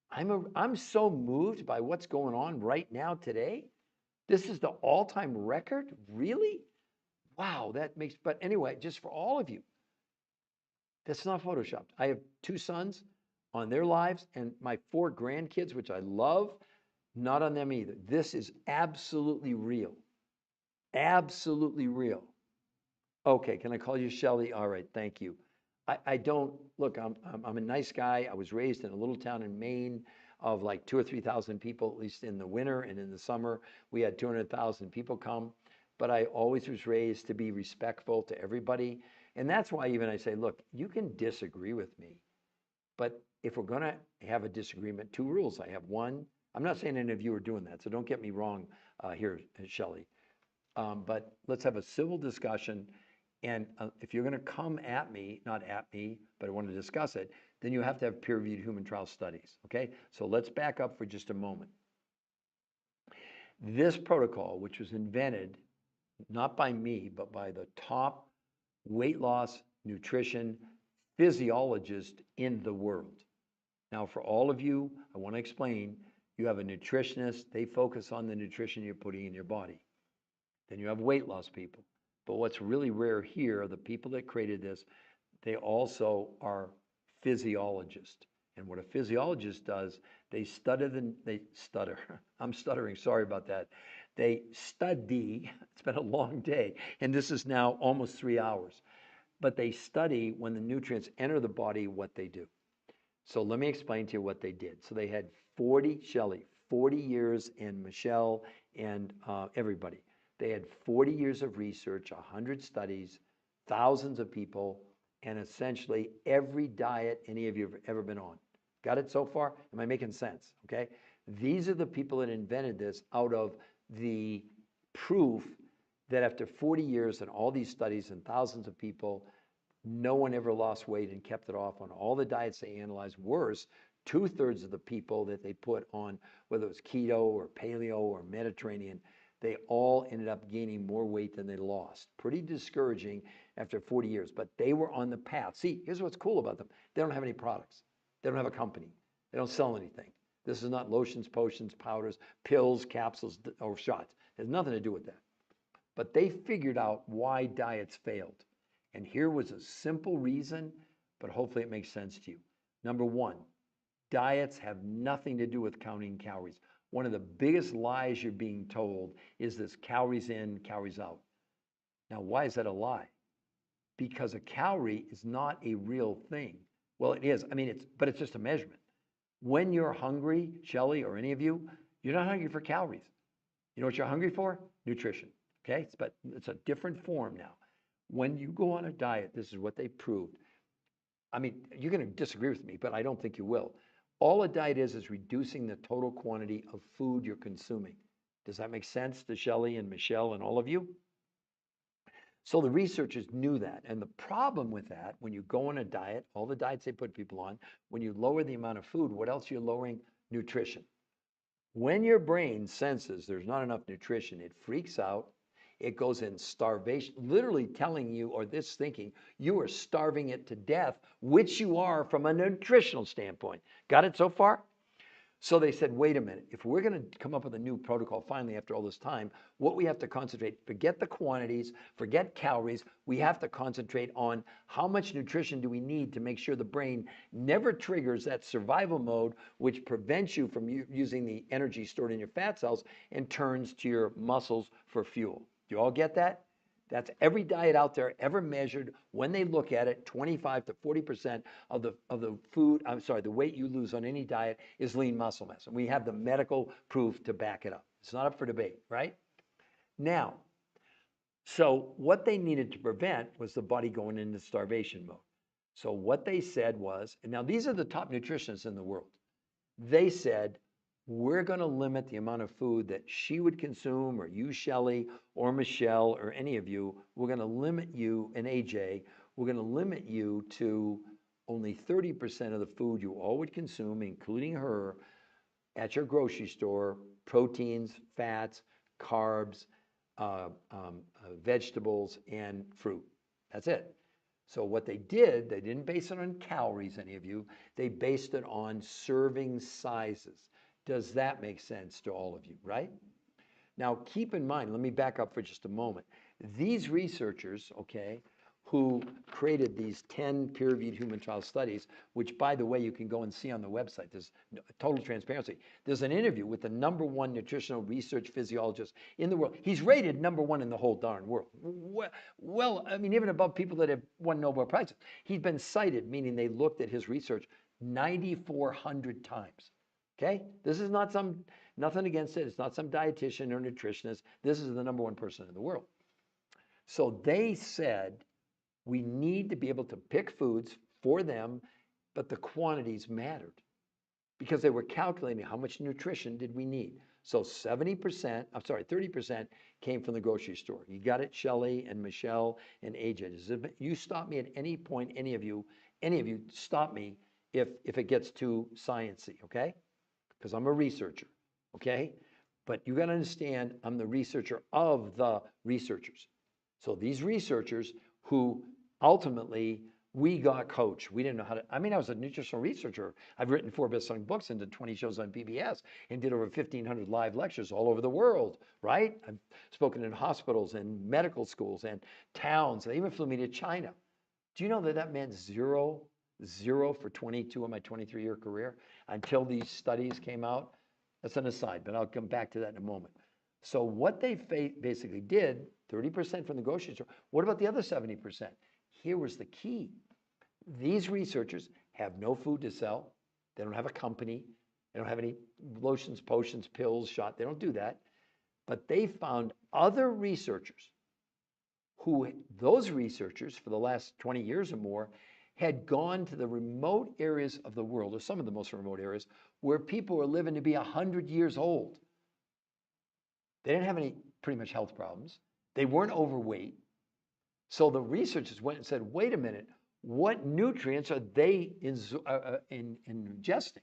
I'm so moved by what's going on right now today. This is the all-time record? Really? Wow, that makes, but anyway, just for all of you, that's not Photoshopped. I have 2 sons on their lives, and my 4 grandkids, which I love, not on them either. This is absolutely real. Absolutely real. Okay, can I call you Shelly? All right, thank you. I don't look. I'm a nice guy. I was raised in a little town in Maine of like 2 or 3 thousand people, at least in the winter, and in the summer we had 200,000 people come. But I always was raised to be respectful to everybody, and that's why even I say, look, you can disagree with me, but if we're going to have a disagreement, two rules I have. One, I'm not saying any of you are doing that, so don't get me wrong here, Shelley. But let's have a civil discussion. And if you're going to come at me, not at me, but I want to discuss it, then you have to have peer-reviewed human trial studies. Okay? So let's back up for just a moment. This protocol, which was invented not by me, but by the top weight loss, nutrition physiologist in the world. Now, for all of you, I want to explain, you have a nutritionist, they focus on the nutrition you're putting in your body. Then you have weight loss people. But what's really rare here are the people that created this, they also are physiologists. And what a physiologist does, they stutter. I'm stuttering, sorry about that. They study, it's been a long day, and this is now almost 3 hours. But they study when the nutrients enter the body, what they do. So let me explain to you what they did. So they had 40, Shelley, 40 years, and Michelle, and everybody. They had 40 years of research, 100 studies, thousands of people, and essentially every diet any of you have ever been on. Got it so far? Am I making sense? Okay. These are the people that invented this out of the proof that after 40 years and all these studies and thousands of people, no one ever lost weight and kept it off on all the diets they analyzed. Worse, 2/3 of the people that they put on, whether it was keto or paleo or Mediterranean, they all ended up gaining more weight than they lost. Pretty discouraging after 40 years, but they were on the path. See, here's what's cool about them. They don't have any products. They don't have a company. They don't sell anything. This is not lotions, potions, powders, pills, capsules, or shots. It has nothing to do with that. But they figured out why diets failed. And here was a simple reason, but hopefully it makes sense to you. Number one, diets have nothing to do with counting calories. One of the biggest lies you're being told is this calories in, calories out. Now, why is that a lie? Because a calorie is not a real thing. Well, it is. I mean, but it's just a measurement. When you're hungry, Shelley, or any of you, you're not hungry for calories. You know what you're hungry for? Nutrition. Okay? But it's a different form now. When you go on a diet, this is what they proved. I mean, you're going to disagree with me, but I don't think you will. All a diet is reducing the total quantity of food you're consuming. Does that make sense to Shelley and Michelle and all of you? So the researchers knew that. And the problem with that, when you go on a diet, all the diets they put people on, when you lower the amount of food, what else are you lowering? Nutrition. When your brain senses there's not enough nutrition, it freaks out. It goes in starvation, literally telling you, or this thinking, you are starving it to death, which you are from a nutritional standpoint. Got it so far? So they said, wait a minute, if we're going to come up with a new protocol finally after all this time, what we have to concentrate, forget the quantities, forget calories, we have to concentrate on how much nutrition do we need to make sure the brain never triggers that survival mode, which prevents you from using the energy stored in your fat cells and turns to your muscles for fuel. Do you all get that? That's every diet out there ever measured. When they look at it, 25 to 40% of the food, the weight you lose on any diet is lean muscle mass. And we have the medical proof to back it up. It's not up for debate, right? Now, so what they needed to prevent was the body going into starvation mode. So what they said was, and now these are the top nutritionists in the world. They said, we're going to limit the amount of food that she would consume, or you, Shelley, or Michelle, or any of you. We're going to limit you, and AJ, we're going to limit you to only 30% of the food you all would consume, including her, at your grocery store: proteins, fats, carbs, vegetables, and fruit. That's it. So what they did, they didn't base it on calories, any of you. They based it on serving sizes. Does that make sense to all of you, right? Now, keep in mind, let me back up for just a moment. These researchers, okay, who created these 10 peer-reviewed human trial studies, which, by the way, you can go and see on the website. There's total transparency. There's an interview with the #1 nutritional research physiologist in the world. He's rated #1 in the whole darn world. Well, I mean, even above people that have won Nobel Prizes. He's been cited, meaning they looked at his research 9,400 times. Okay? This is not nothing against it. It's not some dietitian or nutritionist. This is the #1 person in the world. So they said, we need to be able to pick foods for them, but the quantities mattered because they were calculating how much nutrition did we need. So 30% came from the grocery store. You got it, Shelley and Michelle and AJ. You stop me at any point, any of you stop me if it gets too sciencey, okay? Because I'm a researcher, okay? But you got to understand, I'm the researcher of the researchers. So these researchers who ultimately we got coached. We didn't know how to, I mean, I was a nutritional researcher. I've written 4 best-selling books and did 20 shows on PBS and did over 1,500 live lectures all over the world, right? I've spoken in hospitals and medical schools and towns. They even flew me to China. Do you know that meant zero for 22 of my 23-year career until these studies came out? That's an aside, but I'll come back to that in a moment. So what they basically did, 30% from the grocery store. What about the other 70%? Here was the key. These researchers have no food to sell. They don't have a company. They don't have any lotions, potions, pills, shot. They don't do that. But they found other researchers those researchers for the last 20 years or more had gone to the remote areas of the world, or some of the most remote areas, where people were living to be 100 years old. They didn't have any pretty much health problems. They weren't overweight. So the researchers went and said, wait a minute, what nutrients are they ingesting?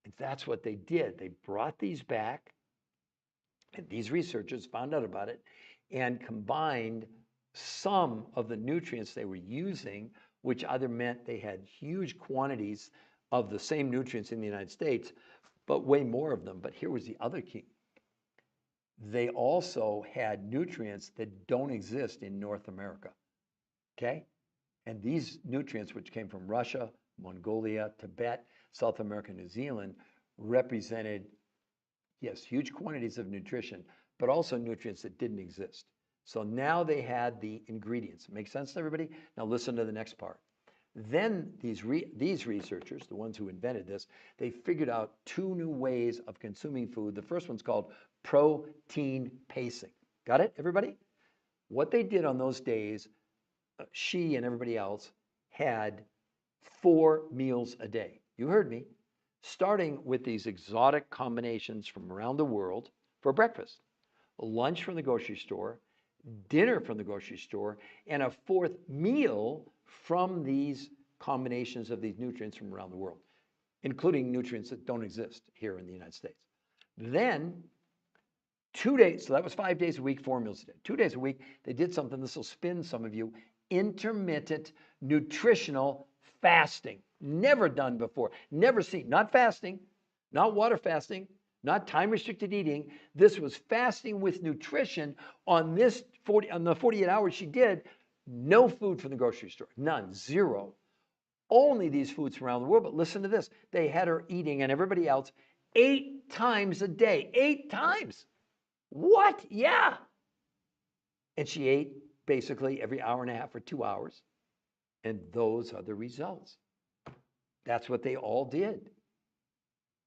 And that's what they did. They brought these back, and these researchers found out about it and combined some of the nutrients they were using, which either meant they had huge quantities of the same nutrients in the United States, but way more of them. But here was the other key. They also had nutrients that don't exist in North America, okay? And these nutrients, which came from Russia, Mongolia, Tibet, South America, New Zealand, represented, yes, huge quantities of nutrition, but also nutrients that didn't exist. So now they had the ingredients. Make sense to everybody? Now listen to the next part. Then these researchers, the ones who invented this, they figured out 2 new ways of consuming food. The first one's called protein pacing. Got it, everybody? What they did on those days, she and everybody else had 4 meals a day. You heard me. Starting with these exotic combinations from around the world for breakfast, lunch from the grocery store, dinner from the grocery store, and a 4th meal from these combinations of these nutrients from around the world, including nutrients that don't exist here in the United States. Then 2 days, so that was 5 days a week, 4 meals a day. 2 days a week, they did something, this will spin some of you, intermittent nutritional fasting. Never done before, never seen, not fasting, not water fasting, not time-restricted eating. This was fasting with nutrition on the 48 hours she did. No food from the grocery store, none, 0. Only these foods from around the world. But listen to this. They had her eating, and everybody else, 8 times a day. 8 times. What? Yeah. And she ate basically every hour and a half or 2 hours. And those are the results. That's what they all did.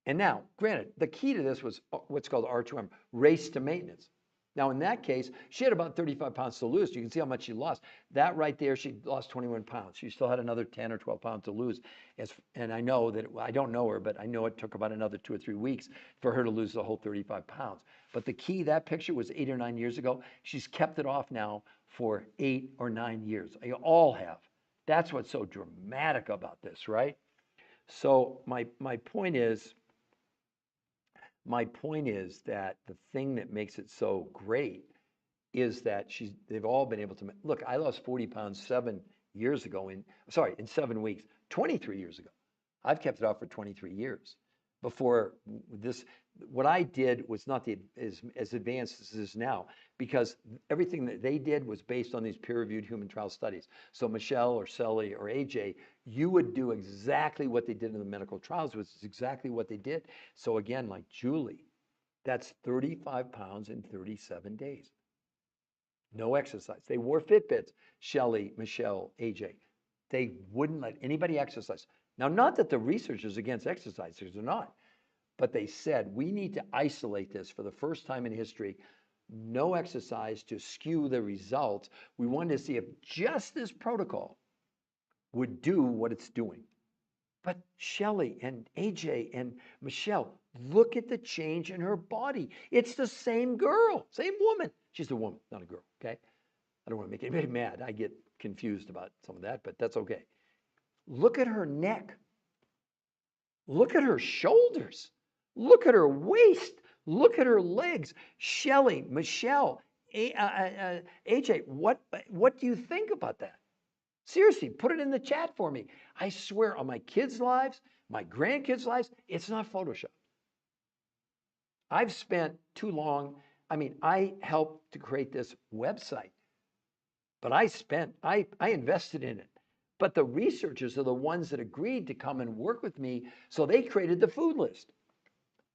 And now, granted, the key to this was what's called R2M, race to maintenance. Now, in that case, she had about 35 pounds to lose. You can see how much she lost. That right there, she lost 21 pounds. She still had another 10 or 12 pounds to lose. And I know that, I don't know her, but I know it took about another 2 or 3 weeks for her to lose the whole 35 pounds. But the key, that picture was 8 or 9 years ago. She's kept it off now for 8 or 9 years. You all have. That's what's so dramatic about this, right? So my point is that the thing that makes it so great is that they've all been able to look. I lost 40 pounds 7 years ago in 7 weeks, 23 years ago. I've kept it off for 23 years. before this. What I did was not as advanced as it is now, because everything that they did was based on these peer-reviewed human trial studies. So Michelle or Sally or AJ, you would do exactly what they did in the medical trials, which is exactly what they did. So again, like Julie, that's 35 pounds in 37 days. No exercise. They wore Fitbits, Shelly, Michelle, AJ. They wouldn't let anybody exercise. Now, not that the research is against exercise, they're not, but they said we need to isolate this for the first time in history. No exercise to skew the results. We wanted to see if just this protocol would do what it's doing. But Shelly and AJ and Michelle, look at the change in her body. It's the same girl, same woman. She's a woman, not a girl, okay? I don't want to make anybody mad. I get confused about some of that, but that's okay. Look at her neck. Look at her shoulders. Look at her waist. Look at her legs. Shelly, Michelle, AJ, what do you think about that? Seriously, put it in the chat for me. I swear on my kids' lives, my grandkids' lives, it's not Photoshop. I've spent too long. I mean, I helped to create this website, but I invested in it. But the researchers are the ones that agreed to come and work with me. So they created the food list.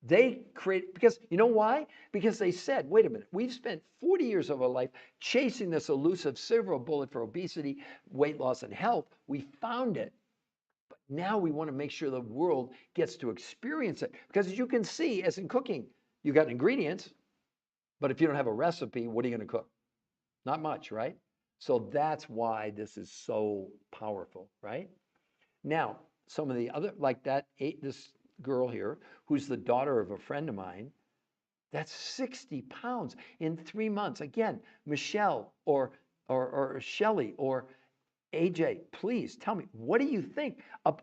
They create, because you know why? Because they said, wait a minute, we've spent 40 years of our life chasing this elusive silver bullet for obesity, weight loss, and health. We found it. But now we want to make sure the world gets to experience it. Because as you can see, as in cooking, you got ingredients, but if you don't have a recipe, what are you going to cook? Not much, right? So that's why this is so powerful, right? Now, some of the other, like that, this girl here, who's the daughter of a friend of mine, that's 60 pounds in 3 months. Again, Michelle or Shelly or AJ, please tell me, what do you think?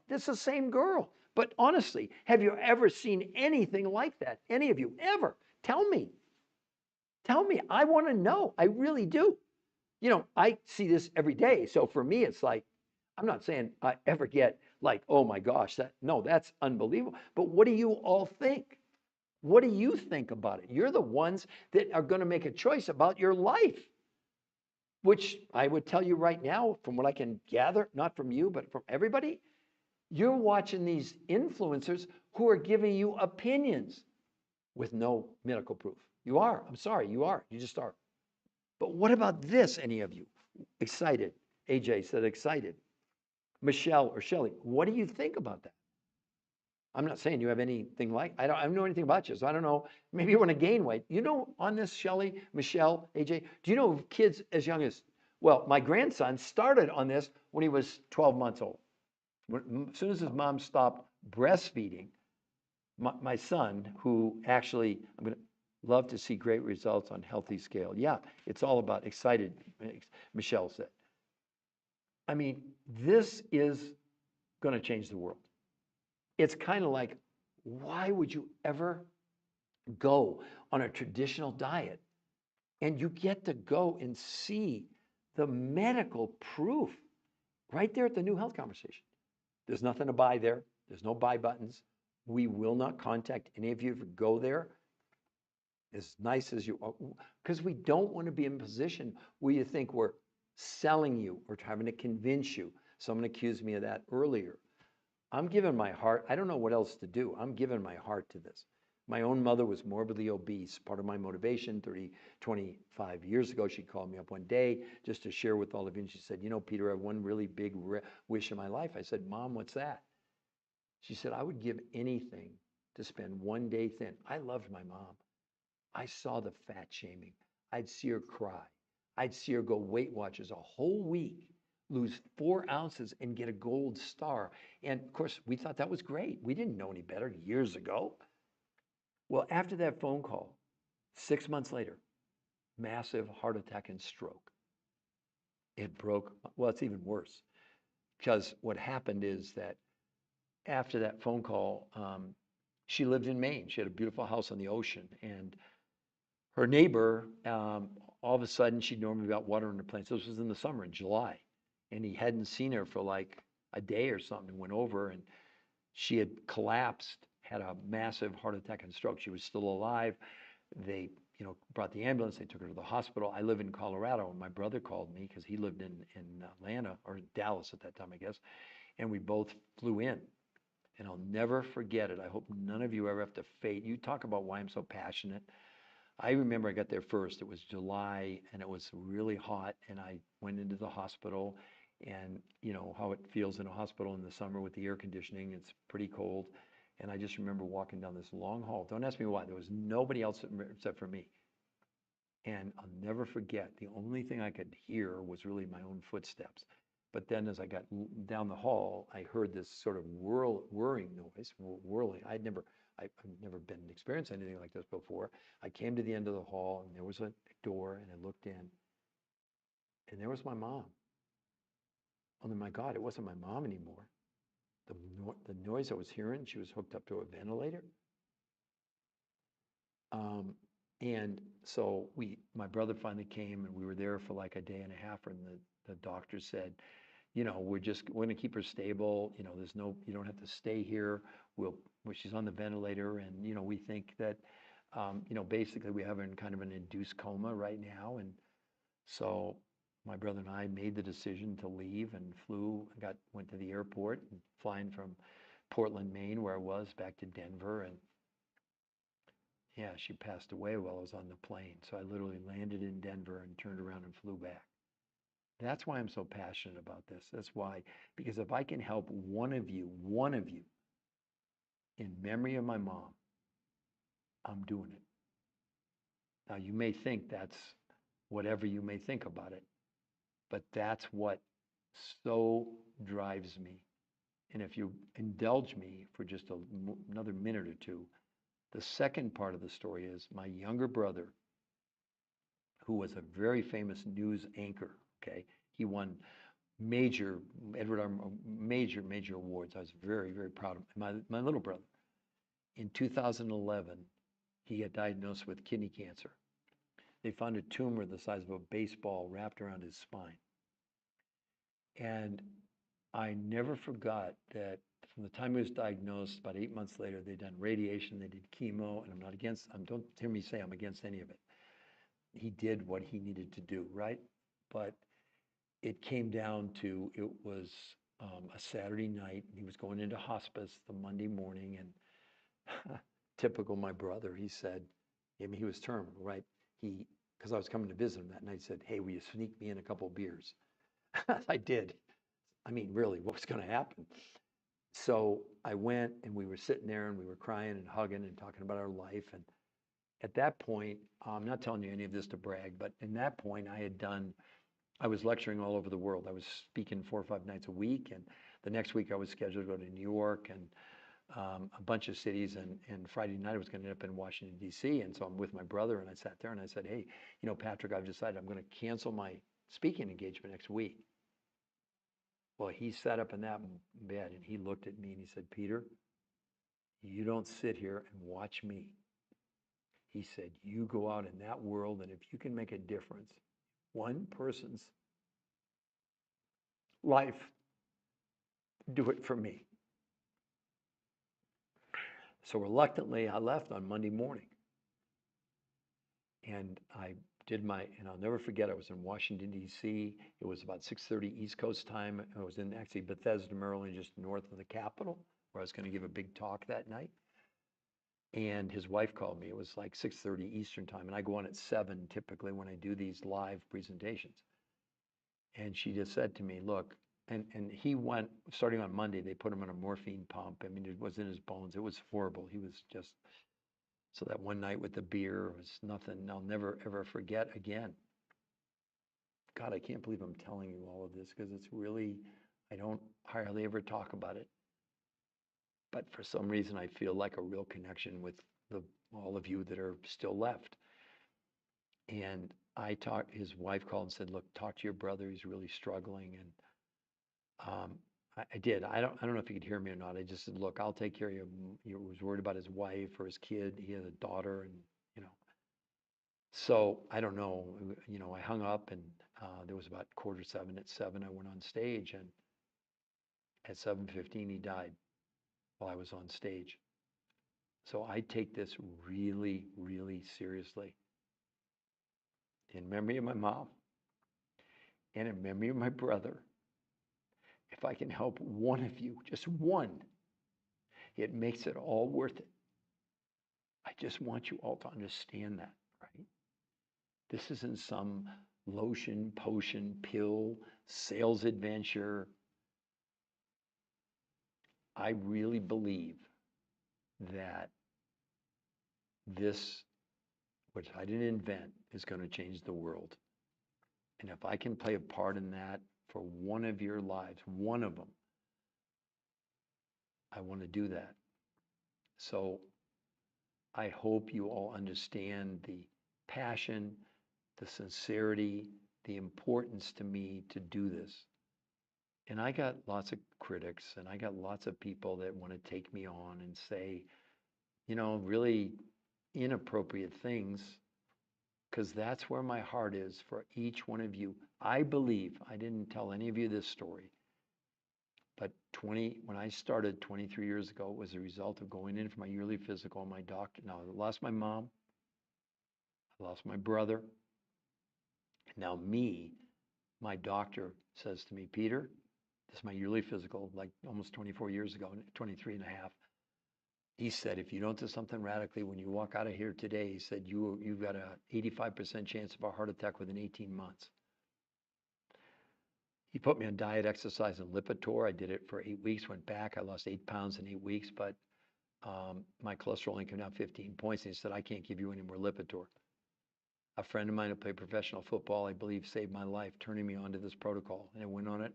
This is the same girl. But honestly, have you ever seen anything like that? Any of you ever? Tell me. Tell me. I want to know. I really do. You know, I see this every day. So for me, it's like, I'm not saying I ever get like, oh my gosh, that's unbelievable. But what do you all think? What do you think about it? You're the ones that are going to make a choice about your life, which I would tell you right now, from what I can gather, not from you, but from everybody, you're watching these influencers who are giving you opinions with no medical proof. You are. I'm sorry, you are. You just are. But what about this, any of you? Excited. AJ said excited. Michelle or Shelly, what do you think about that? I'm not saying you have anything like, I don't know anything about you, so I don't know. Maybe you want to gain weight. You know, on this, Shelly, Michelle, AJ, do you know kids as young as, well, my grandson started on this when he was 12 months old. As soon as his mom stopped breastfeeding, my son, who actually, I'm going to love to see great results on healthy scale. Yeah, it's all about excited, Michelle said. I mean, this is going to change the world. It's kind of like, why would you ever go on a traditional diet? And you get to go and see the medical proof right there at the New Health Conversation. There's nothing to buy there. There's no buy buttons. We will not contact any of you if you go there, as nice as you are, because we don't want to be in a position where you think we're selling you or trying to convince you. Someone accused me of that earlier. I'm giving my heart. I don't know what else to do. I'm giving my heart to this. My own mother was morbidly obese. Part of my motivation 25 years ago, she called me up one day just to share with all of you. And she said, you know, Peter, I have one really big wish in my life. I said, Mom, what's that? She said, I would give anything to spend one day thin. I loved my mom. I saw the fat shaming. I'd see her cry. I'd see her go Weight Watchers a whole week, lose 4 ounces and get a gold star. And of course, we thought that was great. We didn't know any better years ago. Well, after that phone call, 6 months later, massive heart attack and stroke. It broke. Well, it's even worse, because what happened is that after that phone call, she lived in Maine. She had a beautiful house on the ocean, and her neighbor, all of a sudden, she'd normally be out watering her plants. This was in the summer, in July, and he hadn't seen her for like a day or something. And went over, and she had collapsed, had a massive heart attack and stroke. She was still alive. They, brought the ambulance. They took her to the hospital. I live in Colorado, and my brother called me because he lived in Atlanta or Dallas at that time, I guess. And we both flew in. And I'll never forget it. I hope none of you ever have to face. You talk about why I'm so passionate. I remember I got there first. It was July and it was really hot. And I went into the hospital, and you know how it feels in a hospital in the summer with the air conditioning. It's pretty cold. And I just remember walking down this long hall. Don't ask me why. There was nobody else except for me. And I'll never forget, the only thing I could hear was really my own footsteps. But then as I got down the hall, I heard this sort of whirring noise, whirling. I've never been experienced anything like this before. I came to the end of the hall, and there was a door, and I looked in, and there was my mom. Oh my God, it wasn't my mom anymore. The noise I was hearing, she was hooked up to a ventilator. Um, and so my brother finally came, and we were there for like a day and a half, and the doctor said, we're going to keep her stable. You don't have to stay here. She's on the ventilator, and we think that, basically we have her in kind of an induced coma right now. And so my brother and I made the decision to leave and went to the airport, and flying from Portland, Maine, where I was, back to Denver. And yeah, she passed away while I was on the plane. So I literally landed in Denver and turned around and flew back. That's why I'm so passionate about this. That's why, because if I can help one of you, in memory of my mom, I'm doing it. Now, you may think that's whatever you may think about it, but that's what so drives me. And if you indulge me for just another minute or two, the second part of the story is my younger brother, who was a very famous news anchor, okay? He won major major awards. I was very, very proud of my little brother. In 2011, he got diagnosed with kidney cancer. They found a tumor the size of a baseball wrapped around his spine. And I never forgot that from the time he was diagnosed, about 8 months later, they'd done radiation, they did chemo, and don't hear me say I'm against any of it. He did what he needed to do, right? But it came down to, it was a Saturday night. He was going into hospice the Monday morning, and typical my brother, he said, he was terminal, right? Because I was coming to visit him that night, said, "Hey, will you sneak me in a couple beers?" I did. I mean, really, what was going to happen? So I went, and we were sitting there, and we were crying and hugging and talking about our life. And at that point, I'm not telling you any of this to brag, but in that point, I was lecturing all over the world. I was speaking 4 or 5 nights a week, and the next week I was scheduled to go to New York and a bunch of cities. And Friday night I was going to end up in Washington, D.C. And so I'm with my brother, and I sat there and I said, "Hey, Patrick, I've decided I'm going to cancel my speaking engagement next week." Well, he sat up in that bed and he looked at me and he said, "Peter, you don't sit here and watch me." He said, "You go out in that world, and if you can make a difference, one person's life, do it for me." So reluctantly, I left on Monday morning. And and I'll never forget, I was in Washington, D.C. It was about 6:30 East Coast time. I was in actually Bethesda, Maryland, just north of the Capitol, where I was going to give a big talk that night. And his wife called me. It was like 6:30 Eastern time. And I go on at 7 typically when I do these live presentations. And she just said to me, "Look," and he went, starting on Monday, they put him on a morphine pump. I mean, it was in his bones. It was horrible. He was just, so that one night with the beer was nothing I'll never, ever forget again. God, I can't believe I'm telling you all of this, because it's really, I don't hardly ever talk about it. But for some reason, I feel like a real connection with all of you that are still left. And his wife called and said, "Look, talk to your brother. He's really struggling." And I did. I don't know if he could hear me or not. I just said, "Look, I'll take care of you." He was worried about his wife or his kid. He has a daughter, and So I don't know. I hung up, and there was about 6:45. At 7, I went on stage, and at 7:15, he died while I was on stage. So I take this really, really seriously. In memory of my mom and in memory of my brother, if I can help one of you, just one, it makes it all worth it. I just want you all to understand that, right? This isn't some lotion, potion, pill, sales adventure. I really believe that this, which I didn't invent, is going to change the world. And if I can play a part in that for one of your lives, one of them, I want to do that. So I hope you all understand the passion, the sincerity, the importance to me to do this. And I got lots of critics and I got lots of people that want to take me on and say, really inappropriate things, because that's where my heart is for each one of you. I believe, I didn't tell any of you this story, but when I started 23 years ago, it was a result of going in for my yearly physical and my doctor. Now, I lost my mom, I lost my brother. Now my doctor says to me, Peter, this is my yearly physical, like almost 24 years ago, 23 and a half. He said, if you don't do something radically when you walk out of here today, he said, you've got an 85% chance of a heart attack within 18 months. He put me on diet, exercise, and Lipitor. I did it for 8 weeks, went back. I lost 8 pounds in 8 weeks, but my cholesterol only came down 15 points. And he said, I can't give you any more Lipitor. A friend of mine who played professional football, I believe, saved my life, turning me onto this protocol. And I went on it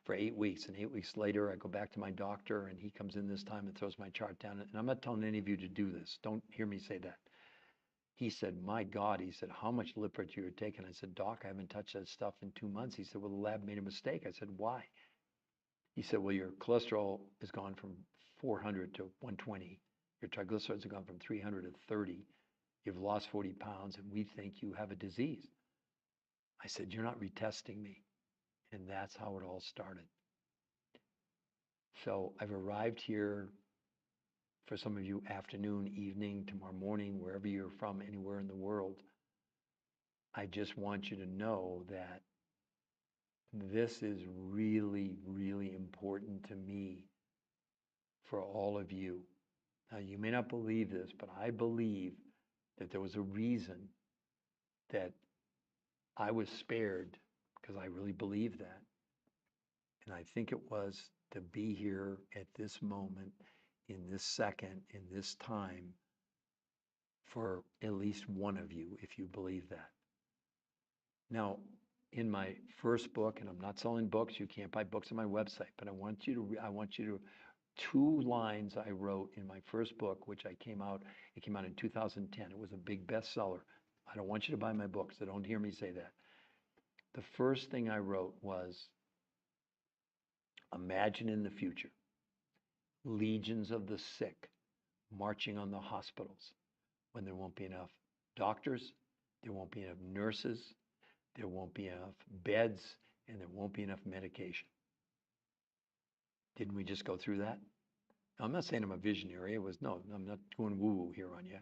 for 8 weeks. And 8 weeks later, I go back to my doctor, and he comes in this time and throws my chart down. And I'm not telling any of you to do this. Don't hear me say that. He said, my God, he said, how much Lipitor you're taking? I said, Doc, I haven't touched that stuff in 2 months. He said, well, the lab made a mistake. I said, why? He said, well, your cholesterol has gone from 400 to 120. Your triglycerides have gone from 300 to 30. You've lost 40 pounds, and we think you have a disease. I said, you're not retesting me. And that's how it all started. So I've arrived here for some of you afternoon, evening, tomorrow morning, wherever you're from, anywhere in the world. I just want you to know that this is really, really important to me for all of you. Now, you may not believe this, but I believe that there was a reason that I was spared, because I really believe that. And I think it was to be here at this moment, in this second, in this time, for at least one of you, if you believe that. Now, in my first book, and I'm not selling books, you can't buy books on my website, but I want you to 2 lines I wrote in my first book, which it came out in 2010. It was a big bestseller. I don't want you to buy my books, so don't hear me say that. The first thing I wrote was, imagine in the future, legions of the sick marching on the hospitals when there won't be enough doctors, there won't be enough nurses, there won't be enough beds, and there won't be enough medication. Didn't we just go through that? Now, I'm not saying I'm a visionary. I'm not going woo-woo here on you.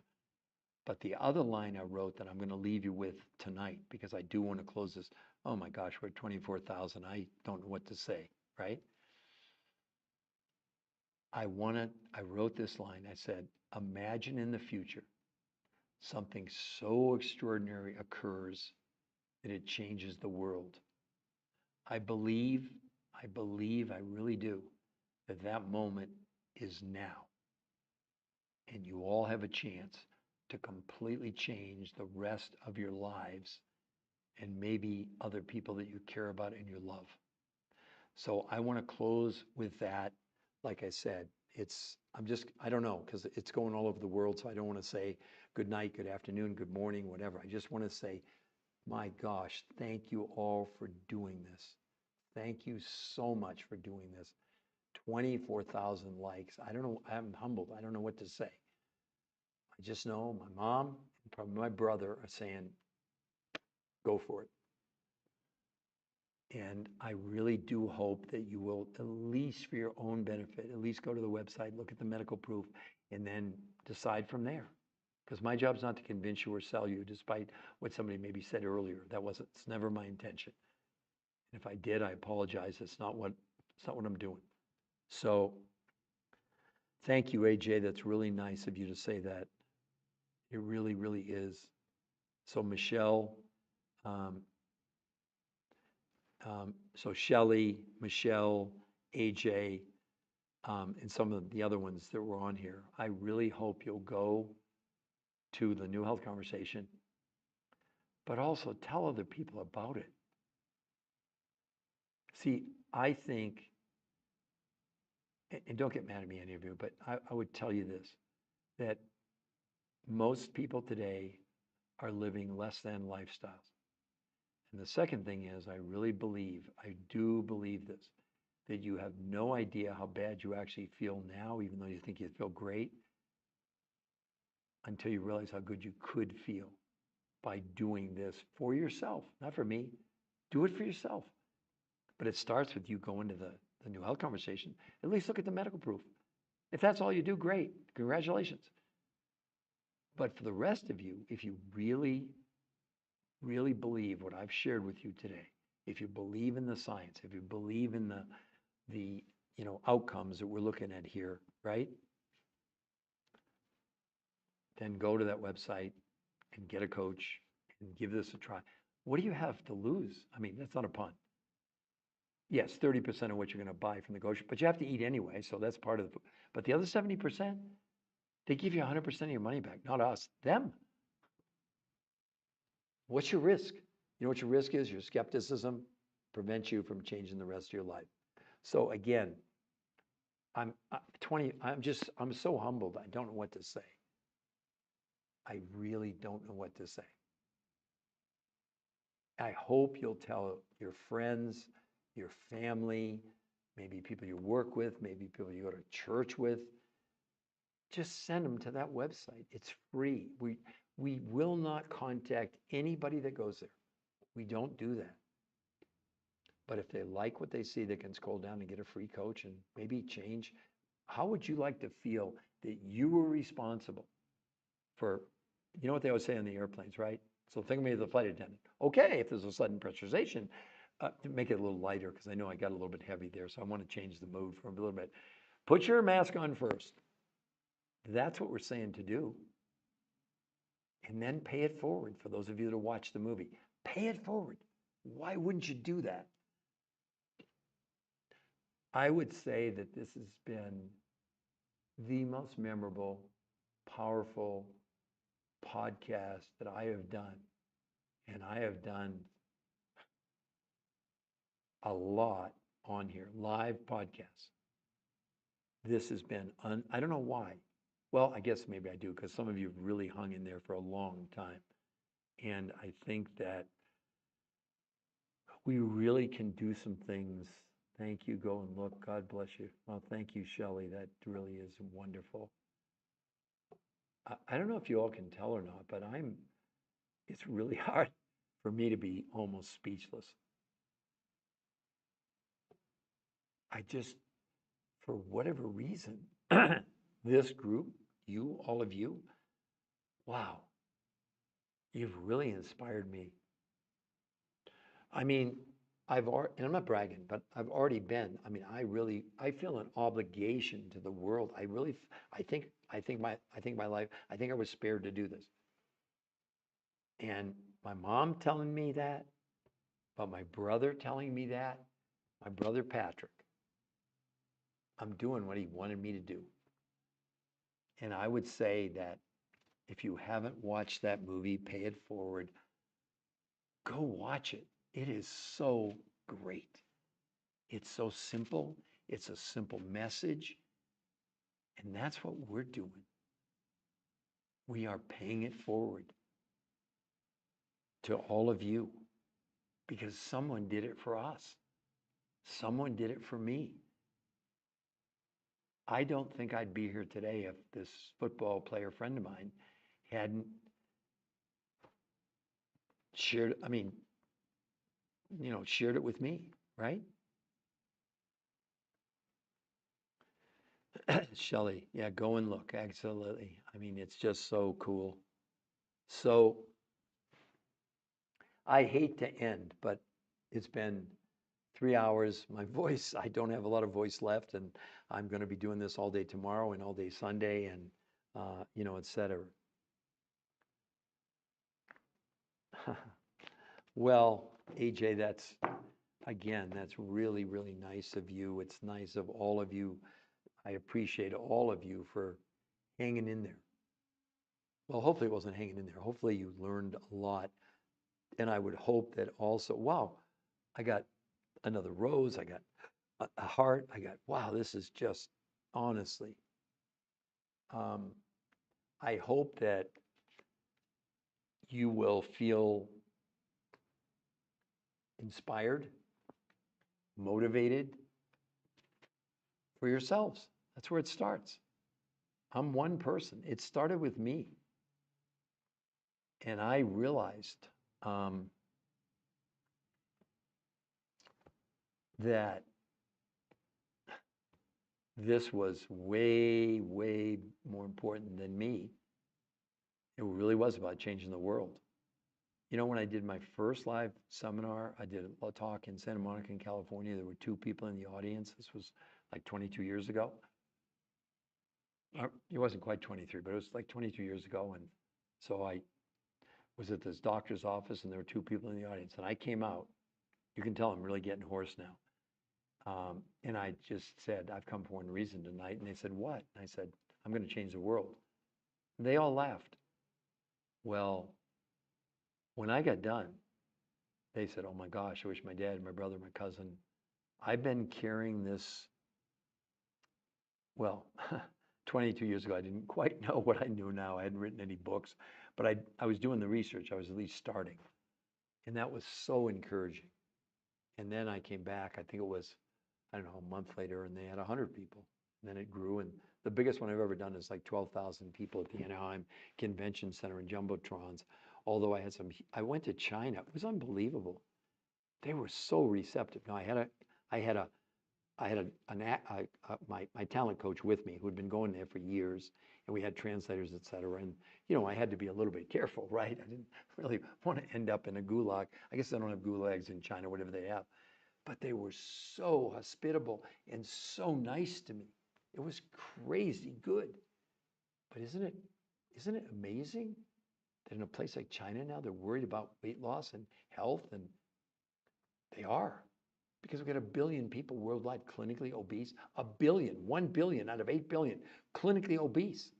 But the other line I wrote that I'm going to leave you with tonight, because I do want to close this. Oh my gosh, we're at 24,000. I don't know what to say, right? I wrote this line. I said, imagine in the future something so extraordinary occurs that it changes the world. I believe, I really do, that moment is now. And you all have a chance to completely change the rest of your lives and maybe other people that you care about and you love. So I want to close with that. Like I said, I don't know, because it's going all over the world. So I don't want to say good night, good afternoon, good morning, whatever. I just want to say, my gosh, thank you all for doing this. Thank you so much for doing this. 24,000 likes. I don't know. I'm humbled. I don't know what to say. I just know my mom and probably my brother are saying, go for it. And I really do hope that you will, at least for your own benefit, at least go to the website, look at the medical proof. and then decide from there. Because my job is not to convince you or sell you, despite what somebody maybe said earlier. It's never my intention. And if I did, I apologize. It's not what I'm doing. So thank you, AJ. That's really nice of you to say that. It really, really is. So Michelle, so Shelley, Michelle, AJ, and some of the other ones that were on here. I really hope you'll go to the New Health Conversation, but also tell other people about it. See, I think, and don't get mad at me, any of you, but I would tell you this, that most people today are living less than lifestyles. And the second thing is, I do believe this, that you have no idea how bad you actually feel now, even though you think you feel great, until you realize how good you could feel by doing this for yourself, not for me. Do it for yourself. But it starts with you going to the New Health Conversation. At least look at the medical proof. If that's all you do, great. Congratulations. But for the rest of you, if you really, really believe what I've shared with you today, if you believe in the science, if you believe in the outcomes that we're looking at here, right? Then go to that website and get a coach and give this a try. What do you have to lose? I mean, that's not a pun. Yes, 30% of what you're going to buy from the coach, but you have to eat anyway, so that's part of the. But the other 70%, they give you 100% of your money back, not us, them. What's your risk? You know what your risk is? Your skepticism prevents you from changing the rest of your life. So again, I'm so humbled. I don't know what to say. I really don't know what to say. I hope you'll tell your friends, your family, maybe people you work with, maybe people you go to church with. Just send them to that website. It's free. We will not contact anybody that goes there. We don't do that. But if they like what they see, they can scroll down and get a free coach and maybe change. How would you like to feel that you were responsible for, you know what they always say on the airplanes, right? So think of me as a flight attendant. Okay, if there's a sudden pressurization, to make it a little lighter, because I know I got a little bit heavy there, so I want to change the mood for a little bit. Put your mask on first. That's what we're saying to do. And then pay it forward for those of you that watch the movie. Pay it forward. Why wouldn't you do that? I would say that this has been the most memorable, powerful podcast that I have done. And I have done a lot on here, live podcasts. This has been, I don't know why. Well, I guess maybe I do, because some of you have really hung in there for a long time. And I think that we really can do some things. Thank you. Go and look. God bless you. Well, thank you, Shelley. That really is wonderful. I don't know if you all can tell or not, but it's really hard for me to be almost speechless. I just, for whatever reason, this group, all of you, wow, you've really inspired me. I mean, and I'm not bragging, but I've already been. I mean, I feel an obligation to the world. I think my life. I think I was spared to do this. And my mom telling me that, but my brother telling me that, my brother Patrick, I'm doing what he wanted me to do. And I would say that if you haven't watched that movie, Pay It Forward, go watch it. It is so great. It's so simple. It's a simple message. And that's what we're doing. We are paying it forward to all of you because someone did it for us. Someone did it for me. I don't think I'd be here today if this football player friend of mine hadn't shared it with me, right? Shelley, yeah, go and look. Absolutely. I mean, it's just so cool. So I hate to end, but it's been 3 hours. My voice, I don't have a lot of voice left, and I'm going to be doing this all day tomorrow and all day Sunday, and et cetera. Well, AJ, that's really, really nice of you. It's nice of all of you. I appreciate all of you for hanging in there. Well, hopefully it wasn't hanging in there. Hopefully you learned a lot. And I would hope that also, wow, I got another rose. I got a heart. Wow, this is just honestly. Um, I hope that you will feel inspired, motivated for yourselves. That's where it starts. I'm one person. It started with me. And I realized that this was way, way more important than me. It really was about changing the world. When I did my first live seminar, I did a talk in Santa Monica, in California. There were 2 people in the audience. This was like 22 years ago. It wasn't quite 23, but it was like 22 years ago. And so I was at this doctor's office, and there were 2 people in the audience. And I came out. You can tell I'm really getting hoarse now. And I just said, I've come for one reason tonight. And they said, what? And I said, I'm going to change the world. And they all laughed. Well, when I got done, they said, oh my gosh, I wish my dad, my brother, my cousin. I've been carrying this, well, 22 years ago, I didn't quite know what I knew now. I hadn't written any books, but I was doing the research. I was at least starting. And that was so encouraging. And then I came back, I think it was, I don't know, a month later, and they had 100 people. And then it grew. And the biggest one I've ever done is like 12,000 people at the Anaheim Convention Center in Jumbotrons. Although I went to China. It was unbelievable. They were so receptive. Now my talent coach with me who had been going there for years, and we had translators, et cetera. And I had to be a little bit careful, right? I didn't really want to end up in a gulag. I guess they don't have gulags in China, whatever they have. But they were so hospitable and so nice to me. It was crazy good. But isn't it amazing that in a place like China now, they're worried about weight loss and health, and they are, because we've got 1 billion people worldwide clinically obese. 1 billion, 1 billion out of 8 billion clinically obese.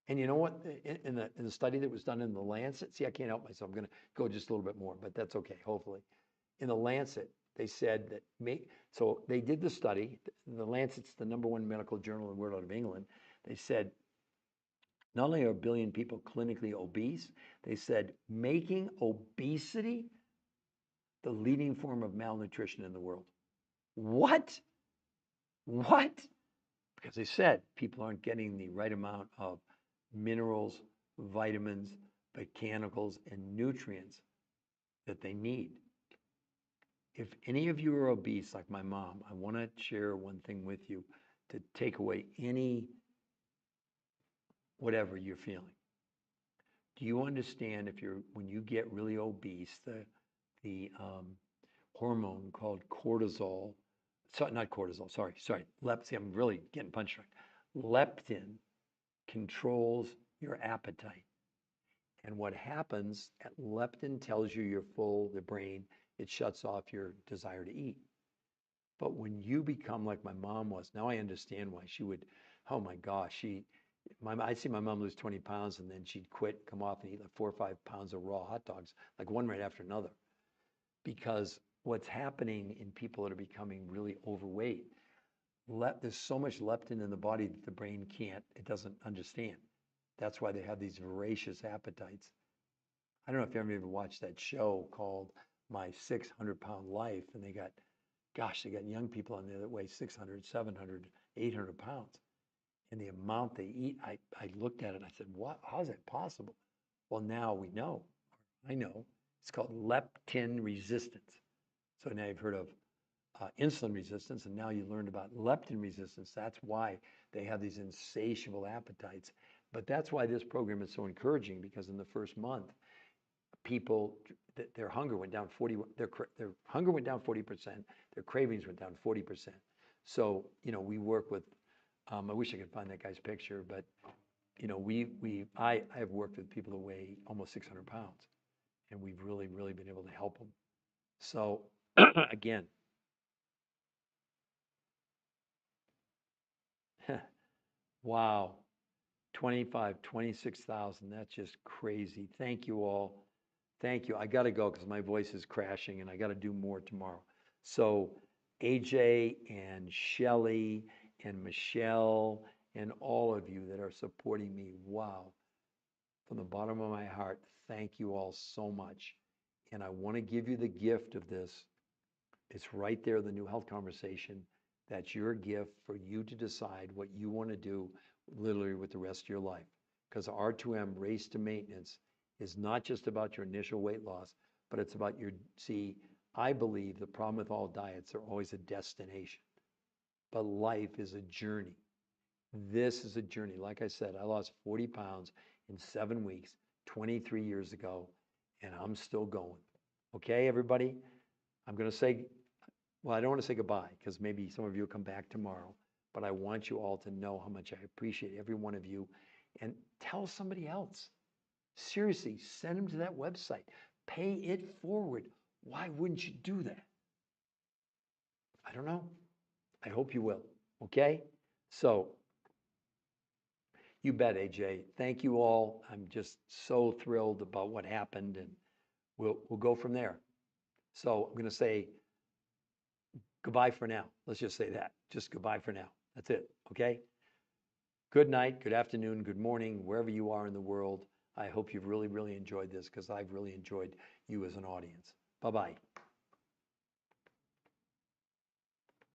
And you know what? In the study that was done in the Lancet, see, I can't help myself. I'm going to go just a little bit more, but that's okay, hopefully. In the Lancet, they said that so they did the study. The Lancet's the #1 medical journal in the world out of England. They said not only are 1 billion people clinically obese, they said making obesity the leading form of malnutrition in the world. What? What? Because they said people aren't getting the right amount of minerals, vitamins, botanicals, and nutrients that they need. If any of you are obese, like my mom, I want to share one thing with you to take away any whatever you're feeling. Do you understand when you get really obese, the hormone called cortisol, not cortisol, sorry, see, I'm really getting punch drunk. Leptin controls your appetite. And what happens, leptin tells you you're full, the brain, it shuts off your desire to eat. But when you become like my mom was, now I understand why she would, oh my gosh, I'd see my mom lose 20 pounds and then she'd quit, come off and eat like 4 or 5 pounds of raw hot dogs, like one right after another. Because what's happening in people that are becoming really overweight, there's so much leptin in the body that the brain it doesn't understand. That's why they have these voracious appetites. I don't know if you ever watched that show called My 600-Pound Life, and they got young people on there that weigh 600, 700, 800 pounds. And the amount they eat, I looked at it and I said, what? How is that possible? Well, now we know. I know. It's called leptin resistance. So now you've heard of insulin resistance, and now you learned about leptin resistance. That's why they have these insatiable appetites. But that's why this program is so encouraging, because in the first month, people, their hunger went down 40, their hunger went down 40%, their cravings went down 40%. So, we work with, I wish I could find that guy's picture, but I have worked with people who weigh almost 600 pounds, and we've really, really been able to help them. So again, wow, 25, 26,000. That's just crazy. Thank you all. Thank you. I got to go because my voice is crashing and I got to do more tomorrow. So AJ and Shelly and Michelle and all of you that are supporting me, wow. From the bottom of my heart, thank you all so much. And I want to give you the gift of this. It's right there, the New Health Conversation. That's your gift for you to decide what you want to do literally with the rest of your life. Because R2M, Race to Maintenance, is not just about your initial weight loss, but it's about I believe the problem with all diets, they're always a destination. But life is a journey. This is a journey. Like I said, I lost 40 pounds in 7 weeks, 23 years ago, and I'm still going. Okay, everybody? I'm going to say, well, I don't want to say goodbye because maybe some of you will come back tomorrow, but I want you all to know how much I appreciate every one of you, and tell somebody else. Seriously, send them to that website. Pay it forward. Why wouldn't you do that? I don't know. I hope you will. Okay? So, you bet, AJ. Thank you all. I'm just so thrilled about what happened, and we'll go from there. So I'm going to say goodbye for now. Let's just say that. Just goodbye for now. That's it. Okay? Good night, good afternoon, good morning, wherever you are in the world. I hope you've really, really enjoyed this because I've really enjoyed you as an audience. Bye-bye.